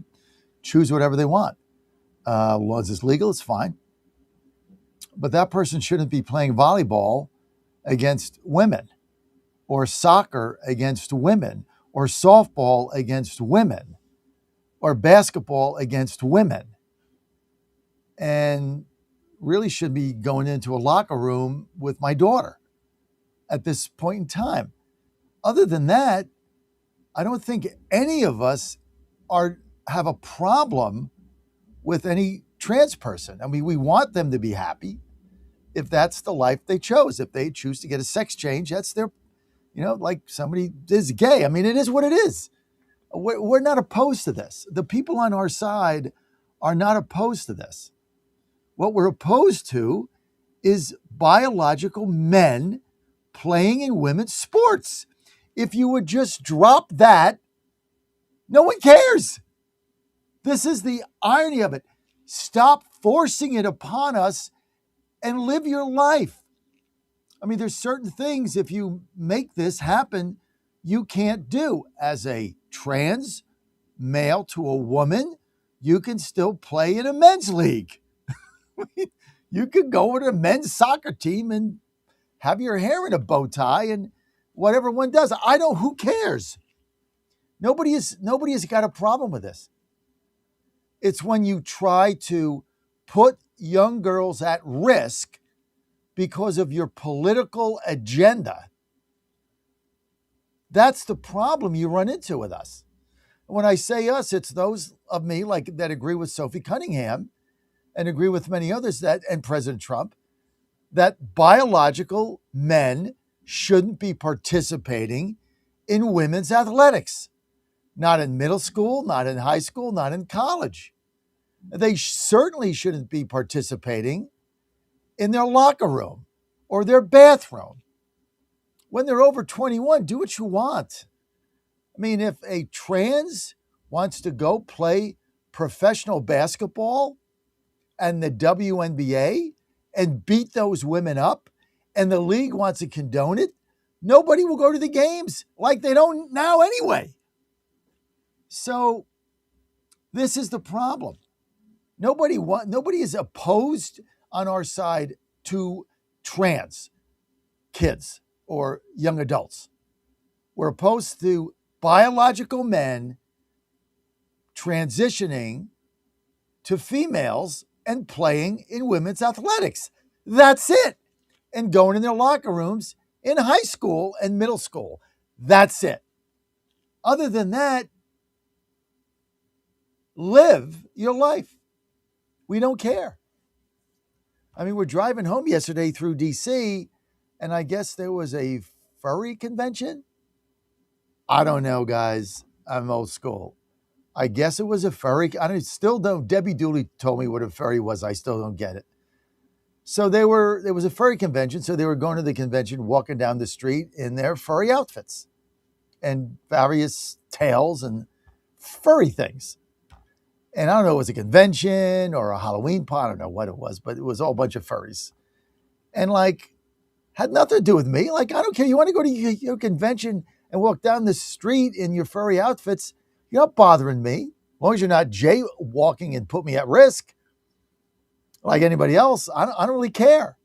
choose whatever they want. As long as it's legal, it's fine. But that person shouldn't be playing volleyball against women, or soccer against women, or softball against women, or basketball against women, and really should be going into a locker room with my daughter at this point in time. Other than that, I don't think any of us have a problem with any trans person. I mean, we want them to be happy if that's the life they chose. If they choose to get a sex change, that's their, like somebody is gay. I mean, it is what it is. We're not opposed to this. The people on our side are not opposed to this. What we're opposed to is biological men playing in women's sports. If you would just drop that, no one cares. This is the irony of it. Stop forcing it upon us and live your life. I mean, there's certain things, if you make this happen, you can't do. As a trans male to a woman, you can still play in a men's league. You could go with a men's soccer team and have your hair in a bow tie and whatever one does. Who cares? Nobody has got a problem with this. It's when you try to put young girls at risk because of your political agenda. That's the problem you run into with us. When I say us, it's those of me that agree with Sophie Cunningham and agree with many others and President Trump, that biological men shouldn't be participating in women's athletics. Not in middle school, not in high school, not in college. They certainly shouldn't be participating in their locker room or their bathroom. When they're over 21, do what you want. I mean, if a trans wants to go play professional basketball and the WNBA and beat those women up, and the league wants to condone it, nobody will go to the games like they don't now anyway. So this is the problem. Nobody is opposed on our side to trans kids or young adults. We're opposed to biological men transitioning to females and playing in women's athletics. That's it. And going in their locker rooms in high school and middle school. That's it. Other than that, live your life. We don't care. I mean, we're driving home yesterday through D.C., and I guess there was a furry convention. I don't know, guys. I'm old school. I guess it was a furry. Still don't. Debbie Dooley told me what a furry was. I still don't get it. So there was a furry convention. So they were going to the convention, walking down the street in their furry outfits and various tails and furry things. And I don't know, it was a convention or a Halloween party. I don't know what it was, but it was all a bunch of furries. And had nothing to do with me. I don't care. You want to go to your convention and walk down the street in your furry outfits, you're not bothering me. As long as you're not jaywalking and put me at risk like anybody else, I don't really care.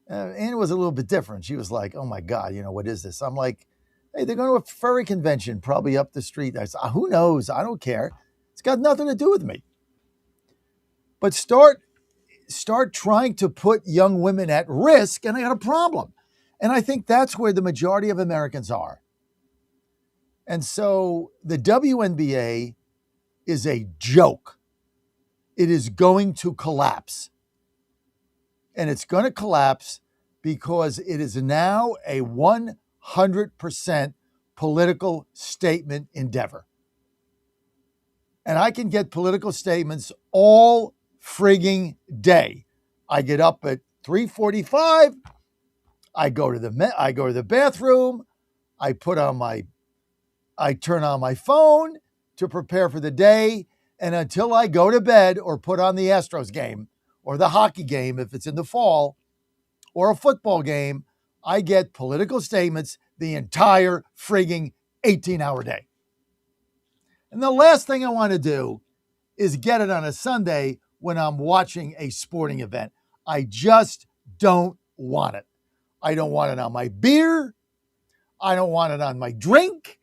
Anna was a little bit different. She was like, oh my God, what is this? I'm like, hey, they're going to a furry convention, probably up the street. I said, who knows? I don't care. It's got nothing to do with me. But start trying to put young women at risk, and I got a problem. And I think that's where the majority of Americans are. And so the WNBA is a joke. it is going to collapse. And it's going to collapse because it is now a 100% political statement endeavor. And I can get political statements all frigging day. I get up at 3:45. I go to the bathroom. I turn on my phone to prepare for the day. And until I go to bed or put on the Astros game or the hockey game, if it's in the fall, or a football game, I get political statements the entire frigging 18-hour day. And the last thing I want to do is get it on a Sunday when I'm watching a sporting event. I just don't want it. I don't want it on my beer. I don't want it on my drink.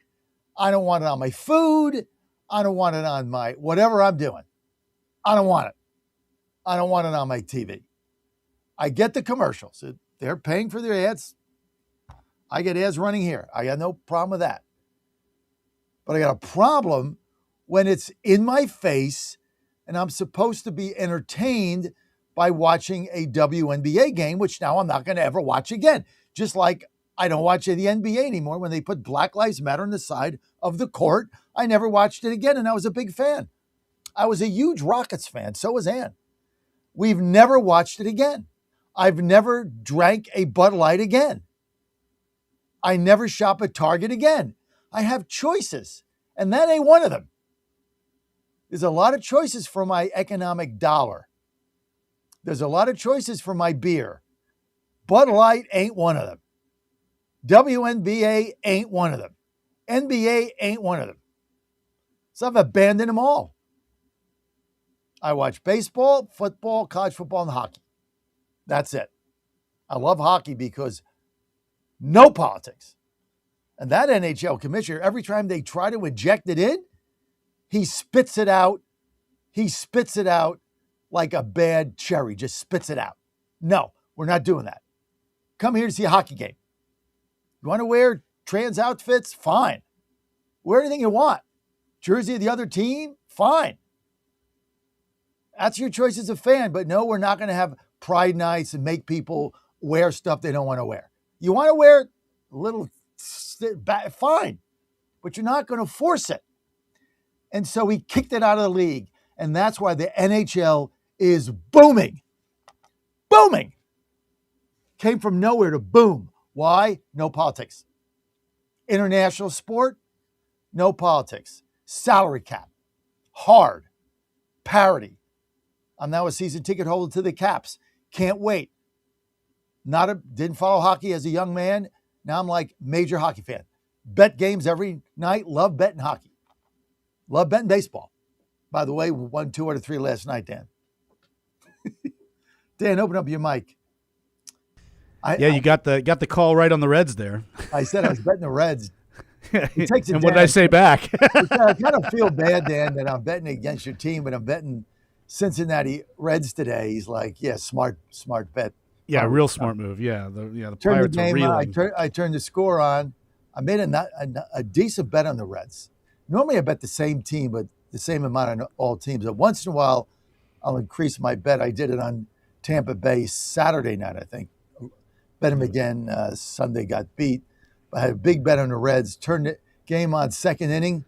I don't want it on my food. I don't want it on my whatever I'm doing. I don't want it. I don't want it on my TV. I get the commercials. They're paying for their ads. I get ads running here. I got no problem with that. But I got a problem when it's in my face and I'm supposed to be entertained by watching a WNBA game, which now I'm not going to ever watch again. Just like I don't watch the NBA anymore. When they put Black Lives Matter on the side of the court, I never watched it again, and I was a big fan. I was a huge Rockets fan. So was Ann. We've never watched it again. I've never drank a Bud Light again. I never shop at Target again. I have choices, and that ain't one of them. There's a lot of choices for my economic dollar. There's a lot of choices for my beer. Bud Light ain't one of them. WNBA ain't one of them. NBA ain't one of them. So I've abandoned them all. I watch baseball, football, college football, and hockey. That's it. I love hockey because no politics. And that NHL commissioner, every time they try to inject it in, he spits it out. He spits it out like a bad cherry, just spits it out. No, we're not doing that. Come here to see a hockey game. You want to wear trans outfits? Fine. Wear anything you want. Jersey of the other team? Fine. That's your choice as a fan. But no, we're not going to have pride nights and make people wear stuff they don't want to wear. You want to wear a little, fine. But you're not going to force it. And so he kicked it out of the league. And that's why the NHL is booming. Booming. Came from nowhere to boom. Why? No politics. International sport? No politics. Salary cap. Hard. Parity. I'm now a season ticket holder to the Caps. Can't wait. Didn't follow hockey as a young man. Now I'm like major hockey fan. Bet games every night. Love betting hockey. Love betting baseball. By the way, we won 2 out of 3 last night, Dan. Dan, open up your mic. You got the call right on the Reds there. I said I was betting the Reds. He takes it and what did I say back? I kind of feel bad, Dan, that I'm betting against your team, but I'm betting Cincinnati Reds today. He's like, yeah, smart bet. Yeah, real smart move. Yeah, the Pirates are reeling. I turned the score on. I made a decent bet on the Reds. Normally I bet the same team, but the same amount on all teams. But once in a while, I'll increase my bet. I did it on Tampa Bay Saturday night, I think. Bet them again. Sunday got beat. I had a big bet on the Reds. Turned the game on second inning,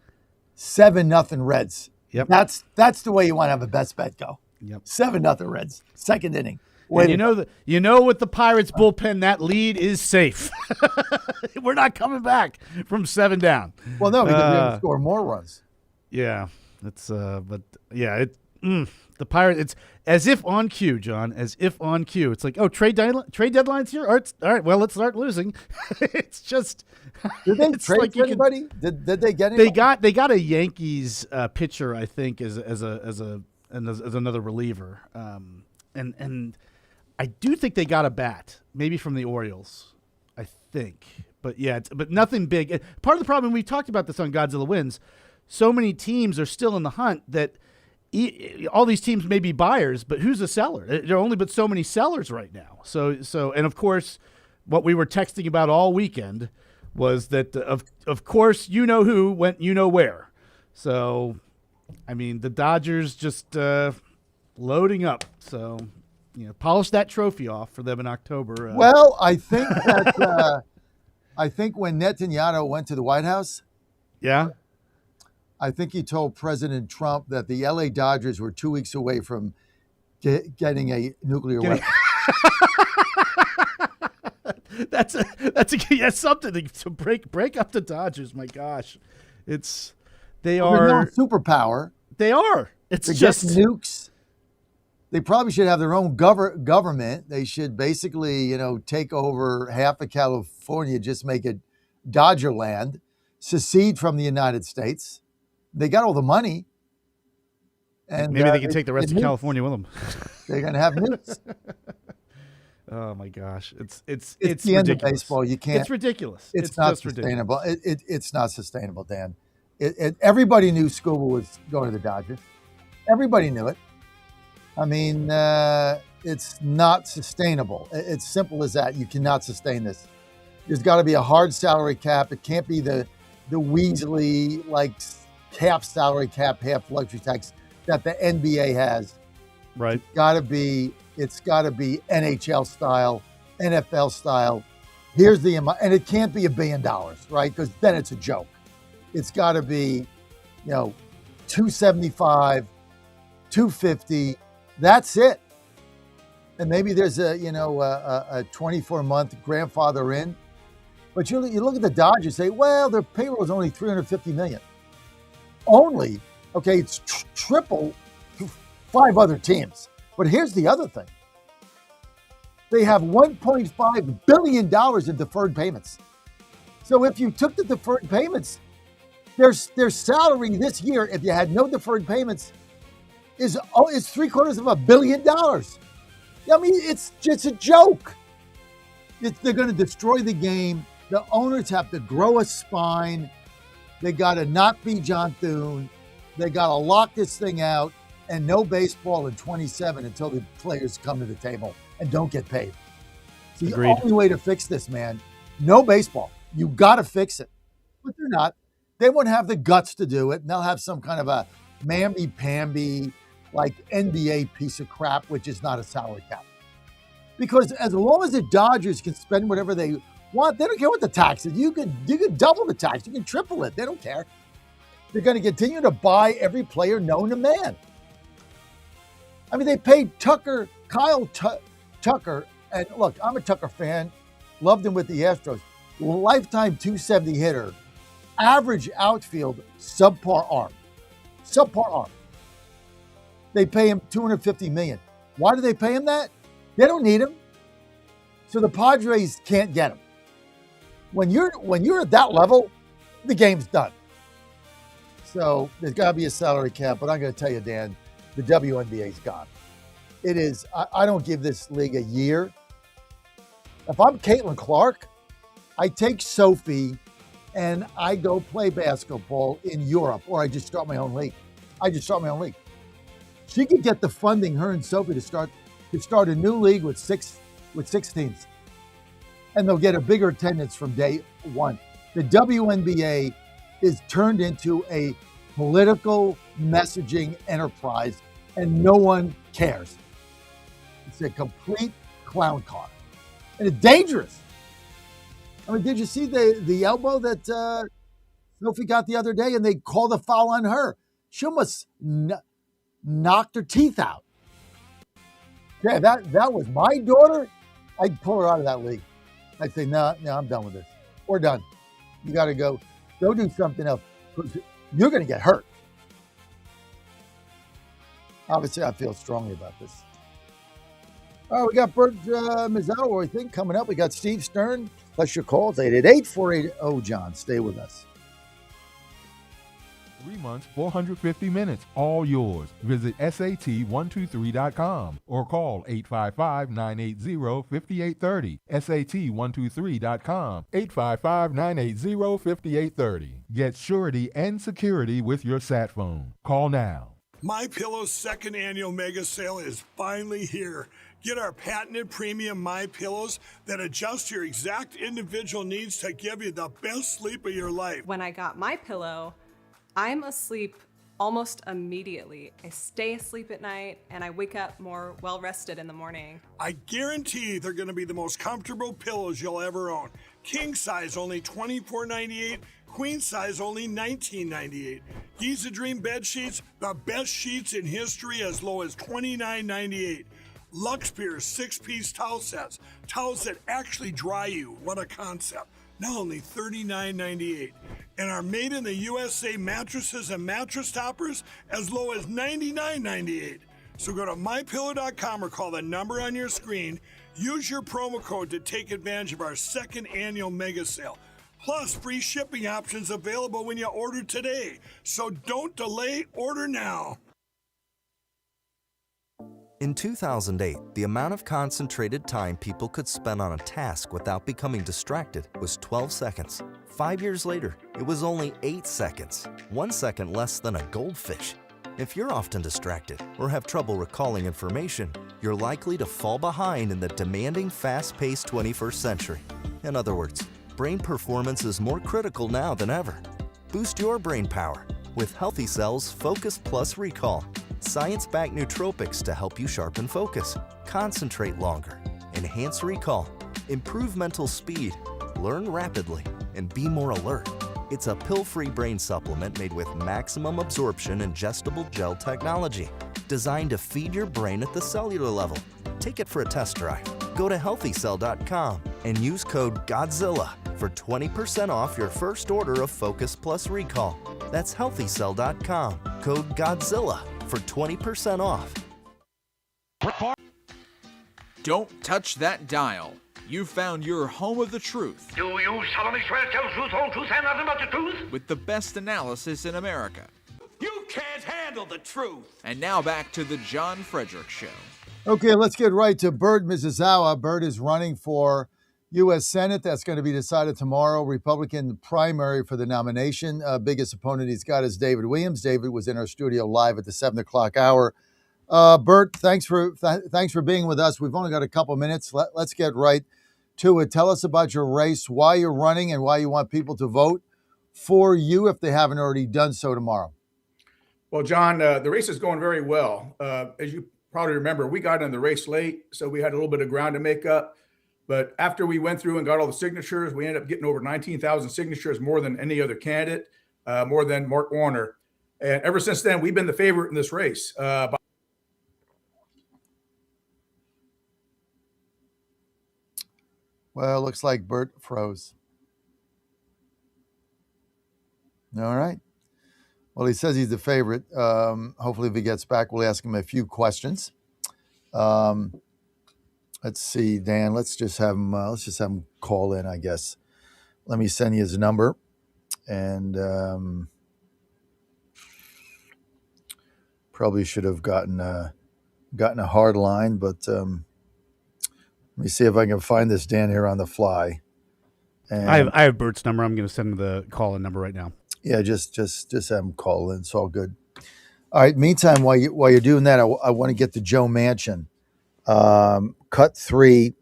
7-0 Reds. Yep. That's the way you want to have a best bet go. Yep. 7-0 Reds. Second inning. And you know with the Pirates bullpen, that lead is safe. We're not coming back from 7 down. Well, no, because we have to score more runs. Yeah, it's the Pirates. It's as if on cue, John. As if on cue. It's like, oh, trade deadline's here. All right. Well, let's start losing. It's just. Did they trade for anybody? Did they get anybody? They got a Yankees pitcher, I think, as another reliever, and I do think they got a bat, maybe from the Orioles, I think. But yeah, but nothing big. Part of the problem, we talked about this on Godzilla Wins, so many teams are still in the hunt that all these teams may be buyers, but who's a seller? There are only but so many sellers right now. So and of course, what we were texting about all weekend was that of course you know who went you know where. So, I mean, the Dodgers just loading up. So, polish that trophy off for them in October. Well, I think that I think when Netanyahu went to the White House, I think he told President Trump that the LA Dodgers were 2 weeks away from getting a nuclear weapon. That's something to break up the Dodgers. My gosh, they They're are not a superpower. They are. It's They're just nukes. They probably should have their own government. They should basically, take over half of California, just make it Dodger land, secede from the United States. They got all the money. And maybe they can take the rest of California with them. They're going to have nukes. Oh my gosh, it's the ridiculous. end of baseball. You can't. It's ridiculous. It's not just sustainable. It's not sustainable, Dan. Everybody knew Scuba was going to the Dodgers. Everybody knew it. I mean, it's not sustainable. It's simple as that. You cannot sustain this. There's got to be a hard salary cap. It can't be the Weasley half salary cap, half luxury tax that the NBA has. Right. It's got to be NHL style, NFL style. Here's the amount, and it can't be $1 billion, right? Because then it's a joke. It's got to be, 275, 250. That's it. And maybe there's a 24-month grandfather in. But you look at the Dodgers and say, well, their payroll is only $350 million. Only, okay, it's triple 5 other teams. But here's the other thing. They have $1.5 billion in deferred payments. So if you took the deferred payments, their salary this year, if you had no deferred payments, is $750 million. I mean, it's just a joke. They're going to destroy the game. The owners have to grow a spine. They got to not be John Thune. They got to lock this thing out and no baseball in 27 until the players come to the table and don't get paid. It's the only way to fix this, man. No baseball. You got to fix it. But they're not. They won't have the guts to do it. And they'll have some kind of a mamby-pamby, NBA piece of crap, which is not a salary cap. Because as long as the Dodgers can spend whatever they want, they don't care what the tax is. You can double the tax. You can triple it. They don't care. They're going to continue to buy every player known to man. I mean, they paid Kyle Tucker, and look, I'm a Tucker fan, loved him with the Astros, lifetime 270 hitter, average outfield, subpar arm. They pay him $250 million. Why do they pay him that? They don't need him. So the Padres can't get him. When you're at that level, the game's done. So there's got to be a salary cap, but I'm going to tell you, Dan, the WNBA's gone. It is, I don't give this league a year. If I'm Caitlin Clark, I take Sophie and I go play basketball in Europe, or I just start my own league. She could get the funding, her and Sophie, to start a new league with six teams. And they'll get a bigger attendance from day one. The WNBA is turned into a political messaging enterprise, and no one cares. It's a complete clown car. And it's dangerous. I mean, did you see the elbow that Sophie got the other day, and they called a foul on her? She almost knocked her teeth out. Yeah, that was my daughter. I'd pull her out of that league. I'd say, no, I'm done with this. We're done. You got to go do something else, because you're going to get hurt. Obviously, I feel strongly about this. All right, we got Bert Mizzato, I think, coming up. We got Steve Stern, plus your calls, 888-480. John, stay with us. 3 months, 450 minutes, all yours. Visit SAT123.com or call 855-980-5830. SAT123.com, 855-980-5830. Get surety and security with your sat phone. Call now. MyPillow's second annual mega sale is finally here. Get our patented premium MyPillows that adjust your exact individual needs to give you the best sleep of your life. When I got MyPillow, I'm asleep almost immediately. I stay asleep at night and I wake up more well-rested in the morning. I guarantee they're going to be the most comfortable pillows you'll ever own. King size only $24.98, queen size only $19.98. Giza Dream bed sheets, the best sheets in history, as low as $29.98. Lux Pier 6-piece towel sets, towels that actually dry you. What a concept. Now only $39.98. And our made in the USA mattresses and mattress toppers as low as $99.98. So go to mypillow.com or call the number on your screen. Use your promo code to take advantage of our second annual mega sale. Plus free shipping options available when you order today. So don't delay, order now. In 2008, the amount of concentrated time people could spend on a task without becoming distracted was 12 seconds. 5 years later, it was only 8 seconds, 1 second less than a goldfish. If you're often distracted or have trouble recalling information, you're likely to fall behind in the demanding, fast-paced 21st century. In other words, brain performance is more critical now than ever. Boost your brain power with Healthy Cell's Focus Plus Recall. Science-backed nootropics to help you sharpen focus, concentrate longer, enhance recall, improve mental speed, learn rapidly, and be more alert. It's a pill-free brain supplement made with maximum absorption ingestible gel technology, designed to feed your brain at the cellular level. Take it for a test drive. Go to healthycell.com and use code GODZILLA for 20% off your first order of Focus Plus Recall. That's healthycell.com, code GODZILLA for 20% off. Don't touch that dial. You found your home of the truth. Do you solemnly swear to tell the truth, whole truth, and nothing but the truth? With the best analysis in America. You can't handle the truth. And now back to the John Fredericks Show. Okay, let's get right to Bert Mizizawa. Bert is running for U.S. Senate. That's going to be decided tomorrow. Republican primary for the nomination. Biggest opponent he's got is David Williams. David was in our studio live at the 7 o'clock hour. Bert, thanks for being with us. We've only got a couple minutes. Let's get right to it. Tell us about your race, why you're running, and why you want people to vote for you if they haven't already done so tomorrow. Well, John, the race is going very well. As you probably remember, we got in the race late, so we had a little bit of ground to make up. But after we went through and got all the signatures, we ended up getting over 19,000 signatures, more than any other candidate, more than Mark Warner. And ever since then, we've been the favorite in this race. Well, looks like Bert froze. All right. Well, he says he's the favorite. Hopefully, if he gets back, we'll ask him a few questions. Let's see, Dan. Let's just have him call in, I guess. Let me send you his number, and probably should have gotten a hard line, but let me see if I can find this Dan here on the fly. And I have Bert's number. I'm going to send him the call-in number right now. Yeah, just have him call in. It's all good. All right. Meantime, while you're doing that, I want to get to Joe Manchin. Cut 3.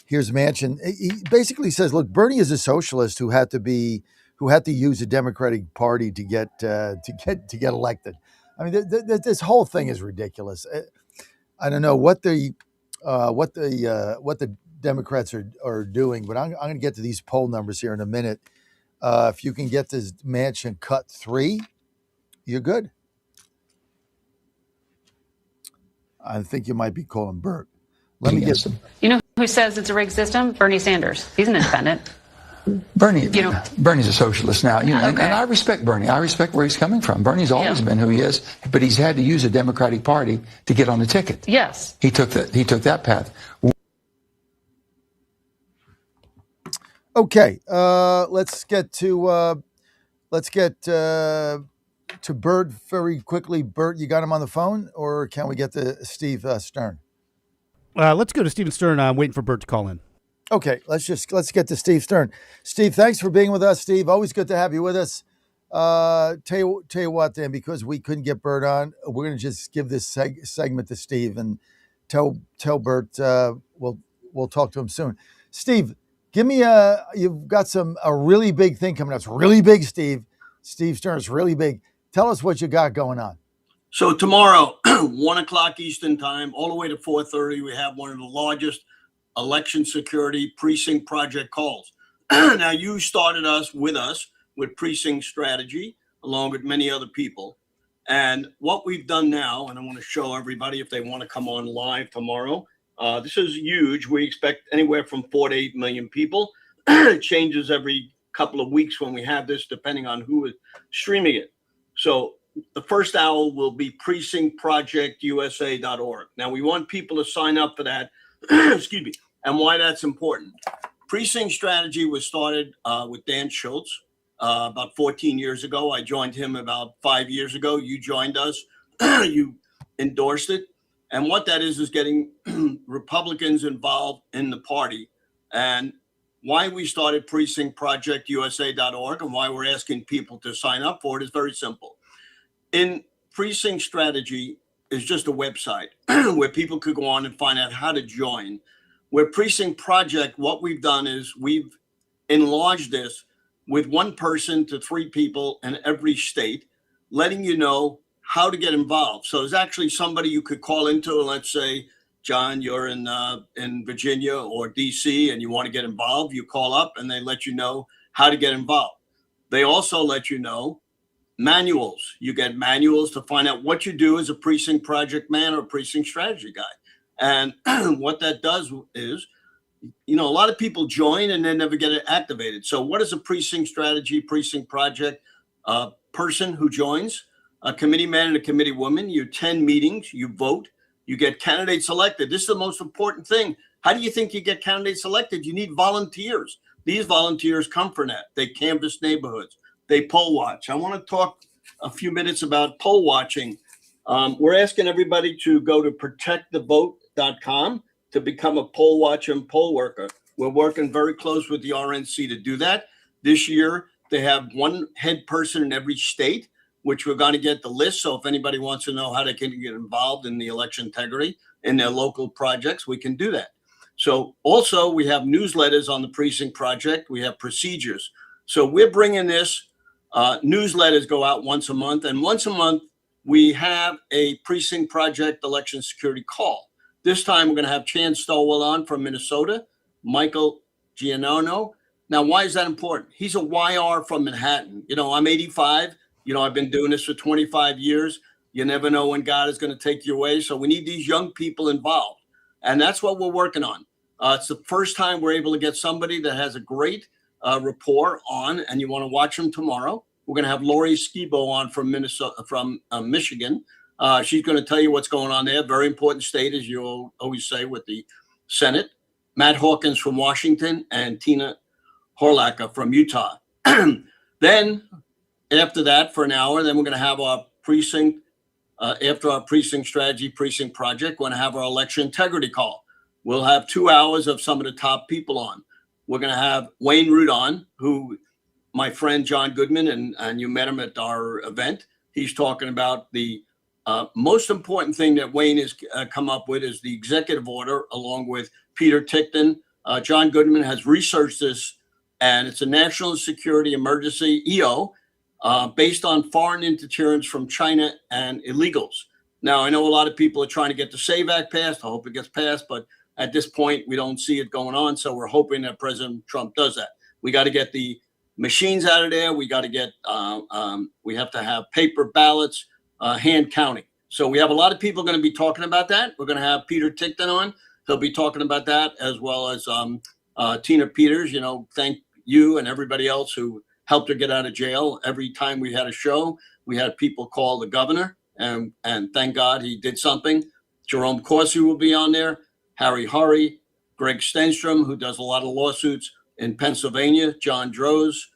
Here's Manchin. He basically says, "Look, Bernie is a socialist who had to use the Democratic Party to get elected." I mean, this whole thing is ridiculous. I don't know what the Democrats are doing, but I'm going to get to these poll numbers here in a minute. If you can get this Manchin cut 3, you're good. I think you might be calling Bert. Let me get some. You know who says it's a rigged system? Bernie Sanders. He's an independent. Bernie's a socialist now, and I respect Bernie. I respect where he's coming from. Bernie's always been who he is, but he's had to use the Democratic Party to get on the ticket. Yes. He took that path. Okay, let's get to Bert very quickly. Bert, you got him on the phone, or can we get to Steve Stern? Let's go to Stephen Stern. I'm waiting for Bert to call in. Okay, let's get to Steve Stern. Steve, thanks for being with us. Steve, always good to have you with us. Tell you what, Dan, because we couldn't get Bert on, we're going to just give this segment to Steve and tell Bert we'll talk to him soon. Steve, give me you've got a really big thing coming up. It's really big, Steve. Steve Stern, it's really big. Tell us what you got going on. So tomorrow, 1 o'clock Eastern time, all the way to 4:30, we have one of the largest election security precinct project calls. Now, you started us with precinct strategy, along with many other people. And what we've done now, and I want to show everybody if they want to come on live tomorrow, this is huge. We expect anywhere from 4 to 8 million people. It changes every couple of weeks when we have this, depending on who is streaming it. So the first hour will be precinctprojectusa.org. Now, we want people to sign up for that. Excuse me. And why that's important. Precinct strategy was started with Dan Schultz about 14 years ago. I joined him about 5 years ago. You joined us. You endorsed it. And what that is getting Republicans involved in the party. And why we started precinctprojectusa.org and why we're asking people to sign up for it is very simple. In precinct strategy is just a website where people could go on and find out how to join. Where Precinct Project, what we've done is we've enlarged this with 1 person to 3 people in every state, letting you know how to get involved. So there's actually somebody you could call into, let's say, John, you're in Virginia or DC and you want to get involved, you call up and they let you know how to get involved. They also let you know manuals. You get manuals to find out what you do as a precinct project man or a precinct strategy guy. And what that does is, a lot of people join and then never get it activated. So what is a precinct strategy, precinct project person who joins? A committee man and a committee woman. You attend meetings, you vote, you get candidates elected. This is the most important thing. How do you think you get candidates elected? You need volunteers. These volunteers come from that. They canvass neighborhoods. They poll watch. I want to talk a few minutes about poll watching. We're asking everybody to go to protectthevote.com to become a poll watcher and poll worker. We're working very close with the RNC to do that. This year, they have 1 head person in every state, which we're going to get the list. So if anybody wants to know how they can get involved in the election integrity in their local projects, we can do that. So also we have newsletters on the Precinct Project. We have procedures. So we're bringing this, newsletters go out once a month. And once a month, we have a Precinct Project election security call. This time we're going to have Chan Stowell on from Minnesota, Michael Giannano. Now, why is that important? He's a YR from Manhattan. I'm 85. I've been doing this for 25 years. You never know when God is going to take you away. So we need these young people involved. And that's what we're working on. It's the first time we're able to get somebody that has a great rapport on, and you want to watch them tomorrow. We're going to have Lori Skibo on from Michigan. She's going to tell you what's going on there. Very important state, as you always say, with the Senate. Matt Hawkins from Washington and Tina Horlacher from Utah. Then after that, for an hour, then we're going to have our precinct, after our precinct strategy, precinct project, we're going to have our election integrity call. We'll have 2 hours of some of the top people on. We're going to have Wayne Root on, who my friend John Goodman, and you met him at our event. He's talking about the most important thing that Wayne has come up with is the executive order, along with Peter Tickton. John Goodman has researched this, and it's a national security emergency, EO, based on foreign interference from China and illegals. Now, I know a lot of people are trying to get the SAVE Act passed. I hope it gets passed, but at this point, we don't see it going on. So we're hoping that President Trump does that. We got to get the machines out of there. We got to get, we have to have paper ballots, hand counting. So we have a lot of people going to be talking about that. We're going to have Peter Tickton on. He'll be talking about that, as well as Tina Peters. Thank you and everybody else who helped her get out of jail. Every time we had a show, we had people call the governor, and thank God he did something. Jerome Corsi will be on there, Harry Hurry, Greg Stenstrom, who does a lot of lawsuits in Pennsylvania, John Droz,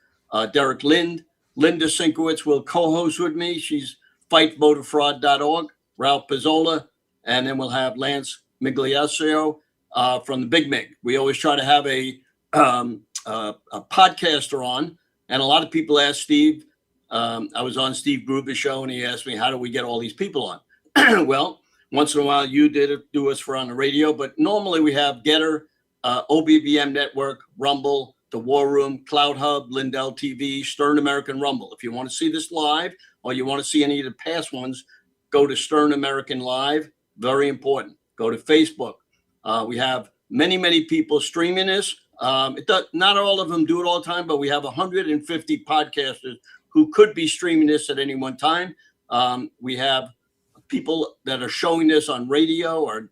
Derek Lind, Linda Sinkowitz will co-host with me. She's fightvoterfraud.org, Ralph Pizzola, and then we'll have Lance Migliaccio from the Big Mig. We always try to have a podcaster on. And a lot of people ask Steve, I was on Steve Gruber's show, and he asked me, how do we get all these people on? Well, once in a while you do us for on the radio, but normally we have Getter, OBBM Network, Rumble, The War Room, Cloud Hub, Lindell TV, Stern American Rumble. If you want to see this live or you want to see any of the past ones, go to Stern American Live. Very important. Go to Facebook. We have many people streaming this. Not all of them do it all the time, but we have 150 podcasters who could be streaming this at any one time. We have people that are showing this on radio, or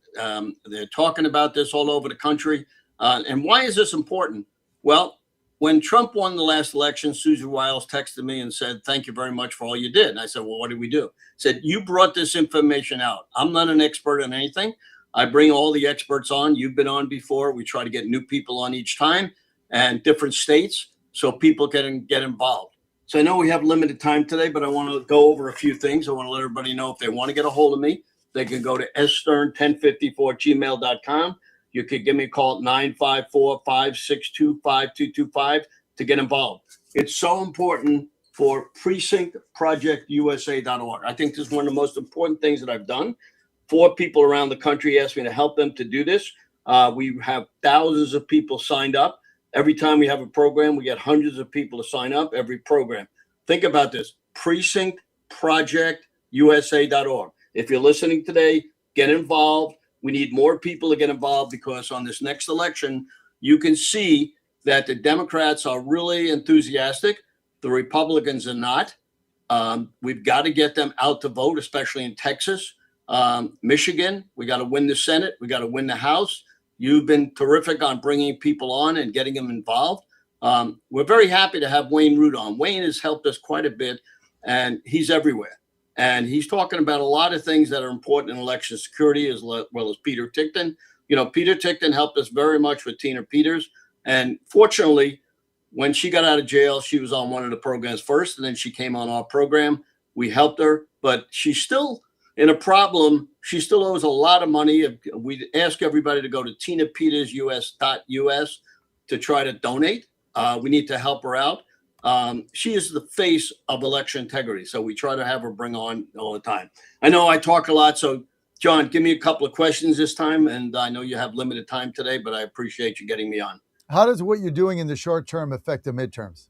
they're talking about this all over the country. And why is this important? Well, when Trump won the last election, Susie Wiles texted me and said, "Thank you very much for all you did." And I said, "Well, what did we do?" Said, "You brought this information out. I'm not an expert on anything. I bring all the experts on. You've been on before. We try to get new people on each time and different states so people can get involved." So I know we have limited time today, but I want to go over a few things. I want to let everybody know if they want to get a hold of me, they can go to sstern1054gmail.com. You could give me a call at 954-562-5225 to get involved. It's so important for precinctprojectusa.org. I think this is one of the most important things that I've done. 4 people around the country asked me to help them to do this. We have thousands of people signed up. Every time we have a program, we get hundreds of people to sign up every program. Think about this, precinctprojectusa.org. If you're listening today, get involved. We need more people to get involved, because on this next election, you can see that the Democrats are really enthusiastic. The Republicans are not. We've got to get them out to vote, especially in Texas, Michigan. We got to win the Senate. We got to win the House. You've been terrific on bringing people on and getting them involved. We're very happy to have Wayne Root on. Wayne has helped us quite a bit, and he's everywhere. And he's talking about a lot of things that are important in election security, as well as Peter Tickton. You know, Peter Tickton helped us very much with Tina Peters. And fortunately, when she got out of jail, she was on one of the programs first, and then she came on our program. We helped her, but she's still in a problem. She still owes a lot of money. We ask everybody to go to tinapetersus.us to try to donate. We need to help her out. She is the face of election integrity, so we try to have her bring on all the time. I know I talk a lot, so John, give me a couple of questions this time, and I know you have limited time today, but I appreciate you getting me on. How does what you're doing in the short term affect the midterms?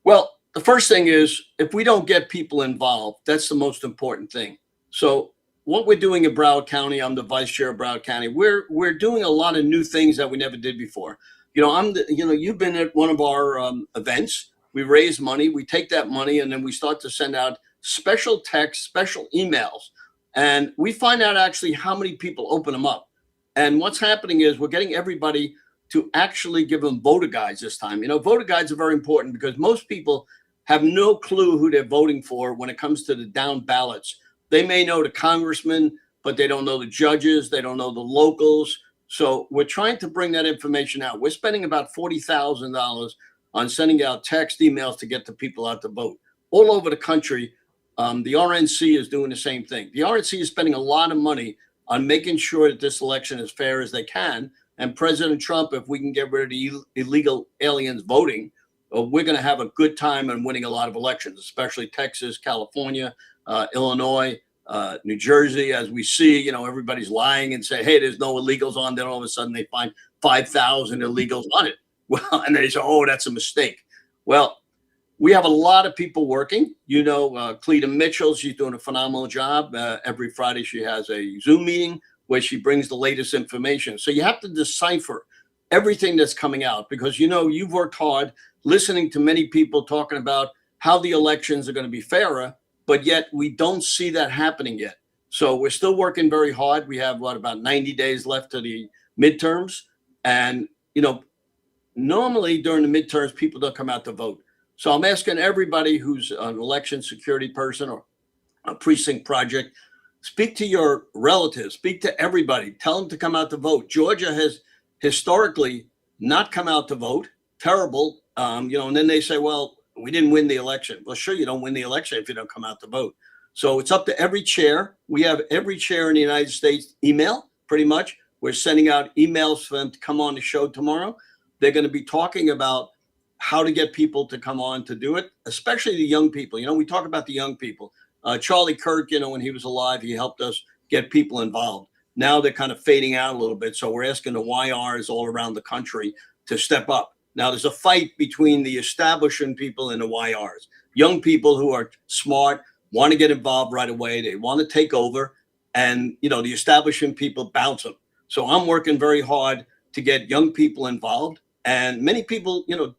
Well, the first thing is, if we don't get people involved, that's the most important thing. So what we're doing in Broward County, I'm the vice chair of Broward County. We're doing a lot of new things that we never did before. You know, you've been at one of our events. We raise money, we take that money, and then we start to send out special texts, special emails. And we find out actually how many people open them up. And what's happening is we're getting everybody to actually give them voter guides this time. You know, voter guides are very important because most people have no clue who they're voting for when it comes to the down ballots. They may know the congressman, but they don't know the judges. They don't know the locals. So we're trying to bring that information out. We're spending about $40,000 on sending out text emails to get the people out to vote all over the country. The RNC is doing the same thing. The RNC is spending a lot of money on making sure that this election is as fair as they can. And President Trump, if we can get rid of the illegal aliens voting, we're going to have a good time in winning a lot of elections, especially Texas, California, Illinois, New Jersey. As we see, you know, everybody's lying and say, hey, there's no illegals on. Then all of a sudden they find 5,000 illegals on it. Well, and they say, oh, that's a mistake. Well, we have a lot of people working. You know, Cleta Mitchell, she's doing a phenomenal job. Every Friday she has a Zoom meeting where she brings the latest information. So you have to decipher everything that's coming out because, you know, you've worked hard listening to many people talking about how the elections are going to be fairer, but yet we don't see that happening yet. So we're still working very hard. We have, about 90 days left to the midterms. And, you know, normally during the midterms, people don't come out to vote. So I'm asking everybody who's an election security person or a precinct project, speak to your relatives, speak to everybody, tell them to come out to vote. Georgia has historically not come out to vote. Terrible. You know, and then they say, well, we didn't win the election. Well, sure, you don't win the election if you don't come out to vote. So it's up to every chair. We have every chair in the United States email, pretty much. We're sending out emails for them to come on the show tomorrow. They're going to be talking about how to get people to come on to do it, especially the young people. You know, we talk about the young people. Charlie Kirk, you know, when he was alive, he helped us get people involved. Now they're kind of fading out a little bit. So we're asking the YRs all around the country to step up. Now, there's a fight between the establishment people and the YRs. Young people who are smart want to get involved right away. They want to take over. And, the establishment people bounce them. So I'm working very hard to get young people involved. And many people, the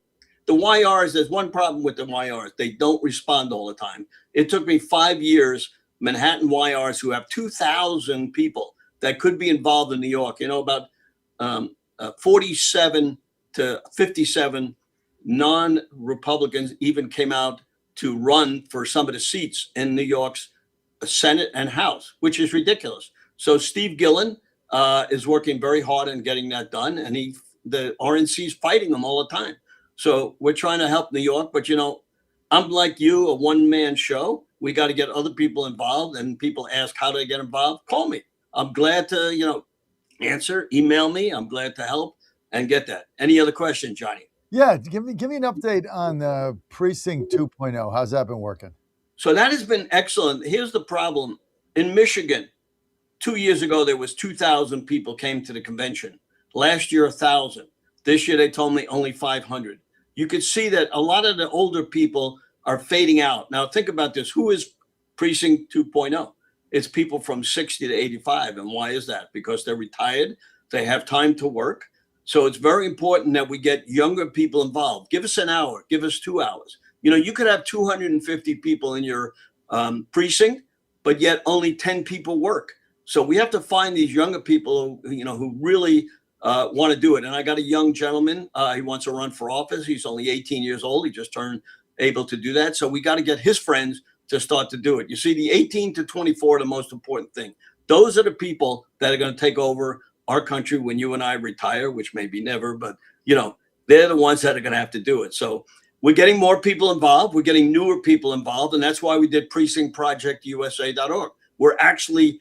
YRs, there's one problem with the YRs. They don't respond all the time. It took me 5 years, Manhattan YRs who have 2,000 people that could be involved in New York, about 47 to 57 non-Republicans even came out to run for some of the seats in New York's Senate and House, which is ridiculous. So Steve Gillen is working very hard in getting that done, and the RNC is fighting them all the time. So we're trying to help New York, but I'm like you, a one-man show. We got to get other people involved, and people ask how do I get involved? Call me. I'm glad to answer. Email me. I'm glad to help and get that. Any other questions, Johnny? Yeah, give me an update on Precinct 2.0. How's that been working? So that has been excellent. Here's the problem. In Michigan, 2 years ago, there was 2,000 people came to the convention. Last year, 1,000. This year, they told me only 500. You could see that a lot of the older people are fading out. Now, think about this. Who is Precinct 2.0? It's people from 60 to 85. And why is that? Because they're retired. They have time to work. So it's very important that we get younger people involved. Give us an hour. Give us 2 hours. You could have 250 people in your precinct, but yet only 10 people work. So we have to find these younger people, who really want to do it. And I got a young gentleman. He wants to run for office. He's only 18 years old. He just turned able to do that. So we got to get his friends to start to do it. You see, the 18 to 24 are the most important thing. Those are the people that are going to take over our country when you and I retire, which may be never, but they're the ones that are going to have to do it. So we're getting more people involved. We're getting newer people involved. And that's why we did precinctprojectusa.org. We're actually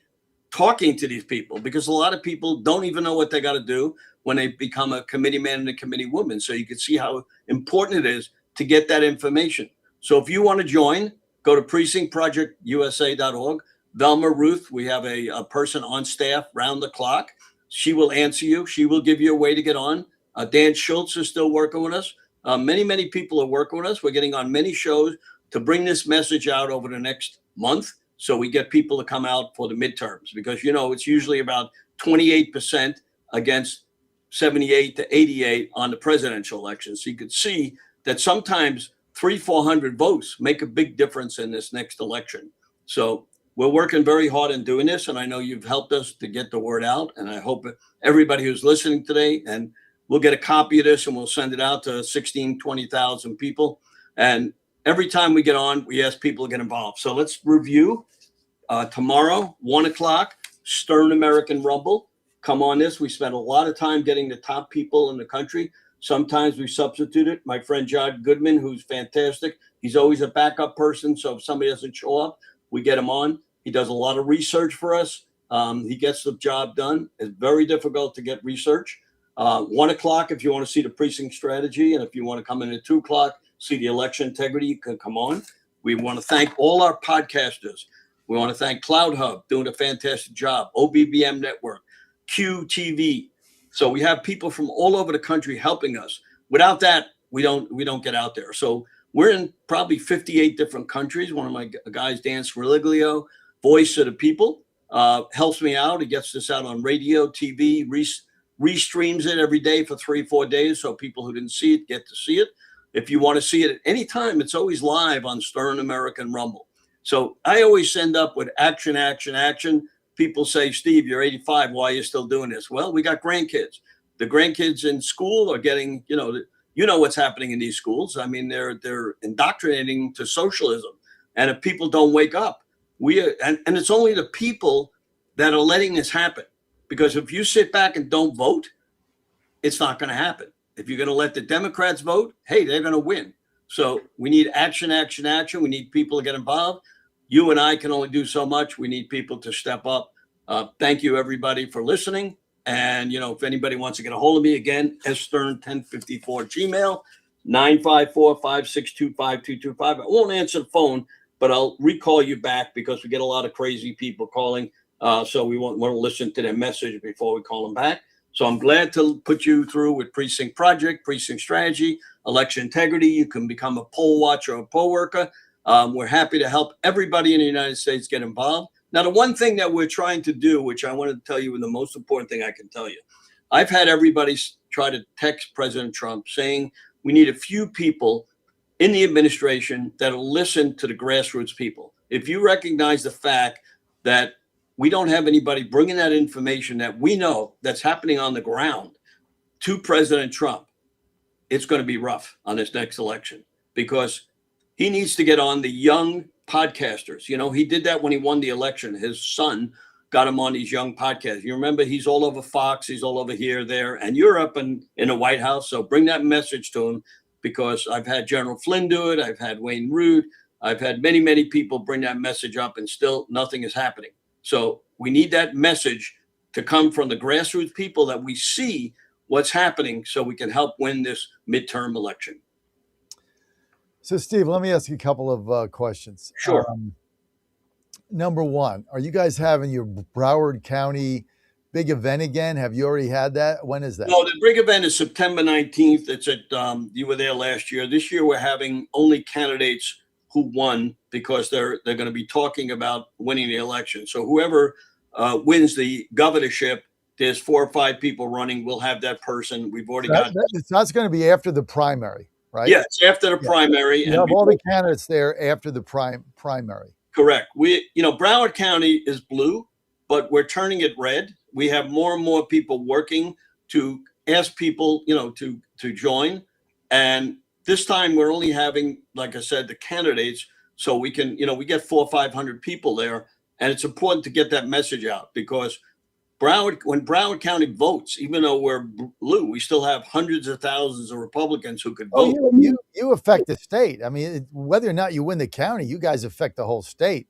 talking to these people because a lot of people don't even know what they got to do when they become a committee man and a committee woman. So you can see how important it is to get that information. So if you want to join, go to precinctprojectusa.org. Velma Ruth, we have a person on staff round the clock. She will answer you. She will give you a way to get on. Dan Schultz is still working with us. Many people are working with us. We're getting on many shows to bring this message out over the next month. So we get people to come out for the midterms because, it's usually about 28% against 78 to 88 on the presidential election. So you could see that sometimes 300-400 votes make a big difference in this next election. So we're working very hard in doing this. And I know you've helped us to get the word out. And I hope everybody who's listening today, and we'll get a copy of this and we'll send it out to 20,000 people. And every time we get on, we ask people to get involved. So let's review. Tomorrow, 1:00, Stern American Rumble. Come on this. We spent a lot of time getting the top people in the country. Sometimes we substitute it. My friend John Goodman, who's fantastic. He's always a backup person. So if somebody doesn't show up, we get him on. He does a lot of research for us. He gets the job done. It's very difficult to get research. 1:00, if you want to see the precinct strategy, and if you want to come in at 2:00, see the election integrity, you can come on. We want to thank all our podcasters. We want to thank Cloud Hub, doing a fantastic job, OBBM Network, QTV. So we have people from all over the country helping us. Without that, we don't get out there. So we're in probably 58 different countries. One of my guys, Dan Scriliglio, Voice of the People, helps me out. He gets this out on radio, TV, restreams it every day for 3-4 days so people who didn't see it get to see it. If you want to see it at any time, it's always live on Stern American Rumble. So I always end up with action, action, action. People say, Steve, you're 85. Why are you still doing this? Well, we got grandkids. The grandkids in school are getting, what's happening in these schools. I mean, they're indoctrinating to socialism. And if people don't wake up, and it's only the people that are letting this happen. Because if you sit back and don't vote, it's not going to happen. If you're going to let the Democrats vote, hey, they're going to win. So we need action, action, action. We need people to get involved. You and I can only do so much. We need people to step up. Thank you, everybody, for listening. And, if anybody wants to get a hold of me again, stern1054 Gmail, 954-562-5225. I won't answer the phone, but I'll recall you back because we get a lot of crazy people calling. So we want to listen to their message before we call them back. So I'm glad to put you through with Precinct Project, Precinct Strategy, Election Integrity. You can become a poll watcher or a poll worker. We're happy to help everybody in the United States get involved. Now, the one thing that we're trying to do, which I wanted to tell you, and the most important thing I can tell you, I've had everybody try to text President Trump saying we need a few people in the administration that'll listen to the grassroots people. If you recognize the fact that we don't have anybody bringing that information that we know that's happening on the ground to President Trump, it's going to be rough on this next election, because he needs to get on the young podcasters. You know, he did that when he won the election. His son got him on these young podcasts. You remember, he's all over Fox, he's all over here, there, and Europe, and in the White House. So bring that message to him, because I've had General Flynn do it. I've had Wayne Root. I've had many, many people bring that message up, and still nothing is happening. So we need that message to come from the grassroots people, that we see what's happening so we can help win this midterm election. So, Steve, let me ask you a couple of questions. Sure. Number one, are you guys having your Broward County big event again? Have you already had that? When is that? No, the big event is September 19th. It's at, you were there last year. This year we're having only candidates who won, because they're going to be talking about winning the election. So whoever wins the governorship, there's 4 or 5 people running. We'll have that person. We've already got. That's going to be after the primary, right? Yeah, it's after the primary. You have all the candidates there after the primary. Correct. Broward County is blue, but we're turning it red. We have more and more people working to ask people, to join. And this time we're only having, like I said, the candidates. So we can, we get 400 or 500 people there. And it's important to get that message out, because when Broward County votes, even though we're blue, we still have hundreds of thousands of Republicans who could vote. You affect the state. I mean, whether or not you win the county, you guys affect the whole state,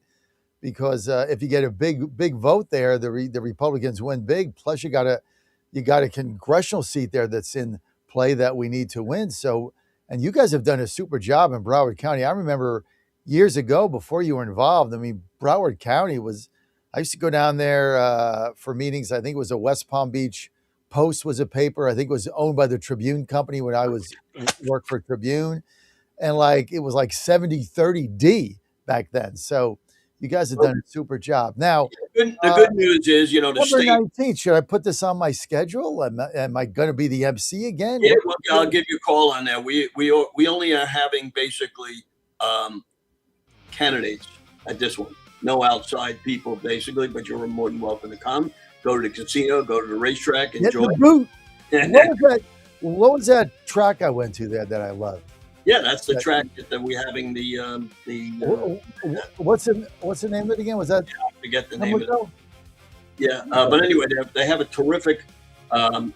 because if you get a big vote there, the Republicans win big. Plus, you got a congressional seat there that's in play that we need to win. So, and you guys have done a super job in Broward County. I remember years ago, before you were involved, I mean, Broward County I used to go down there for meetings. I think it was a West Palm Beach Post was a paper. I think it was owned by the Tribune Company when I worked for Tribune. And it was like 70-30D back then. So you guys have done a super job. Now, the good news is, the November state. 19th, should I put this on my schedule? Am I going to be the MC again? Yeah, well, I'll give you a call on that. We only are having basically candidates at this one. No outside people, basically, but you're more than welcome to come. Go to the casino, go to the racetrack, enjoy. The boot. What was that track I went to there that I loved? Yeah, that's the track that we're having what's the name of it again? Was that? I forget the name of it. Yeah, but anyway, they have a terrific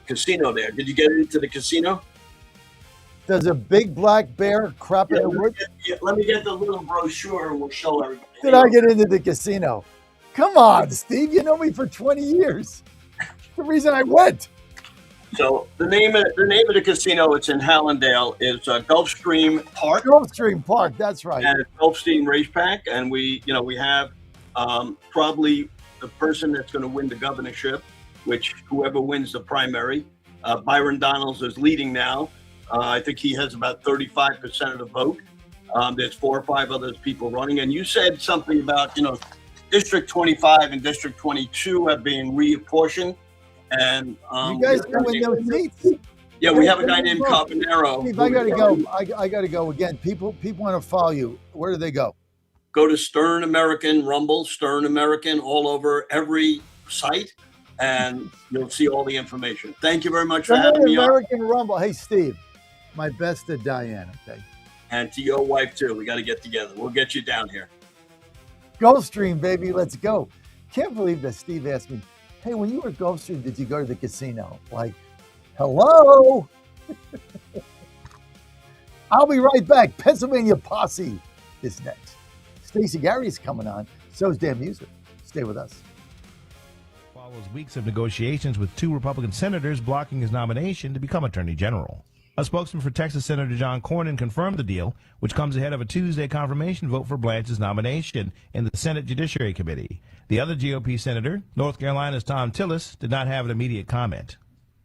casino there. Did you get into the casino? Does a big black bear crap in the woods? Let me get the little brochure and we'll show everybody. Did I get into the casino? Come on, Steve. You know me for 20 years. The reason I went. So the name of the casino, it's in Hallandale, is Gulfstream Park. Gulfstream Park, that's right. And it's Gulfstream Racetrack, and we have probably the person that's going to win the governorship, which whoever wins the primary. Byron Donalds is leading now. I think he has about 35% of the vote. There's 4 or 5 other people running. And you said something about, District 25 and District 22 are being reapportioned. And you guys can win those seats. Yeah, we have a guy named Carbonaro. Steve, I got to go. I got to go again. People want to follow you. Where do they go? Go to Stern American Rumble, Stern American, all over every site, and you'll see all the information. Thank you very much for having me on. American Rumble. Hey, Steve, my best to Diane, okay? And to your wife, too. We got to get together. We'll get you down here. Gulfstream, baby. Let's go. Can't believe that Steve asked me, hey, when you were at Gulfstream, did you go to the casino? Like, hello? I'll be right back. Pennsylvania Posse is next. Stacey Gary is coming on. So's Dan Music. Stay with us. Follows weeks of negotiations with 2 Republican senators blocking his nomination to become Attorney General. A spokesman for Texas Senator John Cornyn confirmed the deal, which comes ahead of a Tuesday confirmation vote for Blanche's nomination in the Senate Judiciary Committee. The other GOP senator, North Carolina's Tom Tillis, did not have an immediate comment.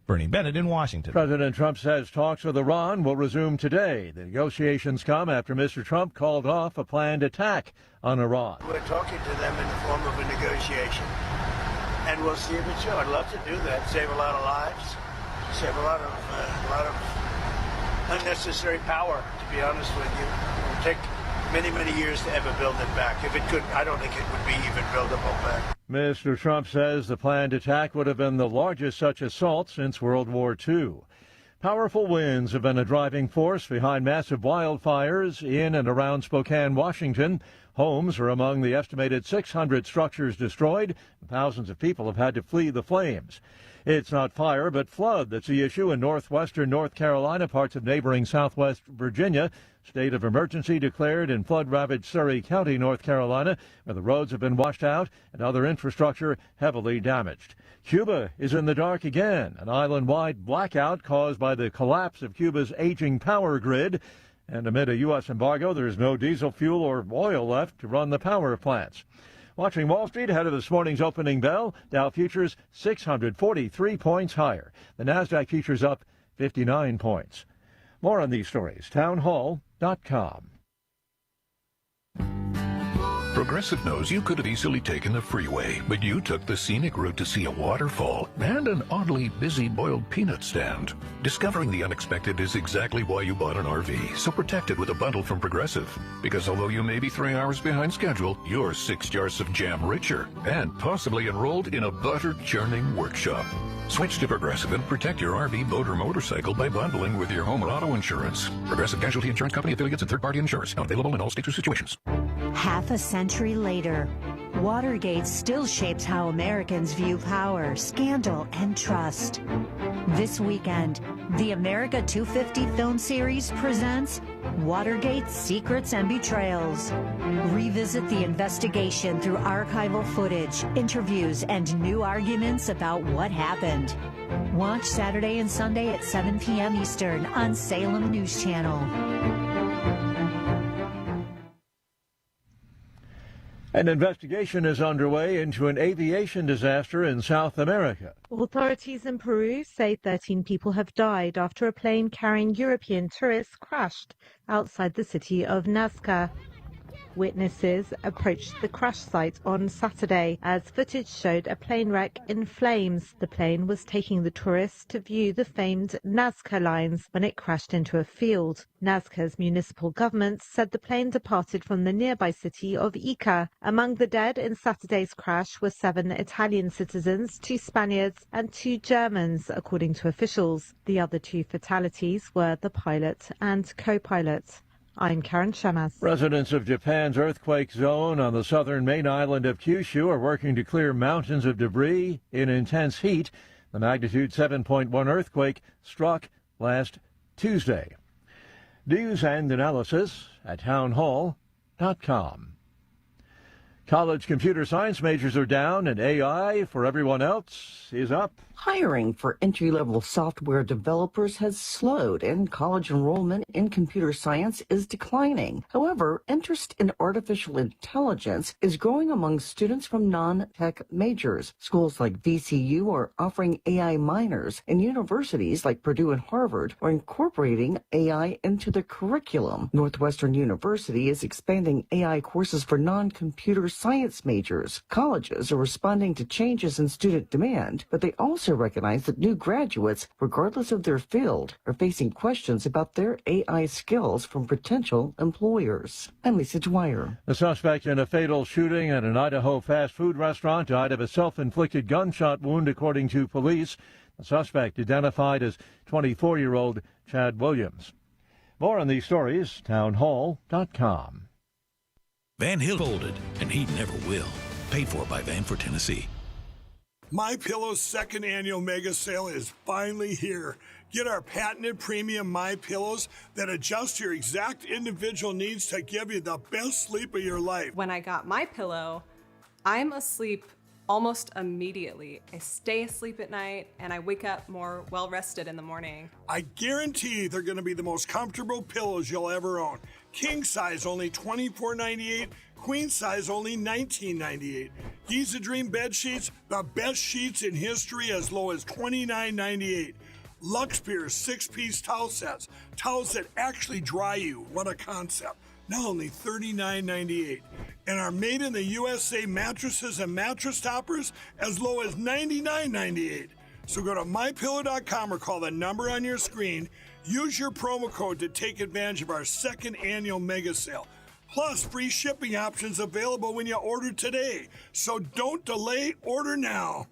Bernie Bennett in Washington. President Trump says talks with Iran will resume today. The negotiations come after Mr. Trump called off a planned attack on Iran. We're talking to them in the form of a negotiation, and we'll see if it's true. I'd love to do that, save a lot of lives, save a lot of unnecessary power, to be honest with you. It will take many, many years to ever build it back. If it could, I don't think it would be even buildable back. Mr. Trump says the planned attack would have been the largest such assault since World War II. Powerful winds have been a driving force behind massive wildfires in and around Spokane, Washington. Homes are among the estimated 600 structures destroyed. Thousands of people have had to flee the flames. It's not fire, but flood that's the issue in northwestern North Carolina, parts of neighboring southwest Virginia. State of emergency declared in flood-ravaged Surry County, North Carolina, where the roads have been washed out and other infrastructure heavily damaged. Cuba is in the dark again, an island-wide blackout caused by the collapse of Cuba's aging power grid. And amid a U.S. embargo, there's no diesel fuel or oil left to run the power plants. Watching Wall Street ahead of this morning's opening bell, Dow futures 643 points higher. The Nasdaq futures up 59 points. More on these stories, townhall.com. Progressive knows you could have easily taken the freeway, but you took the scenic route to see a waterfall and an oddly busy boiled peanut stand. Discovering the unexpected is exactly why you bought an RV, so protect it with a bundle from Progressive. Because although you may be 3 hours behind schedule, you're 6 jars of jam richer and possibly enrolled in a butter-churning workshop. Switch to Progressive and protect your RV, boat, or motorcycle by bundling with your home and auto insurance. Progressive Casualty Insurance Company affiliates and third-party insurers. Not available in all states or situations. Half a century later, Watergate still shapes how Americans view power, scandal, and trust. This weekend, the America 250 film series presents Watergate Secrets and Betrayals. Revisit the investigation through archival footage, interviews, and new arguments about what happened. Watch Saturday and Sunday at 7 p.m. Eastern on Salem News Channel. An investigation is underway into an aviation disaster in South America. Authorities in Peru say 13 people have died after a plane carrying European tourists crashed outside the city of Nazca. Witnesses approached the crash site on Saturday as footage showed a plane wreck in flames. The plane was taking the tourists to view the famed Nazca lines when it crashed into a field. Nazca's municipal government said the plane departed from the nearby city of Ica. Among the dead in Saturday's crash were 7 Italian citizens, 2 Spaniards and 2 Germans, according to officials. The other 2 fatalities were the pilot and co-pilot. I'm Karen Shamas. Residents of Japan's earthquake zone on the southern main island of Kyushu are working to clear mountains of debris in intense heat. The magnitude 7.1 earthquake struck last Tuesday. News and analysis at townhall.com. College computer science majors are down and AI for everyone else is up. Hiring for entry-level software developers has slowed and college enrollment in computer science is declining. However, interest in artificial intelligence is growing among students from non-tech majors. Schools like VCU are offering AI minors, and universities like Purdue and Harvard are incorporating AI into the curriculum. Northwestern University is expanding AI courses for non-computer science majors. Colleges are responding to changes in student demand, but they also recognize that new graduates, regardless of their field, are facing questions about their AI skills from potential employers. I'm Lisa Dwyer. The suspect in a fatal shooting at an Idaho fast food restaurant died of a self-inflicted gunshot wound, according to police. The suspect identified as 24-year-old Chad Williams. More on these stories, townhall.com. Van Hill folded, and he never will. Paid for by Van for Tennessee. MyPillow's second annual mega sale is finally here. Get our patented premium MyPillows that adjust your exact individual needs to give you the best sleep of your life. When I got my pillow, I'm asleep almost immediately. I stay asleep at night and I wake up more well-rested in the morning. I guarantee they're going to be the most comfortable pillows you'll ever own. King size, only $24.98. Queen size only $19.98. Giza Dream bed sheets, the best sheets in history, as low as $29.98. Lux Piers 6-piece towel sets, towels that actually dry you. What a concept. Now only $39.98. And our made in the USA mattresses and mattress toppers as low as $99.98. So go to mypillow.com or call the number on your screen. Use your promo code to take advantage of our second annual mega sale. Plus, free shipping options available when you order today. So don't delay, order now.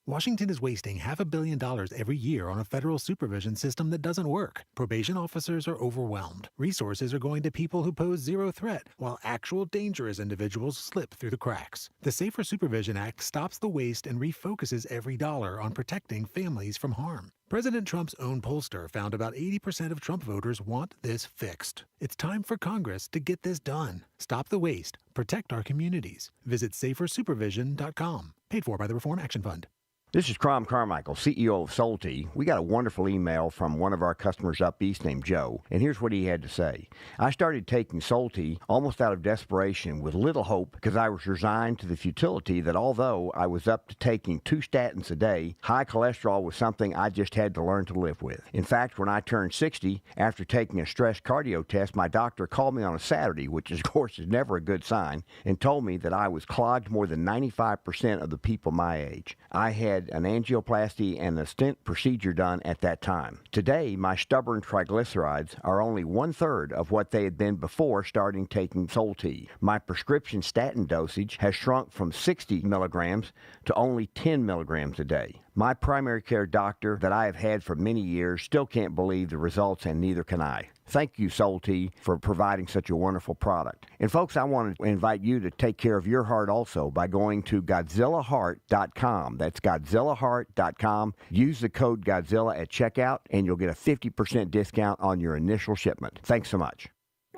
Washington is wasting $500 million every year on a federal supervision system that doesn't work. Probation officers are overwhelmed. Resources are going to people who pose zero threat, while actual dangerous individuals slip through the cracks. The Safer Supervision Act stops the waste and refocuses every dollar on protecting families from harm. President Trump's own pollster found about 80% of Trump voters want this fixed. It's time for Congress to get this done. Stop the waste. Protect our communities. Visit safersupervision.com. Paid for by the Reform Action Fund. This is Crom Carmichael, CEO of Solti. We got a wonderful email from one of our customers up east named Joe, and here's what he had to say. I started taking Solti almost out of desperation with little hope because I was resigned to the futility that although I was up to taking 2 statins a day, high cholesterol was something I just had to learn to live with. In fact, when I turned 60, after taking a stress cardio test, my doctor called me on a Saturday, which of course is never a good sign, and told me that I was clogged more than 95% of the people my age. I had an angioplasty and a stent procedure done at that time. Today, my stubborn triglycerides are only 1/3 of what they had been before starting taking Solti. My prescription statin dosage has shrunk from 60 milligrams to only 10 milligrams a day. My primary care doctor that I have had for many years still can't believe the results, and neither can I. Thank you, Solti, for providing such a wonderful product. And folks, I want to invite you to take care of your heart also by going to GodzillaHeart.com. That's GodzillaHeart.com. Use the code Godzilla at checkout, and you'll get a 50% discount on your initial shipment. Thanks so much.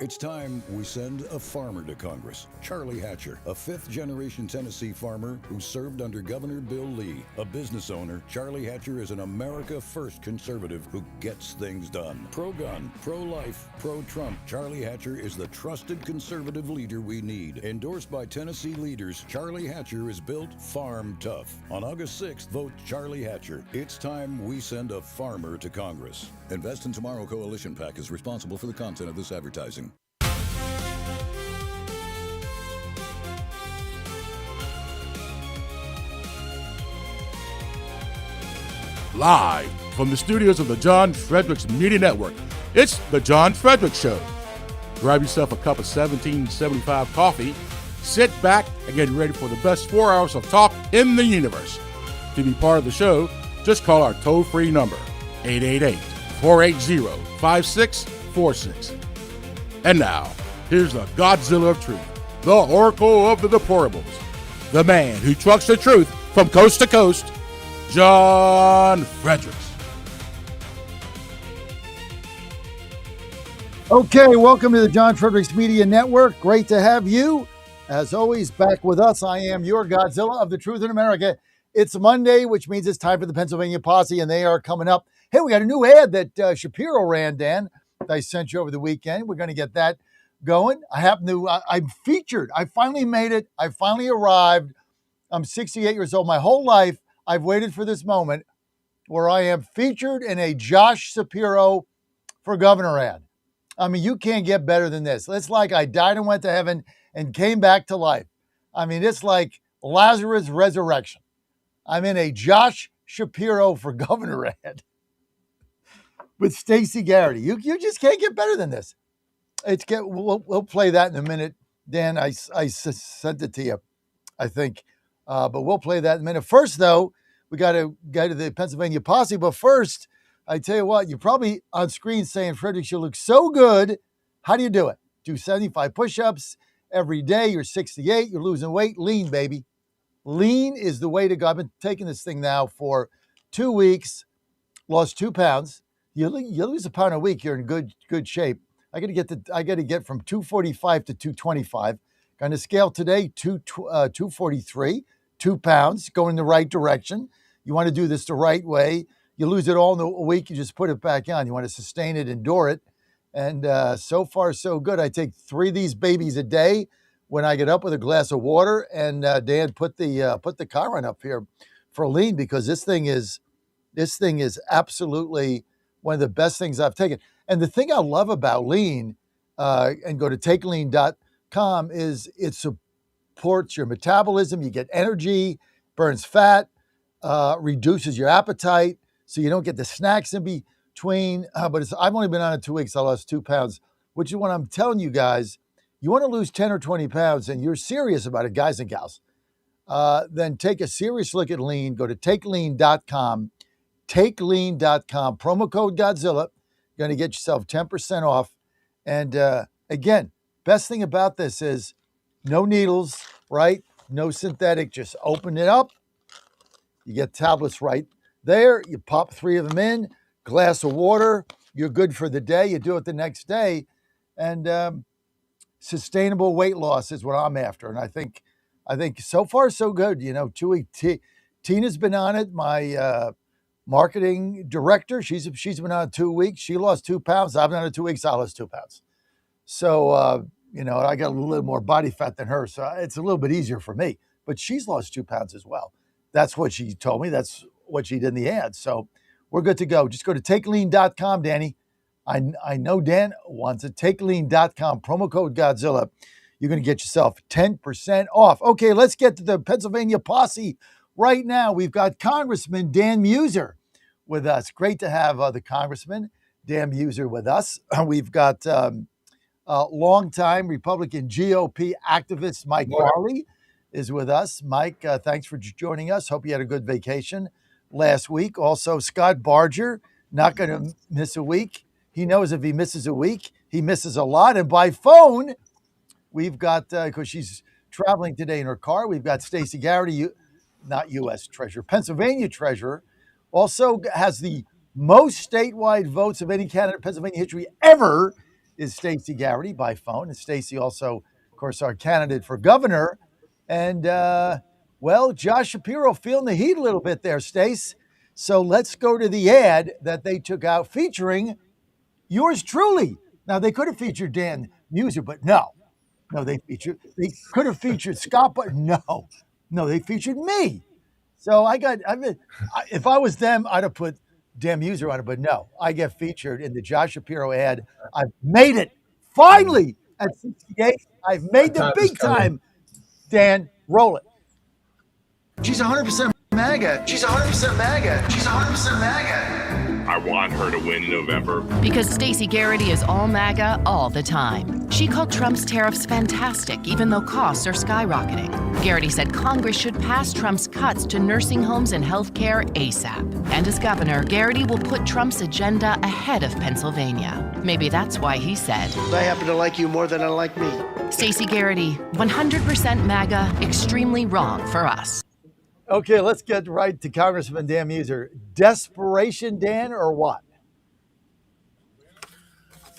It's time we send a farmer to Congress. Charlie Hatcher, a 5th-generation Tennessee farmer who served under Governor Bill Lee. A business owner, Charlie Hatcher is an America First conservative who gets things done. Pro-gun, pro-life, pro-Trump, Charlie Hatcher is the trusted conservative leader we need. Endorsed by Tennessee leaders, Charlie Hatcher is built farm tough. On August 6th, vote Charlie Hatcher. It's time we send a farmer to Congress. Invest in Tomorrow Coalition PAC is responsible for the content of this advertising. Live from the studios of the John Fredericks Media Network, it's the John Fredericks Show. Grab yourself a cup of 1775 coffee, sit back, and get ready for the best 4 hours of talk in the universe. To be part of the show, just call our toll-free number, 888-480-5646. And now, here's the Godzilla of Truth, the Oracle of the Deplorables, the man who trucks the truth from coast to coast, John Fredericks. Okay, welcome to the John Fredericks Media Network. Great to have you. As always, back with us, I am your Godzilla of the Truth in America. It's Monday, which means it's time for the Pennsylvania Posse, and they are coming up. Hey, we got a new ad that Shapiro ran, Dan, that I sent you over the weekend. We're going to get that going. I'm featured. I finally made it. I finally arrived. I'm 68 years old. My whole life, I've waited for this moment where I am featured in a Josh Shapiro for Governor ad. I mean, you can't get better than this. It's like I died and went to heaven and came back to life. I mean, it's like Lazarus' resurrection. I'm in a Josh Shapiro for Governor ad with Stacey Garrity. You just can't get better than this. We'll play that in a minute. Dan, I sent it to you, I think. But we'll play that in a minute. First, though, we got to go to the Pennsylvania Posse. But first, I tell you what, you're probably on screen saying, Fredericks, you look so good. How do you do it? Do 75 push-ups every day. You're 68. You're losing weight. Lean, baby. Lean is the way to go. I've been taking this thing now for 2 weeks. Lost 2 pounds. You lose a pound a week, you're in good shape. I got to get from 245 to 225. Got on the scale today, 243, 2 pounds, going in the right direction. You want to do this the right way. You lose it all in a week, you just put it back on. You want to sustain it, endure it. And so far, so good. I take 3 of these babies a day. when I get up with a glass of water. And Dan, put the car on up here for lean, because this thing is absolutely one of the best things I've taken. And the thing I love about lean, and go to takelean.com, is it supports your metabolism. You get energy, burns fat, reduces your appetite, so you don't get the snacks in between. But I've only been on it 2 weeks. I lost 2 pounds, which is what I'm telling you guys. You want to lose 10 or 20 pounds and you're serious about it, guys and gals, then take a serious look at lean. Go to takelean.com, takelean.com, promo code Godzilla. You're going to get yourself 10% off. And again, best thing about this is no needles, right? No synthetic. Just open it up. You get tablets right there. You pop 3 of them in, glass of water. You're good for the day. You do it the next day. And sustainable weight loss is what I'm after. And I think so far so good. 2 week. Tina's been on it. My marketing director, she's been on it 2 weeks. She lost 2 pounds. I've been on it 2 weeks. I lost 2 pounds. So I got a little more body fat than her, so it's a little bit easier for me. But she's lost 2 pounds as well. That's what she told me. That's what she did in the ad. So we're good to go. Just go to takelean.com, Danny. I know Dan wants it. Takelean.com, promo code Godzilla. You're going to get yourself 10% off. Okay, let's get to the Pennsylvania posse right now. We've got Congressman Dan Muser with us. Great to have the Congressman Dan Muser with us. We've got longtime Republican GOP activist Mike Farley is with us. Mike, thanks for joining us. Hope you had a good vacation last week. Also, Scott Barger, not going to miss a week. He knows if he misses a week, he misses a lot. And by phone, we've got, because she's traveling today in her car, we've got Stacey Garrity, not U.S. Treasurer, Pennsylvania Treasurer, also has the most statewide votes of any candidate in Pennsylvania history ever, is Stacey Garrity by phone. And Stacey also, of course, our candidate for governor. And, Josh Shapiro feeling the heat a little bit there, Stace. So let's go to the ad that they took out featuring yours truly. Now, they could have featured Dan Muser, but no, they could have featured Scott, but no, they featured me. So if I was them, I'd have put Dan Muser on it, but no, I get featured in the Josh Shapiro ad. I've made it finally at 68. I've made the big time. Dan, roll it. She's 100% MAGA. She's 100% MAGA. She's 100% MAGA. I want her to win in November. Because Stacey Garrity is all MAGA all the time. She called Trump's tariffs fantastic, even though costs are skyrocketing. Garrity said Congress should pass Trump's cuts to nursing homes and health care ASAP. And as governor, Garrity will put Trump's agenda ahead of Pennsylvania. Maybe that's why he said, I happen to like you more than I like me. Stacey Garrity, 100% MAGA, extremely wrong for us. Okay, let's get right to Congressman Dan Muser. Desperation, Dan, or what?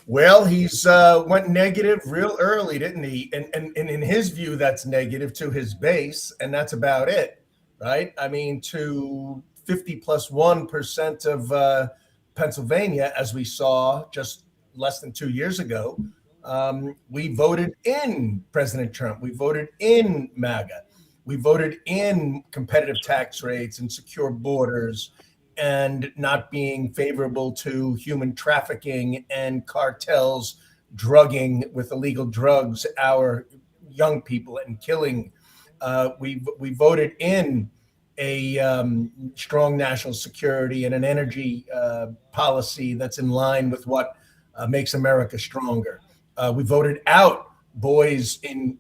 Well, he's went negative real early, didn't he? And in his view, that's negative to his base, and that's about it, right? I mean, to 50+1% of Pennsylvania, as we saw just less than 2 years ago, we voted in President Trump. We voted in MAGA. We voted in competitive tax rates and secure borders and not being favorable to human trafficking and cartels drugging with illegal drugs our young people and killing. We voted in a strong national security and an energy policy that's in line with what makes America stronger. We voted out boys in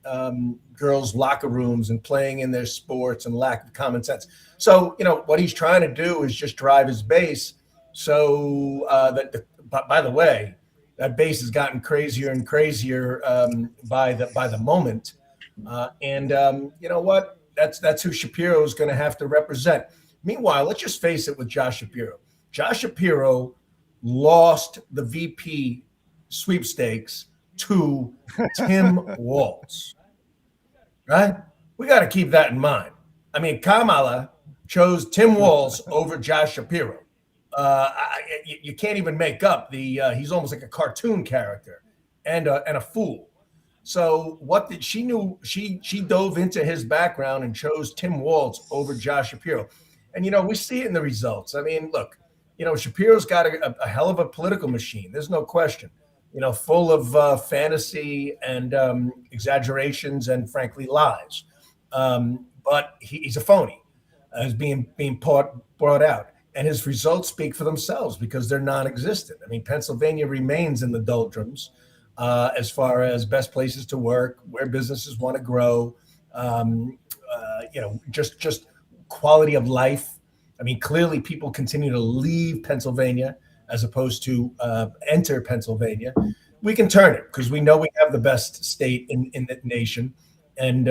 girls' locker rooms and playing in their sports and lack of common sense. So, what he's trying to do is just drive his base. So but by the way, that base has gotten crazier and crazier by the moment. And you know what? That's who Shapiro is going to have to represent. Meanwhile, let's just face it with Josh Shapiro. Josh Shapiro lost the VP sweepstakes to Tim Walz, right? We got to keep that in mind. I mean, Kamala chose Tim Walz over Josh Shapiro. You can't even make up he's almost like a cartoon character and a fool. So what did she knew? She dove into his background and chose Tim Walz over Josh Shapiro. And we see it in the results. I mean, look, Shapiro's got a hell of a political machine. There's no question. Full of fantasy and exaggerations and frankly lies. But he's a phony, as being brought out. And his results speak for themselves because they're non-existent. I mean, Pennsylvania remains in the doldrums as far as best places to work, where businesses want to grow, just quality of life. I mean, clearly people continue to leave Pennsylvania as opposed to enter Pennsylvania. We can turn it because we know we have the best state in the nation. And,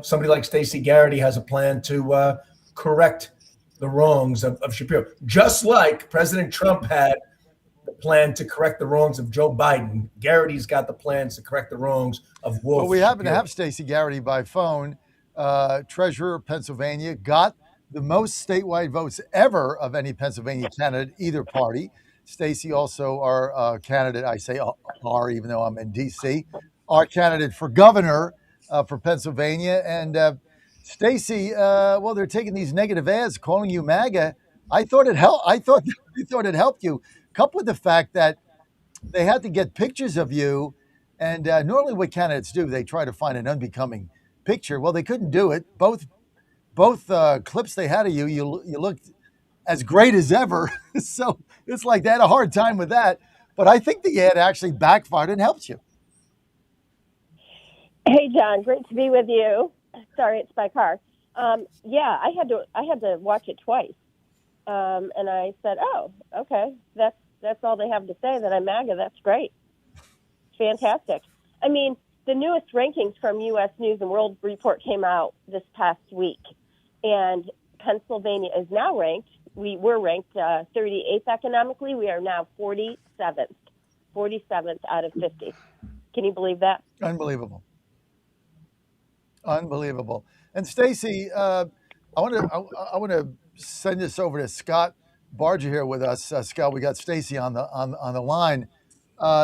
somebody like Stacey Garrity has a plan to correct the wrongs of Shapiro, just like President Trump had the plan to correct the wrongs of Joe Biden. Garrity's got the plans to correct the wrongs of Wolf. Well, we happen to have Stacey Garrity by phone, treasurer of Pennsylvania, got the most statewide votes ever of any Pennsylvania candidate, either party. Stacey, also our candidate, I say our, even though I'm in D.C., our candidate for governor for Pennsylvania. And Stacey, well, they're taking these negative ads, calling you MAGA. I thought it helped. I thought it helped you, coupled with the fact that they had to get pictures of you. And normally, what candidates do, they try to find an unbecoming picture. Well, they couldn't do it. Both clips they had of you, you looked as great as ever. So it's like they had a hard time with that. But I think the ad actually backfired and helped you. Hey, John, great to be with you. Sorry, it's my car. Yeah, I had to watch it twice, and I said, "Oh, okay, that's all they have to say that I'm MAGA. That's great, fantastic." I mean, the newest rankings from U.S. News and World Report came out this past week, and Pennsylvania is now ranked. We were ranked 38th economically. We are now 47th out of 50. Can you believe that? Unbelievable. And Stacey, I want to send this over to Scott Barger here with us. Scott, we got Stacey on the line.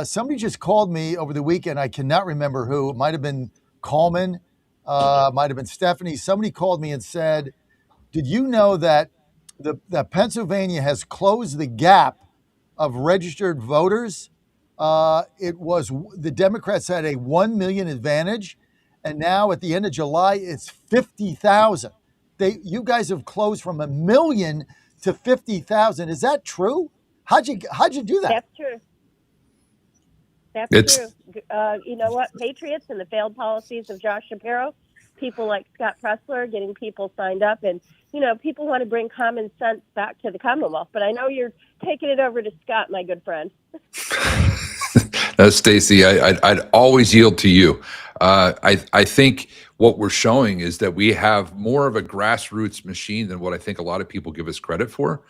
Somebody just called me over the weekend. I cannot remember who. It might have been Coleman, might have been Stephanie. Somebody called me and said, "Did you know that that Pennsylvania has closed the gap of registered voters? It was the Democrats had a 1 million advantage." And now at the end of July, it's 50,000. You guys have closed from 1 million to 50,000. Is that true? How'd you do that? That's true. That's true. You know what? Patriots and the failed policies of Josh Shapiro, people like Scott Pressler getting people signed up, and people want to bring common sense back to the Commonwealth. But I know you're taking it over to Scott, my good friend. Stacey, I'd always yield to you. I think what we're showing is that we have more of a grassroots machine than what I think a lot of people give us credit for.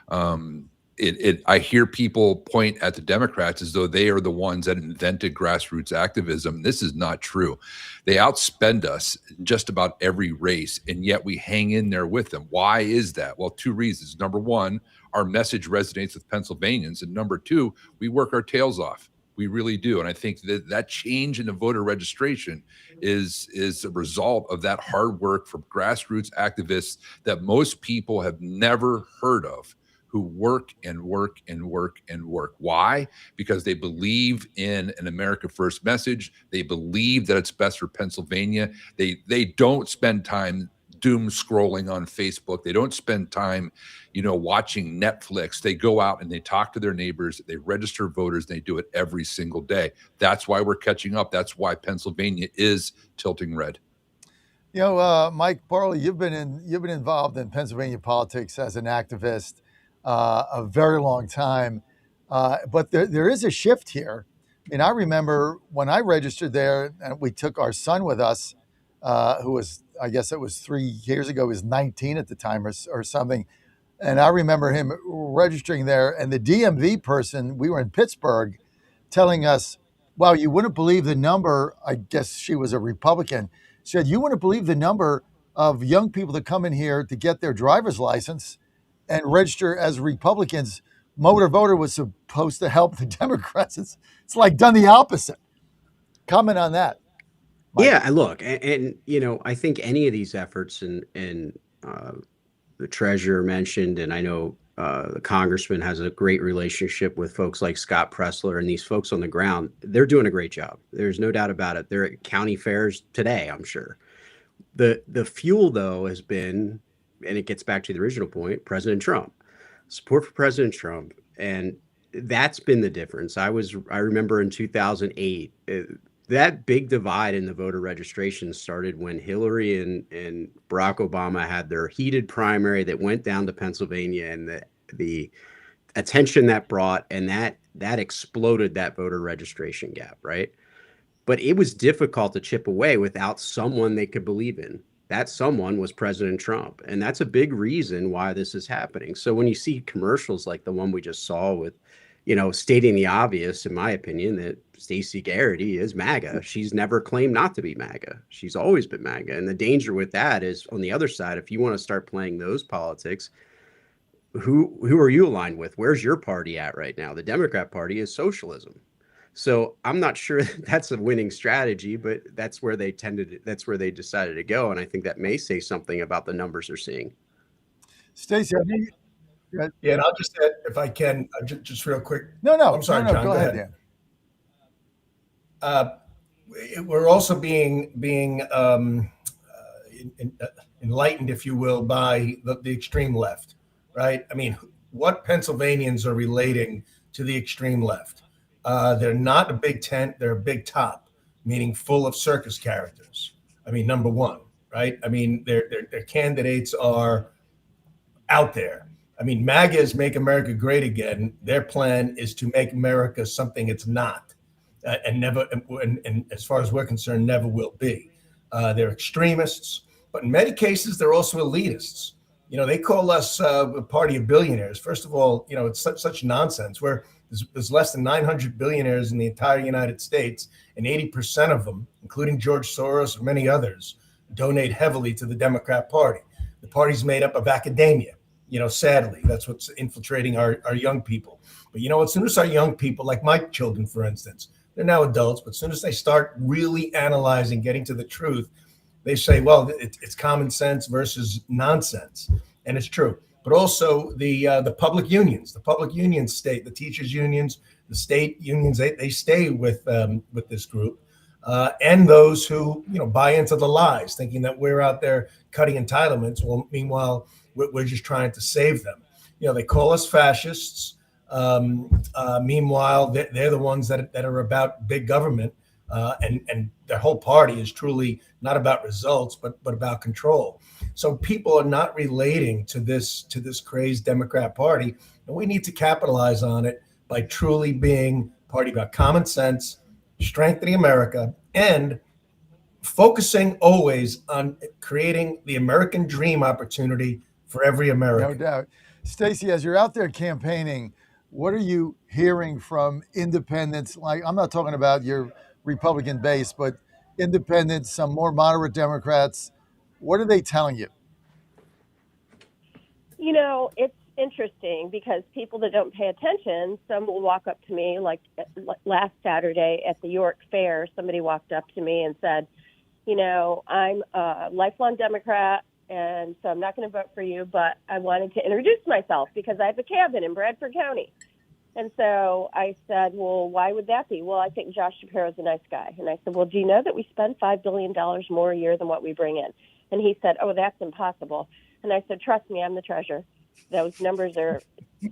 I hear people point at the Democrats as though they are the ones that invented grassroots activism. This is not true. They outspend us in just about every race, and yet we hang in there with them. Why is that? Well, two reasons. Number one, our message resonates with Pennsylvanians, and number two, we work our tails off. We really do. And I think that change in the voter registration is a result of that hard work from grassroots activists that most people have never heard of, who work and work and work and work. Why? Because they believe in an America First message. They believe that it's best for Pennsylvania. They don't spend time doom scrolling on Facebook. They don't spend time, watching Netflix. They go out and they talk to their neighbors. They register voters. They do it every single day. That's why we're catching up. That's why Pennsylvania is tilting red. Mike Barley, you've been involved in Pennsylvania politics as an activist a very long time, but there is a shift here. I mean, I remember when I registered there, and we took our son with us, who was, I guess it was 3 years ago, he was 19 at the time or something. And I remember him registering there, and the DMV person, we were in Pittsburgh, telling us, wow, you wouldn't believe the number, I guess she was a Republican, said, you wouldn't believe the number of young people that come in here to get their driver's license and register as Republicans. Motor Voter was supposed to help the Democrats. It's like done the opposite. Comment on that. Mike. Yeah, look, and you know, I think any of these efforts, and the treasurer mentioned, and I know the congressman has a great relationship with folks like Scott Pressler and these folks on the ground. They're doing a great job. There's no doubt about it. They're at county fairs today, I'm sure. The fuel though has been, and it gets back to the original point, President Trump. Support for President Trump, and that's been the difference. I remember in 2008, that big divide in the voter registration started when Hillary and Barack Obama had their heated primary that went down to Pennsylvania, and the attention that brought, and that exploded that voter registration gap, right? But it was difficult to chip away without someone they could believe in. That someone was President Trump. And that's a big reason why this is happening. So when you see commercials like the one we just saw with, you know, stating the obvious, in my opinion, that Stacey Garrity is MAGA. She's never claimed not to be MAGA. She's always been MAGA. And the danger with that is, on the other side, if you want to start playing those politics, who are you aligned with? Where's your party at right now? The Democrat Party is socialism. So I'm not sure that's a winning strategy, but that's where they decided to go. And I think that may say something about the numbers they're seeing. Stacey, yeah, and I'll just add, if I can, just real quick. No, I'm sorry, no, John. go ahead, Dan. We're also being enlightened, if you will, by the extreme left, right? I mean, what Pennsylvanians are relating to the extreme left? They're not a big tent, they're a big top, meaning full of circus characters. I mean, number one, right? I mean, their candidates are out there. I mean, MAGA is Make America Great Again. Their plan is to make America something it's not, and never, and as far as we're concerned, never will be. They're extremists, but in many cases, they're also elitists. You know, they call us a party of billionaires. First of all, you know, it's such nonsense. There's less than 900 billionaires in the entire United States, and 80% of them, including George Soros and many others, donate heavily to the Democrat Party. The party's made up of academia. You know, sadly, that's what's infiltrating our young people. But, you know, as soon as our young people, like my children, for instance, they're now adults, but as soon as they start really analyzing, getting to the truth, they say, well, it's common sense versus nonsense. And it's true. But also the public unions, state, the teachers unions, the state unions, they stay with this group, and those who, you know, buy into the lies, thinking that we're out there cutting entitlements. Well, meanwhile, we're just trying to save them. You know, they call us fascists. Meanwhile, they're the ones that are about big government, and their whole party is truly not about results, but about control. So people are not relating to this crazed Democrat Party, and we need to capitalize on it by truly being a party about common sense, strengthening America, and focusing always on creating the American dream opportunity for every American. No doubt. Stacey, as you're out there campaigning, what are you hearing from independents? Like, I'm not talking about your Republican base, but independents, some more moderate Democrats. What are they telling you? You know, it's interesting because people that don't pay attention, some will walk up to me, like last Saturday at the York Fair, somebody walked up to me and said, you know, I'm a lifelong Democrat, and so I'm not going to vote for you, but I wanted to introduce myself because I have a cabin in Bradford County. And so I said, well, why would that be? Well, I think Josh Shapiro's a nice guy. And I said, well, do you know that we spend $5 billion more a year than what we bring in? And he said, oh, that's impossible. And I said, trust me, I'm the treasurer. Those numbers are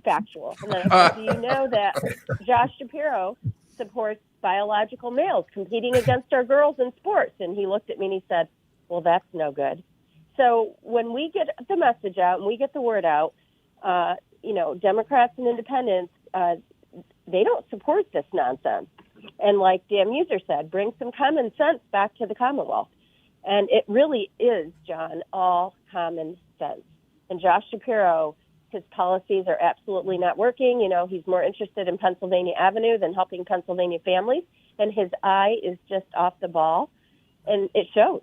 factual. And then I said, do you know that Josh Shapiro supports biological males competing against our girls in sports? And he looked at me and he said, well, that's no good. So when we get the message out and we get the word out, you know, Democrats and independents, they don't support this nonsense. And like Dan Muser said, bring some common sense back to the Commonwealth. And it really is, John, all common sense. And Josh Shapiro, his policies are absolutely not working. You know, he's more interested in Pennsylvania Avenue than helping Pennsylvania families. And his eye is just off the ball. And it shows.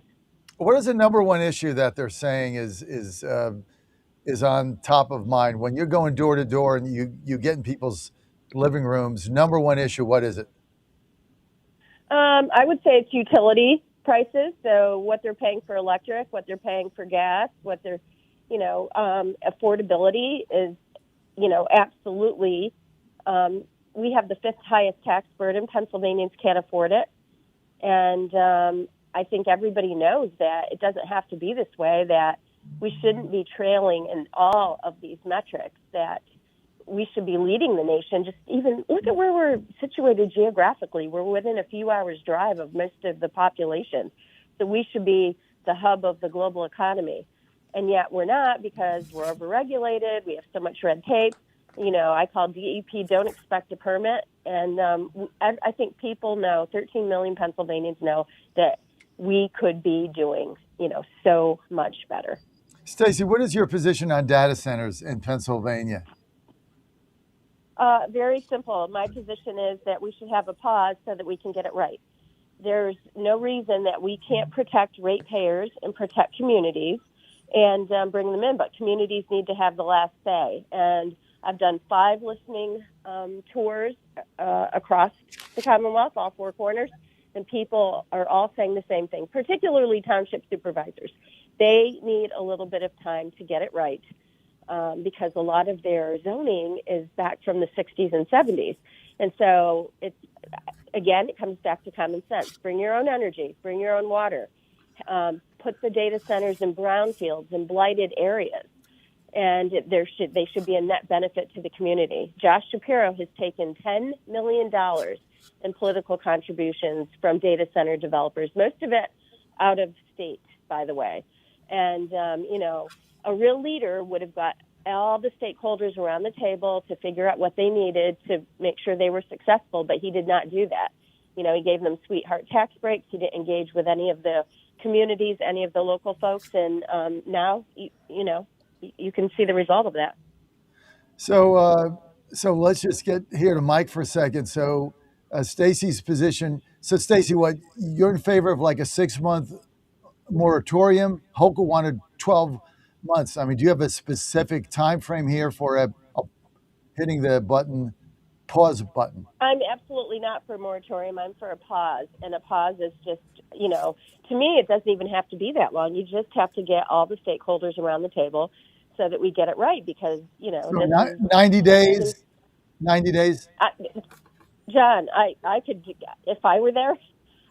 What is the number one issue that they're saying is on top of mind when you're going door to door and you get in people's living rooms? Number one issue, what is it? I would say it's utility prices. So what they're paying for electric, what they're paying for gas, what they're, affordability is, absolutely. We have the fifth highest tax burden. Pennsylvanians can't afford it. And I think everybody knows that it doesn't have to be this way, that we shouldn't be trailing in all of these metrics, that we should be leading the nation. Just even look at where we're situated geographically. We're within a few hours drive of most of the population. So we should be the hub of the global economy. And yet we're not, because we're overregulated. We have so much red tape. I call DEP don't expect a permit. And I think people know, 13 million Pennsylvanians know that we could be doing, so much better. Stacey, what is your position on data centers in Pennsylvania? Very simple. My position is that we should have a pause so that we can get it right. There's no reason that we can't protect ratepayers and protect communities and bring them in, but communities need to have the last say. And I've done 5 listening tours across the Commonwealth, all 4 corners, and people are all saying the same thing, particularly township supervisors. They need a little bit of time to get it right. Because a lot of their zoning is back from the 60s and 70s. And so it comes back to common sense. Bring your own energy, bring your own water, put the data centers in brownfields and blighted areas. And they should be a net benefit to the community. Josh Shapiro has taken $10 million in political contributions from data center developers, most of it out of state, by the way. And, a real leader would have got all the stakeholders around the table to figure out what they needed to make sure they were successful, but he did not do that. He gave them sweetheart tax breaks. He didn't engage with any of the communities, any of the local folks, and now, you can see the result of that. So let's just get here to Mike for a second. So Stacey's position. So Stacey, what, you're in favor of like a 6-month moratorium? Hochul wanted 12 months. I mean, do you have a specific time frame here for hitting the pause button? I'm absolutely not for a moratorium. I'm for a pause. And a pause is just, to me, it doesn't even have to be that long. You just have to get all the stakeholders around the table so that we get it right, because, So 90 days, 90 days. John, I could, if I were there,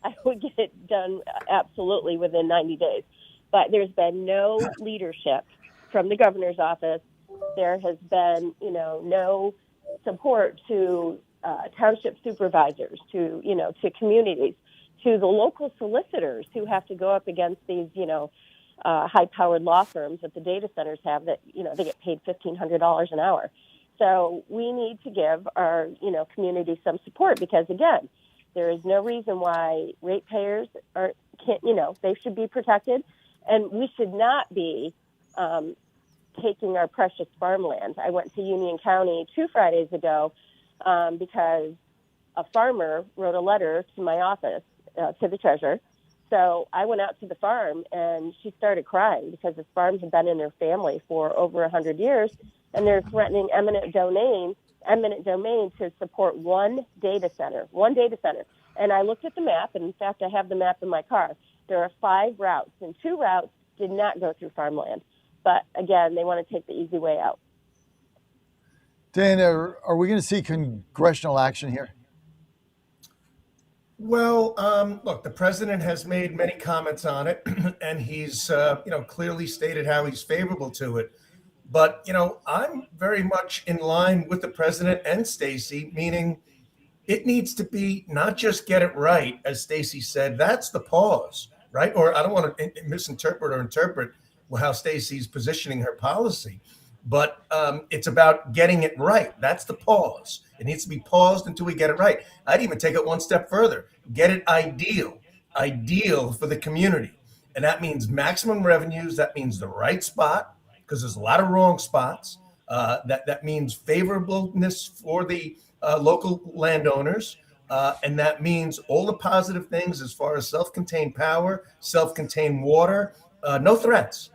I would get it done absolutely within 90 days. But there's been no leadership from the governor's office. There has been, no support to township supervisors, to communities, to the local solicitors who have to go up against these, high-powered law firms that the data centers have that, they get paid $1,500 an hour. So we need to give our, community some support, because, again, there is no reason why ratepayers they should be protected. And we should not be taking our precious farmland. I went to Union County 2 Fridays ago because a farmer wrote a letter to my office, to the treasurer. So I went out to the farm, and she started crying because this farm had been in her family for over 100 years, and they're threatening eminent domain to support one data center. And I looked at the map, and in fact, I have the map in my car. There are 5 routes, and 2 routes did not go through farmland. But again, they want to take the easy way out. Dana, are we going to see congressional action here? Well, look, the president has made many comments on it, and he's, clearly stated how he's favorable to it. But, I'm very much in line with the president and Stacey, meaning it needs to be not just get it right, as Stacey said. That's the pause, right? Or I don't want to misinterpret or interpret how Stacey's positioning her policy, but it's about getting it right. That's the pause. It needs to be paused until we get it right. I'd even take it one step further. Get it ideal for the community. And that means maximum revenues. That means the right spot, because there's a lot of wrong spots. That means favorableness for the local landowners. And that means all the positive things as far as self-contained power, self-contained water, no threats.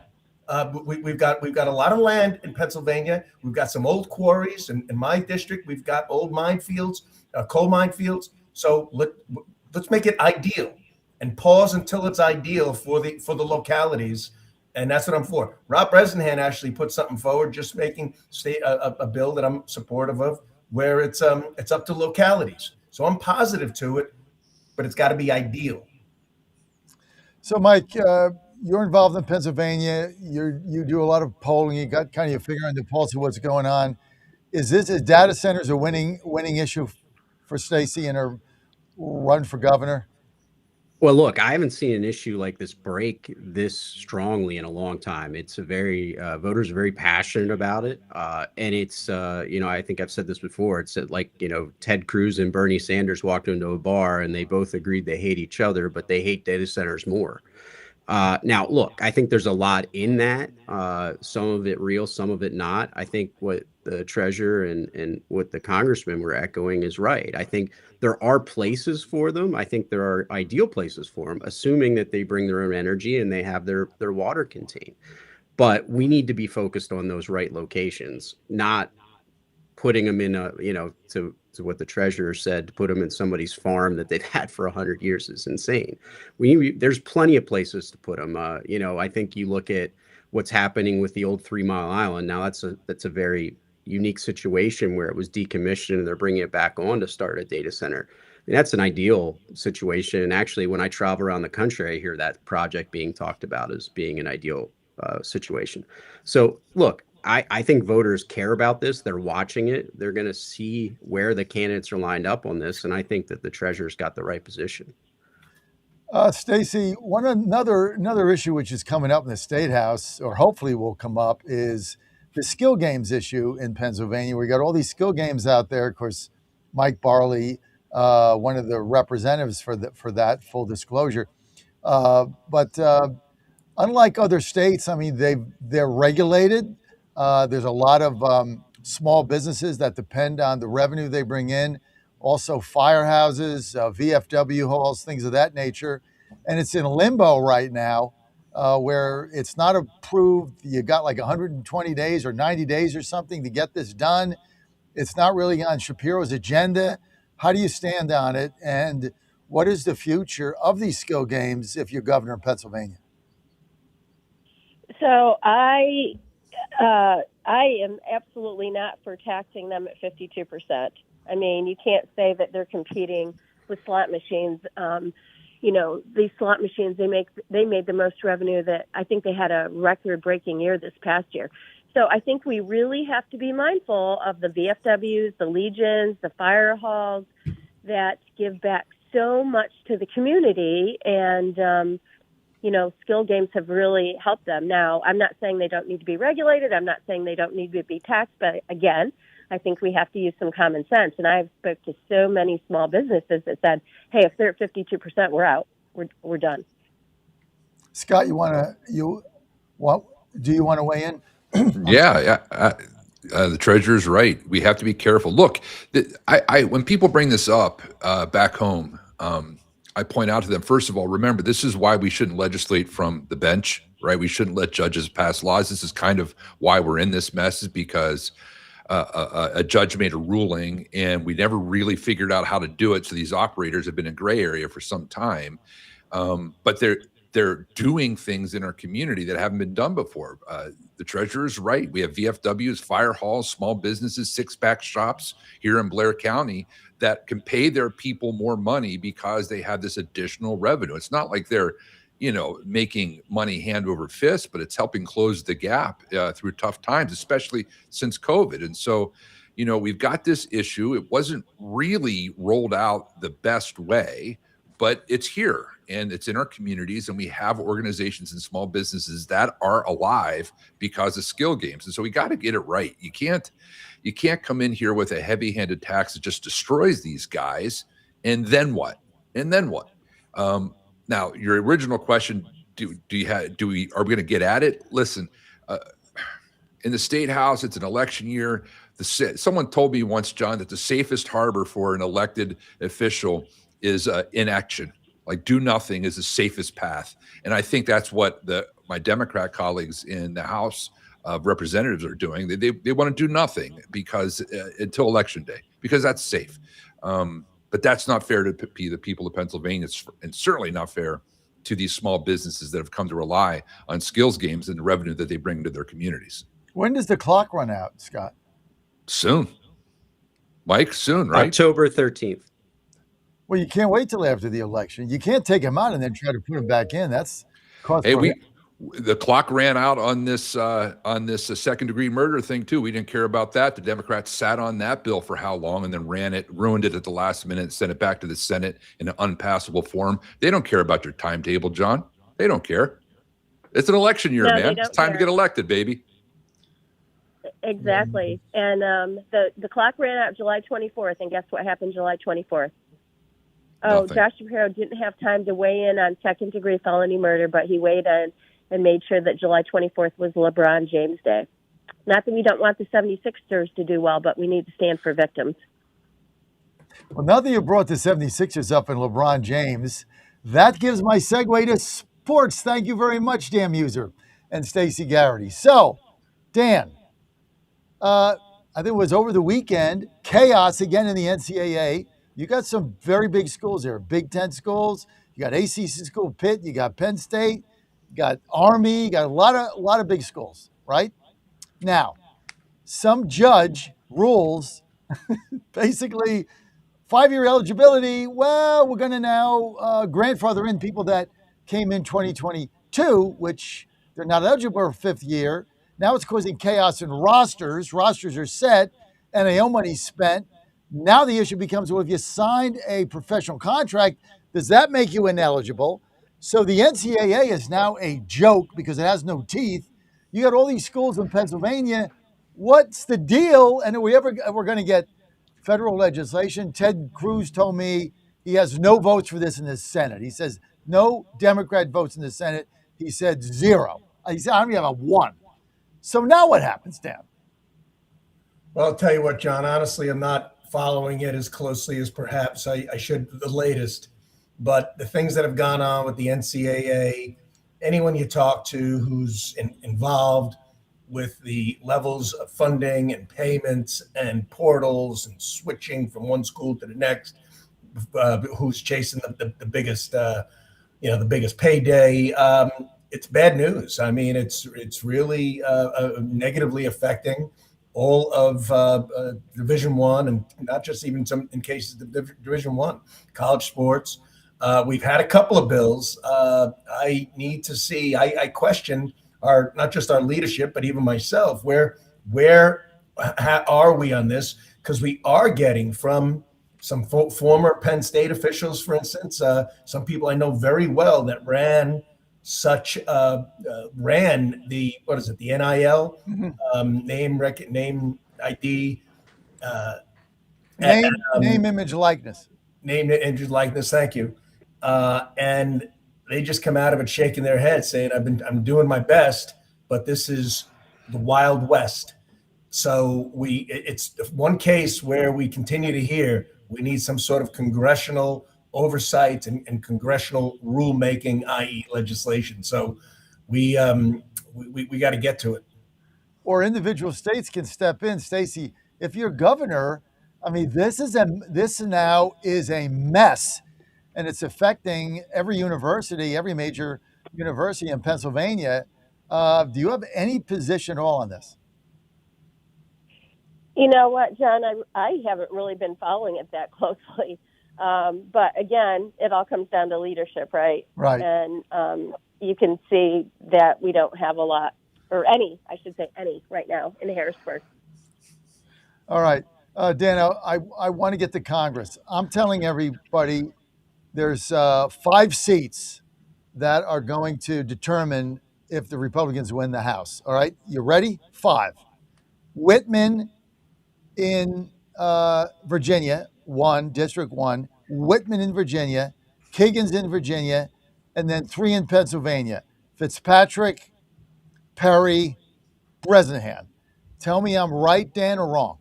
We've got a lot of land in Pennsylvania. We've got some old quarries in my district. We've got old minefields, coal minefields. So Let's make it ideal and pause until it's ideal for the localities. And that's what I'm for. Rob Bresnahan actually put something forward, just making a bill that I'm supportive of, where it's up to localities. So I'm positive to it, but it's got to be ideal. So, Mike, you're involved in Pennsylvania. You do a lot of polling. You got kind of your finger on the pulse of what's going on. Is data centers a winning issue for Stacey in her run for governor? Well, look, I haven't seen an issue like this break this strongly in a long time. It's a very voters are very passionate about it, and it's I think I've said this before. It's like Ted Cruz and Bernie Sanders walked into a bar and they both agreed they hate each other, but they hate data centers more. Now, look, I think there's a lot in that. Some of it real, some of it not. I think what the treasurer and what the congressmen were echoing is right. I think there are places for them. I think there are ideal places for them, assuming that they bring their own energy and they have their water contained. But we need to be focused on those right locations, not putting them in to what the treasurer said, to put them in somebody's farm that they've had for 100 years is insane. There's plenty of places to put them. I think you look at what's happening with the old 3 Mile Island. Now that's a very unique situation where it was decommissioned and they're bringing it back on to start a data center. And that's an ideal situation. And actually, when I travel around the country, I hear that project being talked about as being an ideal situation. So look, I think voters care about this. They're watching it. They're going to see where the candidates are lined up on this. And I think that the treasurer's got the right position. Stacey, another issue which is coming up in the State House, or hopefully will come up, is the skill games issue in Pennsylvania. We got all these skill games out there. Of course, Mike Barley, one of the representatives for that, full disclosure. But unlike other states, I mean, they're regulated. There's a lot of small businesses that depend on the revenue they bring in. Also firehouses, VFW halls, things of that nature. And it's in limbo right now where it's not approved. You got like 120 days or 90 days or something to get this done. It's not really on Shapiro's agenda. How do you stand on it? And what is the future of these skill games if you're governor of Pennsylvania? So I am absolutely not for taxing them at 52%. I mean, you can't say that they're competing with slot machines. These slot machines, they made the most revenue. That I think they had a record-breaking year this past year. So I think we really have to be mindful of the VFWs, the Legions, the fire halls that give back so much to the community, and skill games have really helped them. Now, I'm not saying they don't need to be regulated. I'm not saying they don't need to be taxed. But again, I think we have to use some common sense. And I've spoke to so many small businesses that said, hey, if they're at 52%, we're out. We're done. Scott, do you want to weigh in? Yeah. The treasurer's right. We have to be careful. Look, when people bring this up back home, I point out to them, first of all, remember, this is why we shouldn't legislate from the bench, right? We shouldn't let judges pass laws. This is kind of why we're in this mess, is because a judge made a ruling and we never really figured out how to do it. So these operators have been in gray area for some time, but they're doing things in our community that haven't been done before. The treasurer's right. We have VFWs, fire halls, small businesses, six-pack shops here in Blair County that can pay their people more money because they have this additional revenue. It's not like they're, making money hand over fist, but it's helping close the gap through tough times, especially since COVID. And so, we've got this issue. It wasn't really rolled out the best way, but it's here and it's in our communities, and we have organizations and small businesses that are alive because of skill games. And so we got to get it right. You can't come in here with a heavy-handed tax that just destroys these guys. And then what? Now, your original question, are we going to get at it? Listen, in the State House, it's an election year. Someone told me once, John, that the safest harbor for an elected official is inaction. Like, do nothing is the safest path. And I think that's what my Democrat colleagues in the House of Representatives are doing. They want to do nothing because until Election Day, because that's safe. But that's not fair to the people of Pennsylvania, and certainly not fair to these small businesses that have come to rely on skills games and the revenue that they bring to their communities. When does the clock run out, Scott? Soon. Mike, soon, right? October 13th. Well, you can't wait till after the election. You can't take him out and then try to put him back in. That's the clock ran out on this second degree murder thing too. We didn't care about that. The Democrats sat on that bill for how long and then ruined it at the last minute, sent it back to the Senate in an unpassable form. They don't care about your timetable, John. They don't care. It's an election year, man. It's time to get elected, baby. Exactly. And the clock ran out July 24th, and guess what happened July 24th? Oh, Nothing. Josh Shapiro didn't have time to weigh in on second-degree felony murder, but he weighed in and made sure that July 24th was LeBron James Day. Not that we don't want the 76ers to do well, but we need to stand for victims. Well, now that you brought the 76ers up and LeBron James, that gives my segue to sports. Thank you very much, Dan Muser and Stacey Garrity. So, Dan, I think it was over the weekend, chaos again in the NCAA. You got some very big schools there, Big Ten schools. You got ACC school, Pitt. You got Penn State. You got Army. You got a lot of big schools, right? Now, some judge rules basically 5-year eligibility. Well, we're going to now grandfather in people that came in 2022, which they're not eligible for a fifth year. Now it's causing chaos in rosters. Rosters are set, NIL money spent. Now the issue becomes, well, if you signed a professional contract, does that make you ineligible? So the NCAA is now a joke because it has no teeth. You got all these schools in Pennsylvania. What's the deal? And are we ever going to get federal legislation? Ted Cruz told me he has no votes for this in the Senate. He says no Democrat votes in the Senate. He said 0. He said I don't even have a 1. So now what happens, Dan? Well, I'll tell you what, John, honestly, I'm not following it as closely as perhaps I should, the latest. But the things that have gone on with the NCAA, anyone you talk to who's involved with the levels of funding and payments and portals and switching from one school to the next, who's chasing the biggest, the biggest payday, it's bad news. I mean, it's really negatively affecting all of Division I, and not just even some in cases of Division I, college sports. We've had a couple of bills. I need to see. I question not just our leadership, but even myself. Where are we on this? Because we are getting from some former Penn State officials, for instance, some people I know very well that ran the NIL, name ID, name, image, likeness. Name, image, likeness. Thank you. And they just come out of it shaking their heads, saying, "I'm doing my best, but this is the Wild West." So it's one case where we continue to hear we need some sort of congressional oversight and congressional rulemaking, i.e., legislation. So we got to get to it. Or individual states can step in. Stacey, if you're governor, I mean, this now is a mess, and it's affecting every university, every major university in Pennsylvania. Do you have any position at all on this? You know what, John? I haven't really been following it that closely. But again, it all comes down to leadership, right? Right. And you can see that we don't have a lot, or any right now in Harrisburg. All right. Dan, I want to get to Congress. I'm telling everybody there's 5 seats that are going to determine if the Republicans win the House. All right. You ready? 5. Whitman in Virginia, 1, District 1. Whitman in Virginia. Kagan's in Virginia. And then 3 in Pennsylvania. Fitzpatrick, Perry, Bresnahan. Tell me I'm right, Dan, or wrong?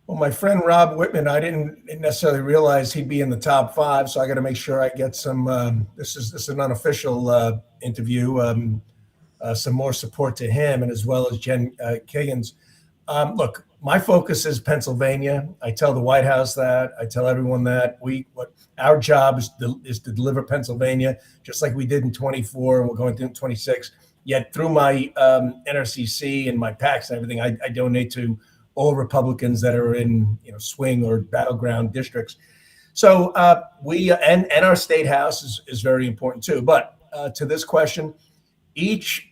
Well, my friend Rob Whitman, I didn't necessarily realize he'd be in the top 5, so I got to make sure I get some. This is an unofficial interview. Some more support to him, and as well as Jen Kagan's. Look, My focus is Pennsylvania. I tell the White House that. I tell everyone that what our job is to deliver Pennsylvania, just like we did in 24, and we're going through 26. Yet through my NRCC and my PACs and everything, I donate to all Republicans that are in swing or battleground districts. So we and our state house is very important too. But to this question, each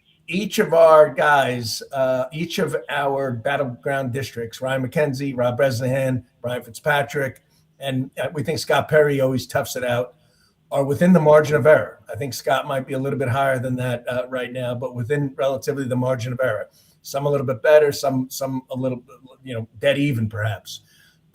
of our guys, each of our battleground districts, Ryan McKenzie, Rob Bresnahan, Brian Fitzpatrick, and we think Scott Perry always toughs it out, are within the margin of error. I think Scott might be a little bit higher than that right now, but within relatively the margin of error. Some a little bit better, some a little, dead even perhaps.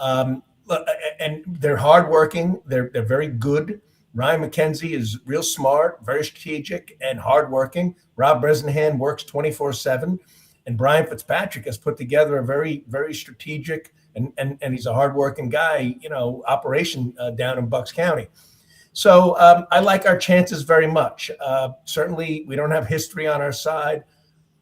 And they're hardworking. They're very good. Ryan McKenzie is real smart, very strategic, and hardworking. Rob Bresnahan works 24/7, and Brian Fitzpatrick has put together a very, very strategic and he's a hardworking guy, operation down in Bucks County. So I like our chances very much. Certainly, we don't have history on our side.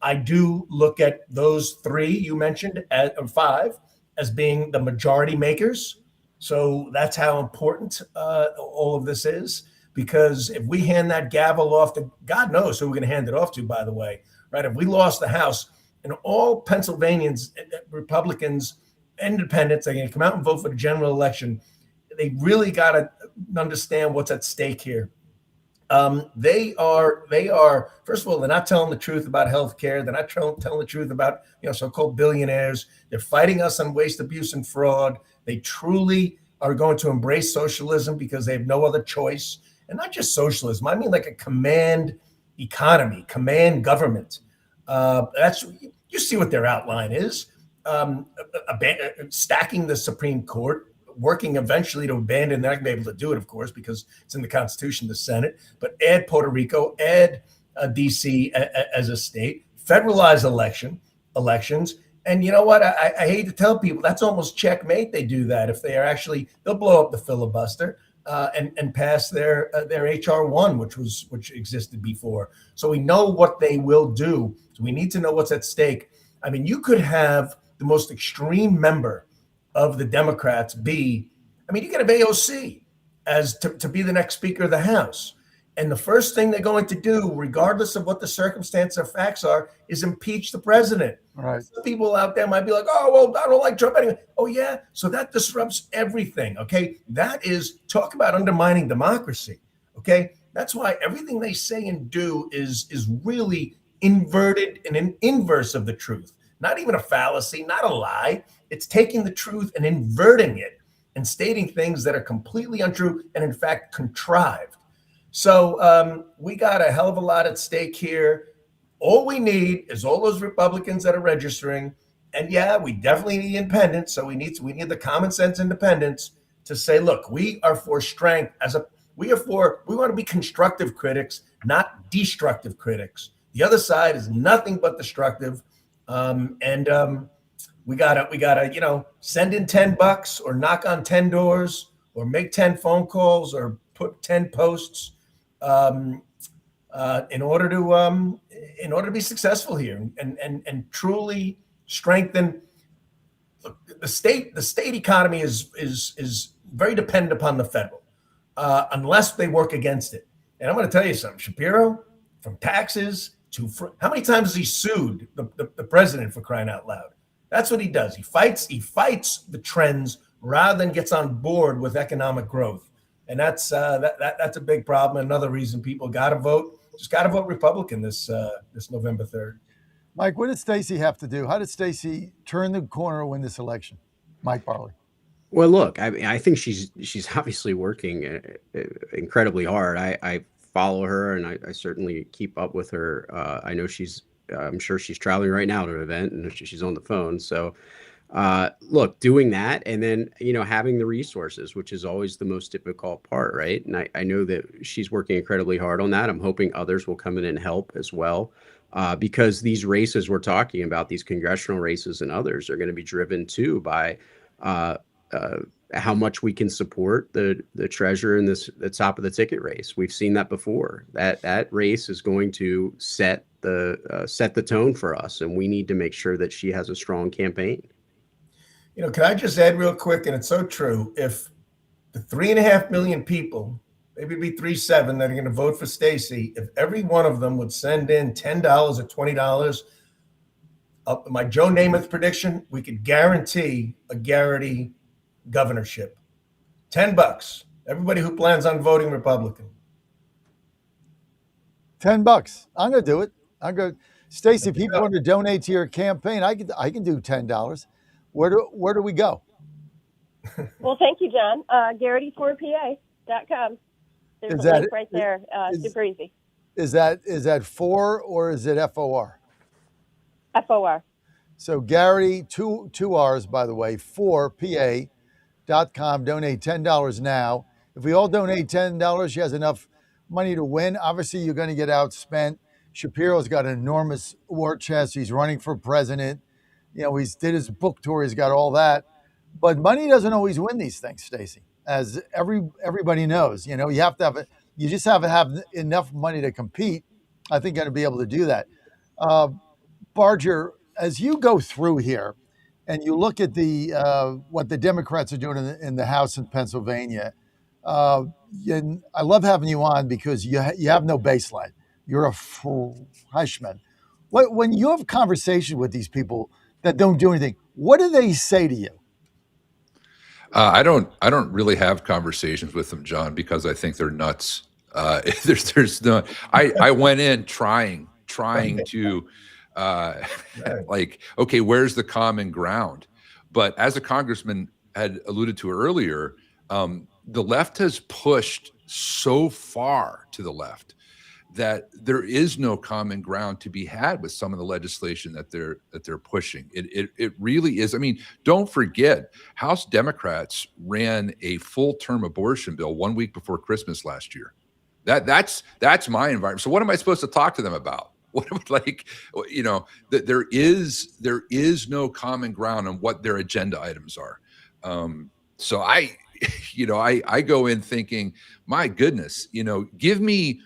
I do look at those three you mentioned, or five, as being the majority makers. So that's how important all of this is, because if we hand that gavel off to, God knows who we're going to hand it off to, by the way, right? If we lost the House and all Pennsylvanians, Republicans, independents are going to come out and vote for the general election, they really got to understand what's at stake here. They are, first of all, they're not telling the truth about healthcare. They're not telling the truth about, so-called billionaires. They're fighting us on waste, abuse, and fraud. They truly are going to embrace socialism because they have no other choice. And not just socialism. I mean, like a command economy, command government. You see what their outline is. Stacking the Supreme Court, working eventually to abandon, they're not going to be able to do it, of course, because it's in the Constitution, the Senate, but add Puerto Rico, add D.C. as a state, federalize elections. And you know what? I hate to tell people, that's almost checkmate. They do that. If they are actually, they'll blow up the filibuster and pass their H.R. 1, which existed before. So we know what they will do. So we need to know what's at stake. I mean, you could have the most extreme member of the Democrats you could have AOC as to be the next Speaker of the House. And the first thing they're going to do, regardless of what the circumstance or facts are, is impeach the president. Right. Some people out there might be like, oh, well, I don't like Trump anyway. Oh, yeah. So that disrupts everything. Okay. That is, talk about undermining democracy. Okay. That's why everything they say and do is really inverted and an inverse of the truth. Not even a fallacy, not a lie. It's taking the truth and inverting it and stating things that are completely untrue and, in fact, contrived. So we got a hell of a lot at stake here. All we need is all those Republicans that are registering. And yeah, we definitely need independents. So we need the common sense independents to say, look, we are for strength we want to be constructive critics, not destructive critics. The other side is nothing but destructive. We gotta, send in $10 or knock on 10 doors or make 10 phone calls or put 10 posts in order to be successful here and truly strengthen. Look, the state economy is very dependent upon the federal, unless they work against it. And I'm going to tell you something, Shapiro, from taxes to how many times has he sued the president, for crying out loud? That's what he does. He fights the trends rather than gets on board with economic growth. And that's a big problem. Another reason people got to vote Republican this November 3rd. Mike, what did Stacey have to do? How did Stacey turn the corner and win this election? Mike Barley. Well, look, I think she's obviously working incredibly hard. I follow her and I certainly keep up with her. I know I'm sure she's traveling right now to an event and she's on the phone. So look, doing that and then, having the resources, which is always the most difficult part, right? And I know that she's working incredibly hard on that. I'm hoping others will come in and help as well, because these races we're talking about, these congressional races and others, are going to be driven too by how much we can support the treasurer in the top of the ticket race. We've seen that before. That race is going to set the tone for us, and we need to make sure that she has a strong campaign. Can I just add real quick, and it's so true, if the 3.5 million people, maybe it'd be 3.7 that are going to vote for Stacey, if every one of them would send in $10 or $20, my Joe Namath prediction, we could guarantee a Garrity governorship. $10. Everybody who plans on voting Republican. $10. I'm going to do it. I'm going. Stacey, if people want to donate to your campaign, I can do $10. Where do we go? Well, thank you, John. Garrity4PA.com. There's a link right there. Super easy. Is that for or is it FOR? FOR. So Garrity, two R's, by the way, for PA.com. Donate $10 now. If we all donate $10, she has enough money to win. Obviously, you're going to get outspent. Shapiro's got an enormous war chest. He's running for president. He's did his book tour. He's got all that. But money doesn't always win these things, Stacey, as everybody knows. You just have to have enough money to compete. I think going to be able to do that. Barger, as you go through here and you look at what the Democrats are doing in the House in Pennsylvania, and I love having you on because you have no baseline. You're a freshman. When you have conversation with these people that don't do anything, what do they say to you? I don't really have conversations with them, John, because I think they're nuts. There's no. I went in trying to like, okay, where's the common ground? But as a congressman had alluded to earlier, the left has pushed so far to the left that there is no common ground to be had with some of the legislation that they're pushing. It really is. I mean, don't forget, House Democrats ran a full-term abortion bill 1 week before Christmas last year. That's my environment. So what am I supposed to talk to them about? There is no common ground on what their agenda items are. So I go in thinking, my goodness, give me.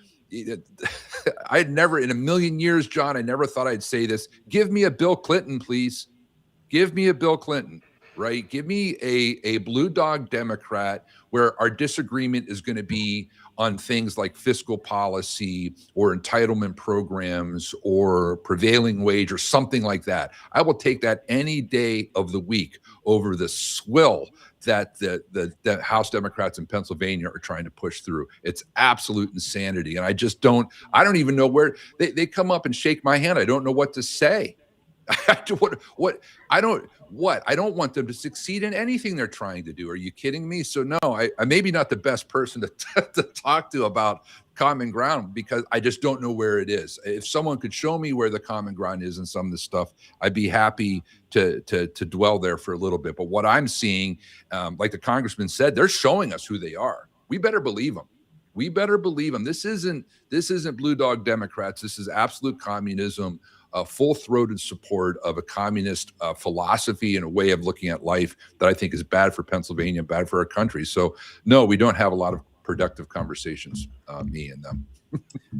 I'd never in a million years, John, I never thought I'd say this. Give me a Bill Clinton, please. Give me a Bill Clinton, right? Give me a blue dog Democrat where our disagreement is going to be on things like fiscal policy or entitlement programs or prevailing wage or something like that. I will take that any day of the week over the swill that the House Democrats in Pennsylvania are trying to push through. It's absolute insanity. And I don't even know where they come up and shake my hand. I don't know what to say. I don't want them to succeed in anything they're trying to do. Are you kidding me? So no, I maybe not the best person to talk to about common ground because I just don't know where it is. If someone could show me where the common ground is in some of this stuff, I'd be happy to dwell there for a little bit. But what I'm seeing, like the congressman said, they're showing us who they are. We better believe them. We better believe them. This isn't blue dog Democrats. This is absolute communism. Full-throated support of a communist philosophy and a way of looking at life that I think is bad for Pennsylvania, bad for our country. So, no, we don't have a lot of productive conversations, me and them.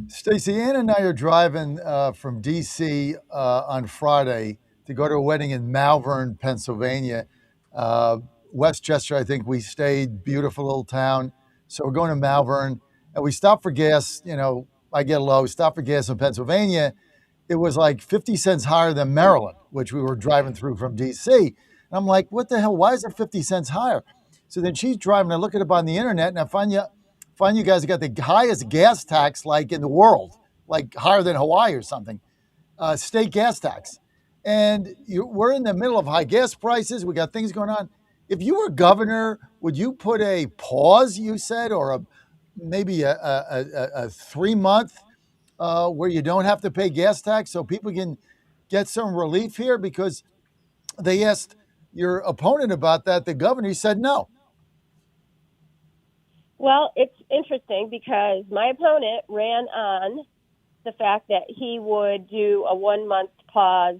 Stacey, Ann and I are driving from D.C. On Friday to go to a wedding in Malvern, Pennsylvania. Westchester, I think we stayed, beautiful little town. So we're going to Malvern, and we stopped for gas. I get low, stop for gas in Pennsylvania. It was like 50 cents higher than Maryland, which we were driving through from D.C. And I'm like, what the hell? Why is it 50 cents higher? So then she's driving. I look it up on the internet, and I find you guys got the highest gas tax like in the world, like higher than Hawaii or something, state gas tax. And we're in the middle of high gas prices. We got things going on. If you were governor, would you put a pause, you said, or maybe a 3-month where you don't have to pay gas tax so people can get some relief here? Because they asked your opponent about that. The governor said no. Well, it's interesting because my opponent ran on the fact that he would do a 1-month pause.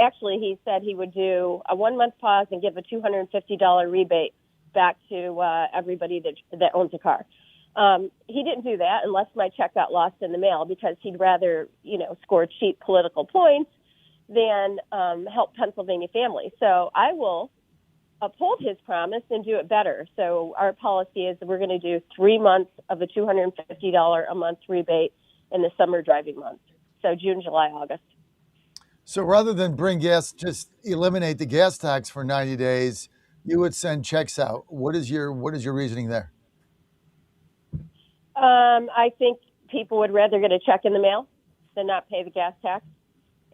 Actually, he said he would do a 1-month pause and give a $250 rebate back to everybody that owns a car. He didn't do that unless my check got lost in the mail because he'd rather, score cheap political points than help Pennsylvania families. So I will uphold his promise and do it better. So our policy is that we're going to do 3 months of a $250 a month rebate in the summer driving months. So June, July, August. So rather than bring gas, just eliminate the gas tax for 90 days, you would send checks out. What is your reasoning there? I think people would rather get a check in the mail than not pay the gas tax.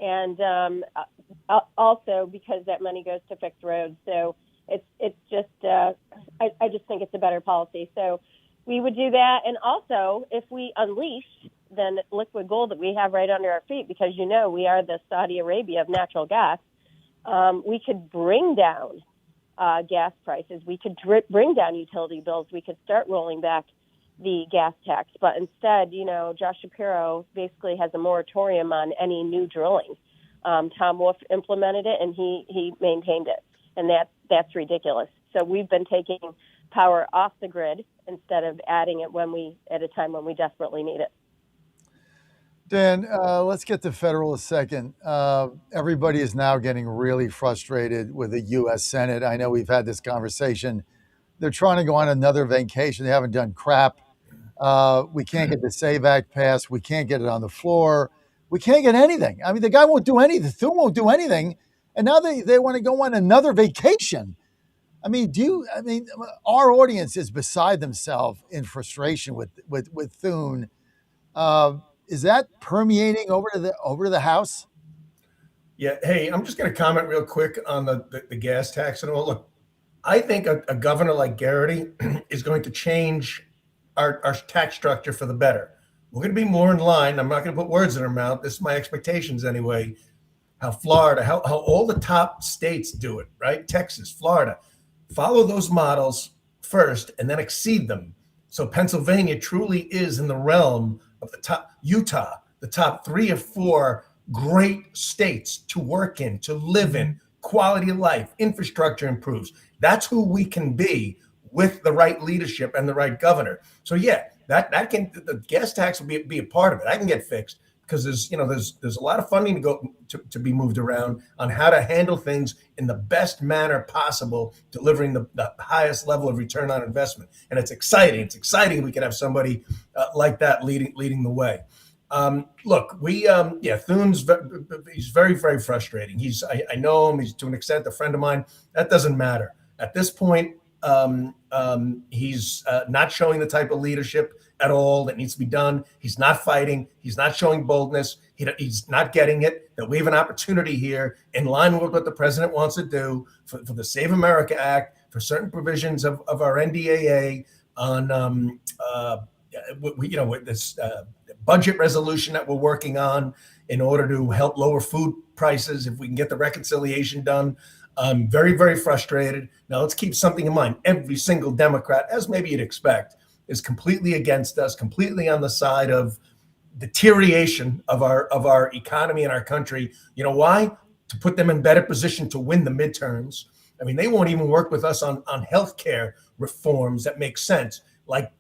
And also because that money goes to fix roads. So it's just, I just think it's a better policy. So we would do that. And also, if we unleash then liquid gold that we have right under our feet, because, you know, we are the Saudi Arabia of natural gas, we could bring down gas prices. We could bring down utility bills. We could start rolling back the gas tax. But instead, you know, Josh Shapiro basically has a moratorium on any new drilling. Tom Wolf implemented it, and he maintained it. And that's ridiculous. So we've been taking power off the grid instead of adding it at a time when we desperately need it. Dan, let's get to federal a second. Everybody is now getting really frustrated with the U.S. Senate. I know we've had this conversation. They're trying to go on another vacation. They haven't done crap. We can't get the SAVE Act passed. We can't get it on the floor. We can't get anything. I mean, the guy won't do anything. Thune won't do anything. And now they want to go on another vacation. I mean, our audience is beside themselves in frustration with Thune. Is that permeating over to the House? Yeah. Hey, I'm just going to comment real quick on the gas tax and all. Look, I think a governor like Garrity is going to change our tax structure for the better. We're going to be more in line. I'm not going to put words in her mouth. This is my expectations anyway. How Florida, how all the top states do it, right? Texas, Florida. Follow those models first and then exceed them. So Pennsylvania truly is in the realm of the top, Utah, the top 3 or 4 great states to work in, to live in, quality of life, infrastructure improves. That's who we can be with the right leadership and the right governor. So yeah, the gas tax will be a part of it. That can get fixed because there's a lot of funding to be moved around on how to handle things in the best manner possible, delivering the highest level of return on investment. And it's exciting. It's exciting we can have somebody like that leading the way. Look, Thune's he's very, very frustrating. I know him. He's to an extent a friend of mine. That doesn't matter at this point. He's not showing the type of leadership at all that needs to be done. He's not fighting. He's not showing boldness. He's not getting it that we have an opportunity here in line with what the president wants to do for the Save America Act, for certain provisions of our NDAA on with this budget resolution that we're working on in order to help lower food prices. If we can get the reconciliation done, I'm very, very frustrated. Now, let's keep something in mind. Every single Democrat, as maybe you'd expect, is completely against us, completely on the side of deterioration of our economy and our country. You know why? To put them in better position to win the midterms. I mean, they won't even work with us on healthcare reforms that make sense, like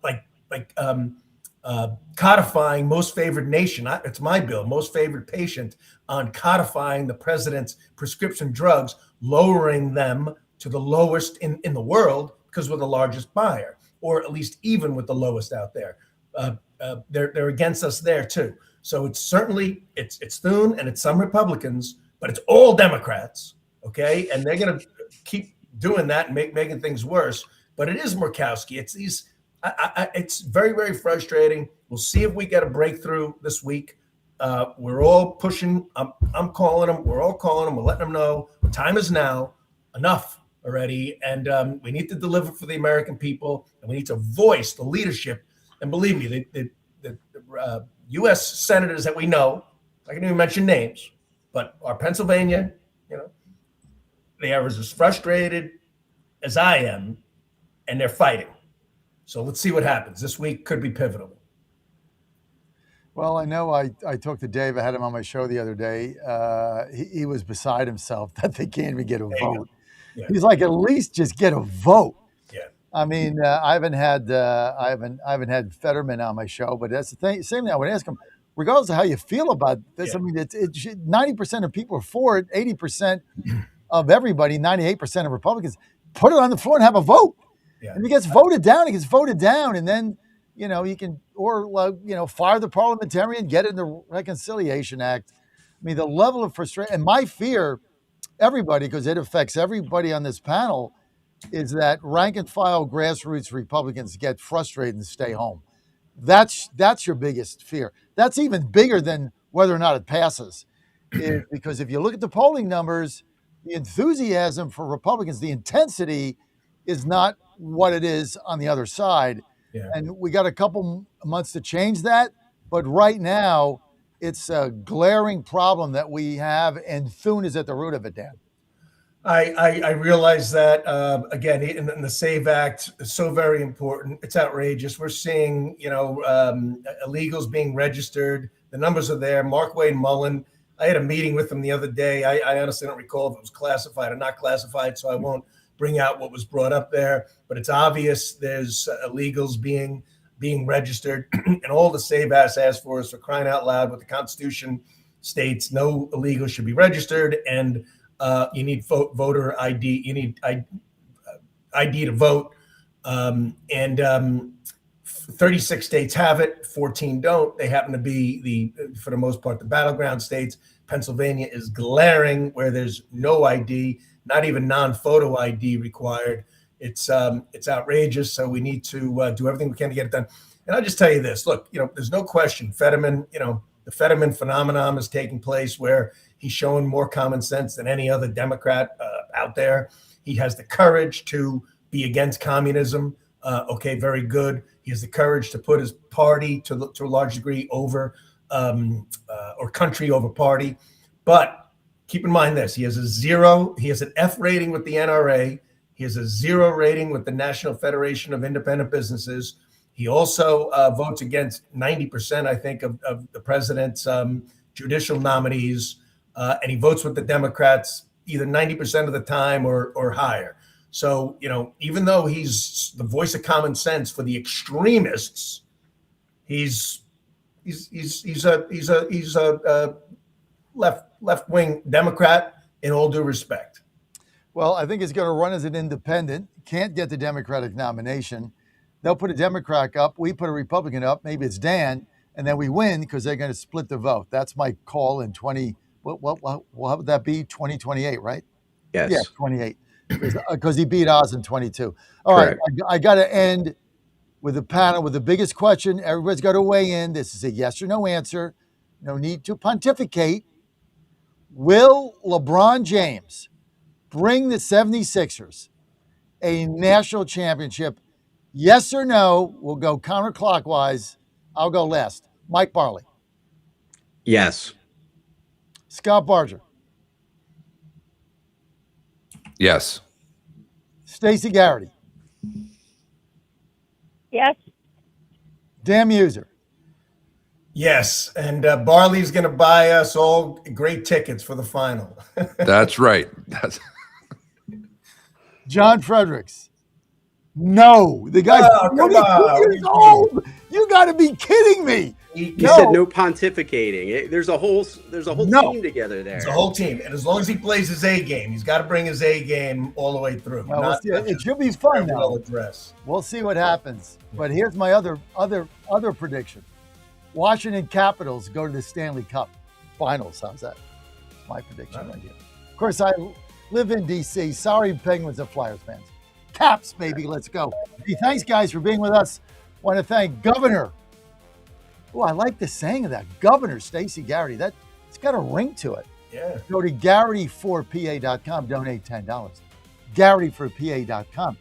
codifying most favored nation. It's my bill, most favored patient, on codifying the president's prescription drugs, lowering them to the lowest in the world because we're the largest buyer, or at least even with the lowest out there. They're against us there too. So it's certainly it's Thune and it's some Republicans, but it's all Democrats. Okay, and they're going to keep doing that and making things worse. But it is Murkowski. It's these. It's very, very frustrating. We'll see if we get a breakthrough this week. We're all pushing. I'm calling them. We're all calling them. We're letting them know time is now. Enough already. And we need to deliver for the American people. And we need to voice the leadership. And believe me, the U.S. senators that we know, I can even mention names, but our Pennsylvania, they are as frustrated as I am, and they're fighting. So let's see what happens. This week could be pivotal. Well, I know I talked to Dave. I had him on my show the other day. He was beside himself that they can't even get a vote. Yeah. He's like, at least just get a vote. Yeah. I mean, I haven't had Fetterman on my show, but that's the thing. Same thing. I would ask him, regardless of how you feel about this. Yeah. I mean, 90% of people are for it. 80% of everybody, 98% of Republicans, put it on the floor and have a vote. Yeah. If it gets voted down, it gets voted down. And then, you can, fire the parliamentarian, get it in the Reconciliation Act. I mean, the level of frustration, and my fear, everybody, because it affects everybody on this panel, is that rank and file grassroots Republicans get frustrated and stay home. That's your biggest fear. That's even bigger than whether or not it passes, is because if you look at the polling numbers, the enthusiasm for Republicans, the intensity is not what it is on the other side. Yeah. And we got a couple months to change that. But right now, it's a glaring problem that we have, and Thune is at the root of it, Dan. I realize that, again, in the SAVE Act is so very important. It's outrageous. We're seeing, illegals being registered. The numbers are there. Mark Wayne Mullen, I had a meeting with him the other day. I honestly don't recall if it was classified or not classified, so I won't bring out what was brought up there. But it's obvious there's illegals being registered. And all the SAVE Act asks for is, for crying out loud, what the Constitution states, no illegals should be registered, and you need voter ID. You need ID to vote. 36 states have it, 14 don't. They happen to be for the most part, the battleground states. Pennsylvania is glaring, where there's no ID, not even non-photo ID required. It's outrageous. So we need to do everything we can to get it done. And I'll just tell you this: look, there's no question, Fetterman. The Fetterman phenomenon is taking place, where he's showing more common sense than any other Democrat out there. He has the courage to be against communism. Okay, very good. He has the courage to put his party to a large degree over, or country over party. But keep in mind this: he has an F rating with the NRA. He has a 0 rating with the National Federation of Independent Businesses. He also votes against 90%, I think, of the president's judicial nominees. And he votes with the Democrats either 90% of the time or higher. So, even though he's the voice of common sense for the extremists, he's a left-wing Democrat in all due respect. Well, I think he's going to run as an independent. Can't get the Democratic nomination. They'll put a Democrat up. We put a Republican up. Maybe it's Dan, and then we win because they're going to split the vote. That's my call in 20. What would that be? 2028, right? Yes. Yeah, 28. Because he beat Oz in 22. All right, I got to end with a panel with the biggest question. Everybody's got to weigh in. This is a yes or no answer. No need to pontificate. Will LeBron James bring the 76ers a national championship? Yes or no? We'll go counterclockwise. I'll go last. Mike Barley. Yes. Scott Barger. Yes. Stacey Garrity. Yes. Dan Muser. Yes, and Barley's going to buy us all great tickets for the final. That's right. John Fredericks. No, the guy's 22 years old. You got to be kidding me. He said no pontificating. There's a whole team together there. It's a whole team, and as long as he plays his A game, he's got to bring his A game all the way through. Well, it should be fun now. We'll see what happens. But here's my other prediction: Washington Capitals go to the Stanley Cup Finals. How's that? My prediction right here. Of course, I live in D.C. Sorry, Penguins and Flyers fans. Caps, baby, let's go. Hey, thanks, guys, for being with us. Want to thank Governor. Oh, I like the saying of that. Governor Stacey Garrity. It's got a ring to it. Yeah. Go to GarrityForPA.com. Donate $10. GarrityForPA.com.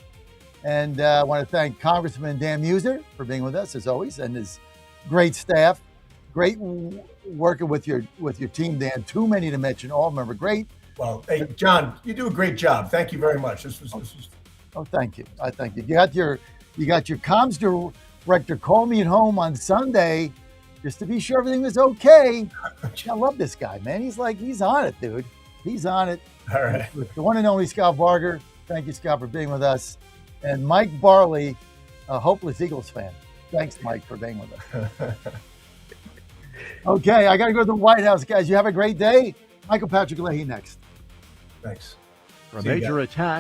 And I want to thank Congressman Dan Muser for being with us, as always, and his great staff. Great working with your team, Dan. Too many to mention. All of them are great. Well, hey, John, you do a great job. Thank you very much. This was. Oh, thank you. I thank you. You got your comms director call me at home on Sunday just to be sure everything was okay. I love this guy, man. He's on it, dude. He's on it. All right. With the one and only Scott Barger. Thank you, Scott, for being with us. And Mike Barley, a hopeless Eagles fan. Thanks, Mike, for being with us. Okay, I got to go to the White House, guys. You have a great day. Michael Patrick Leahy next. Thanks. For a major attack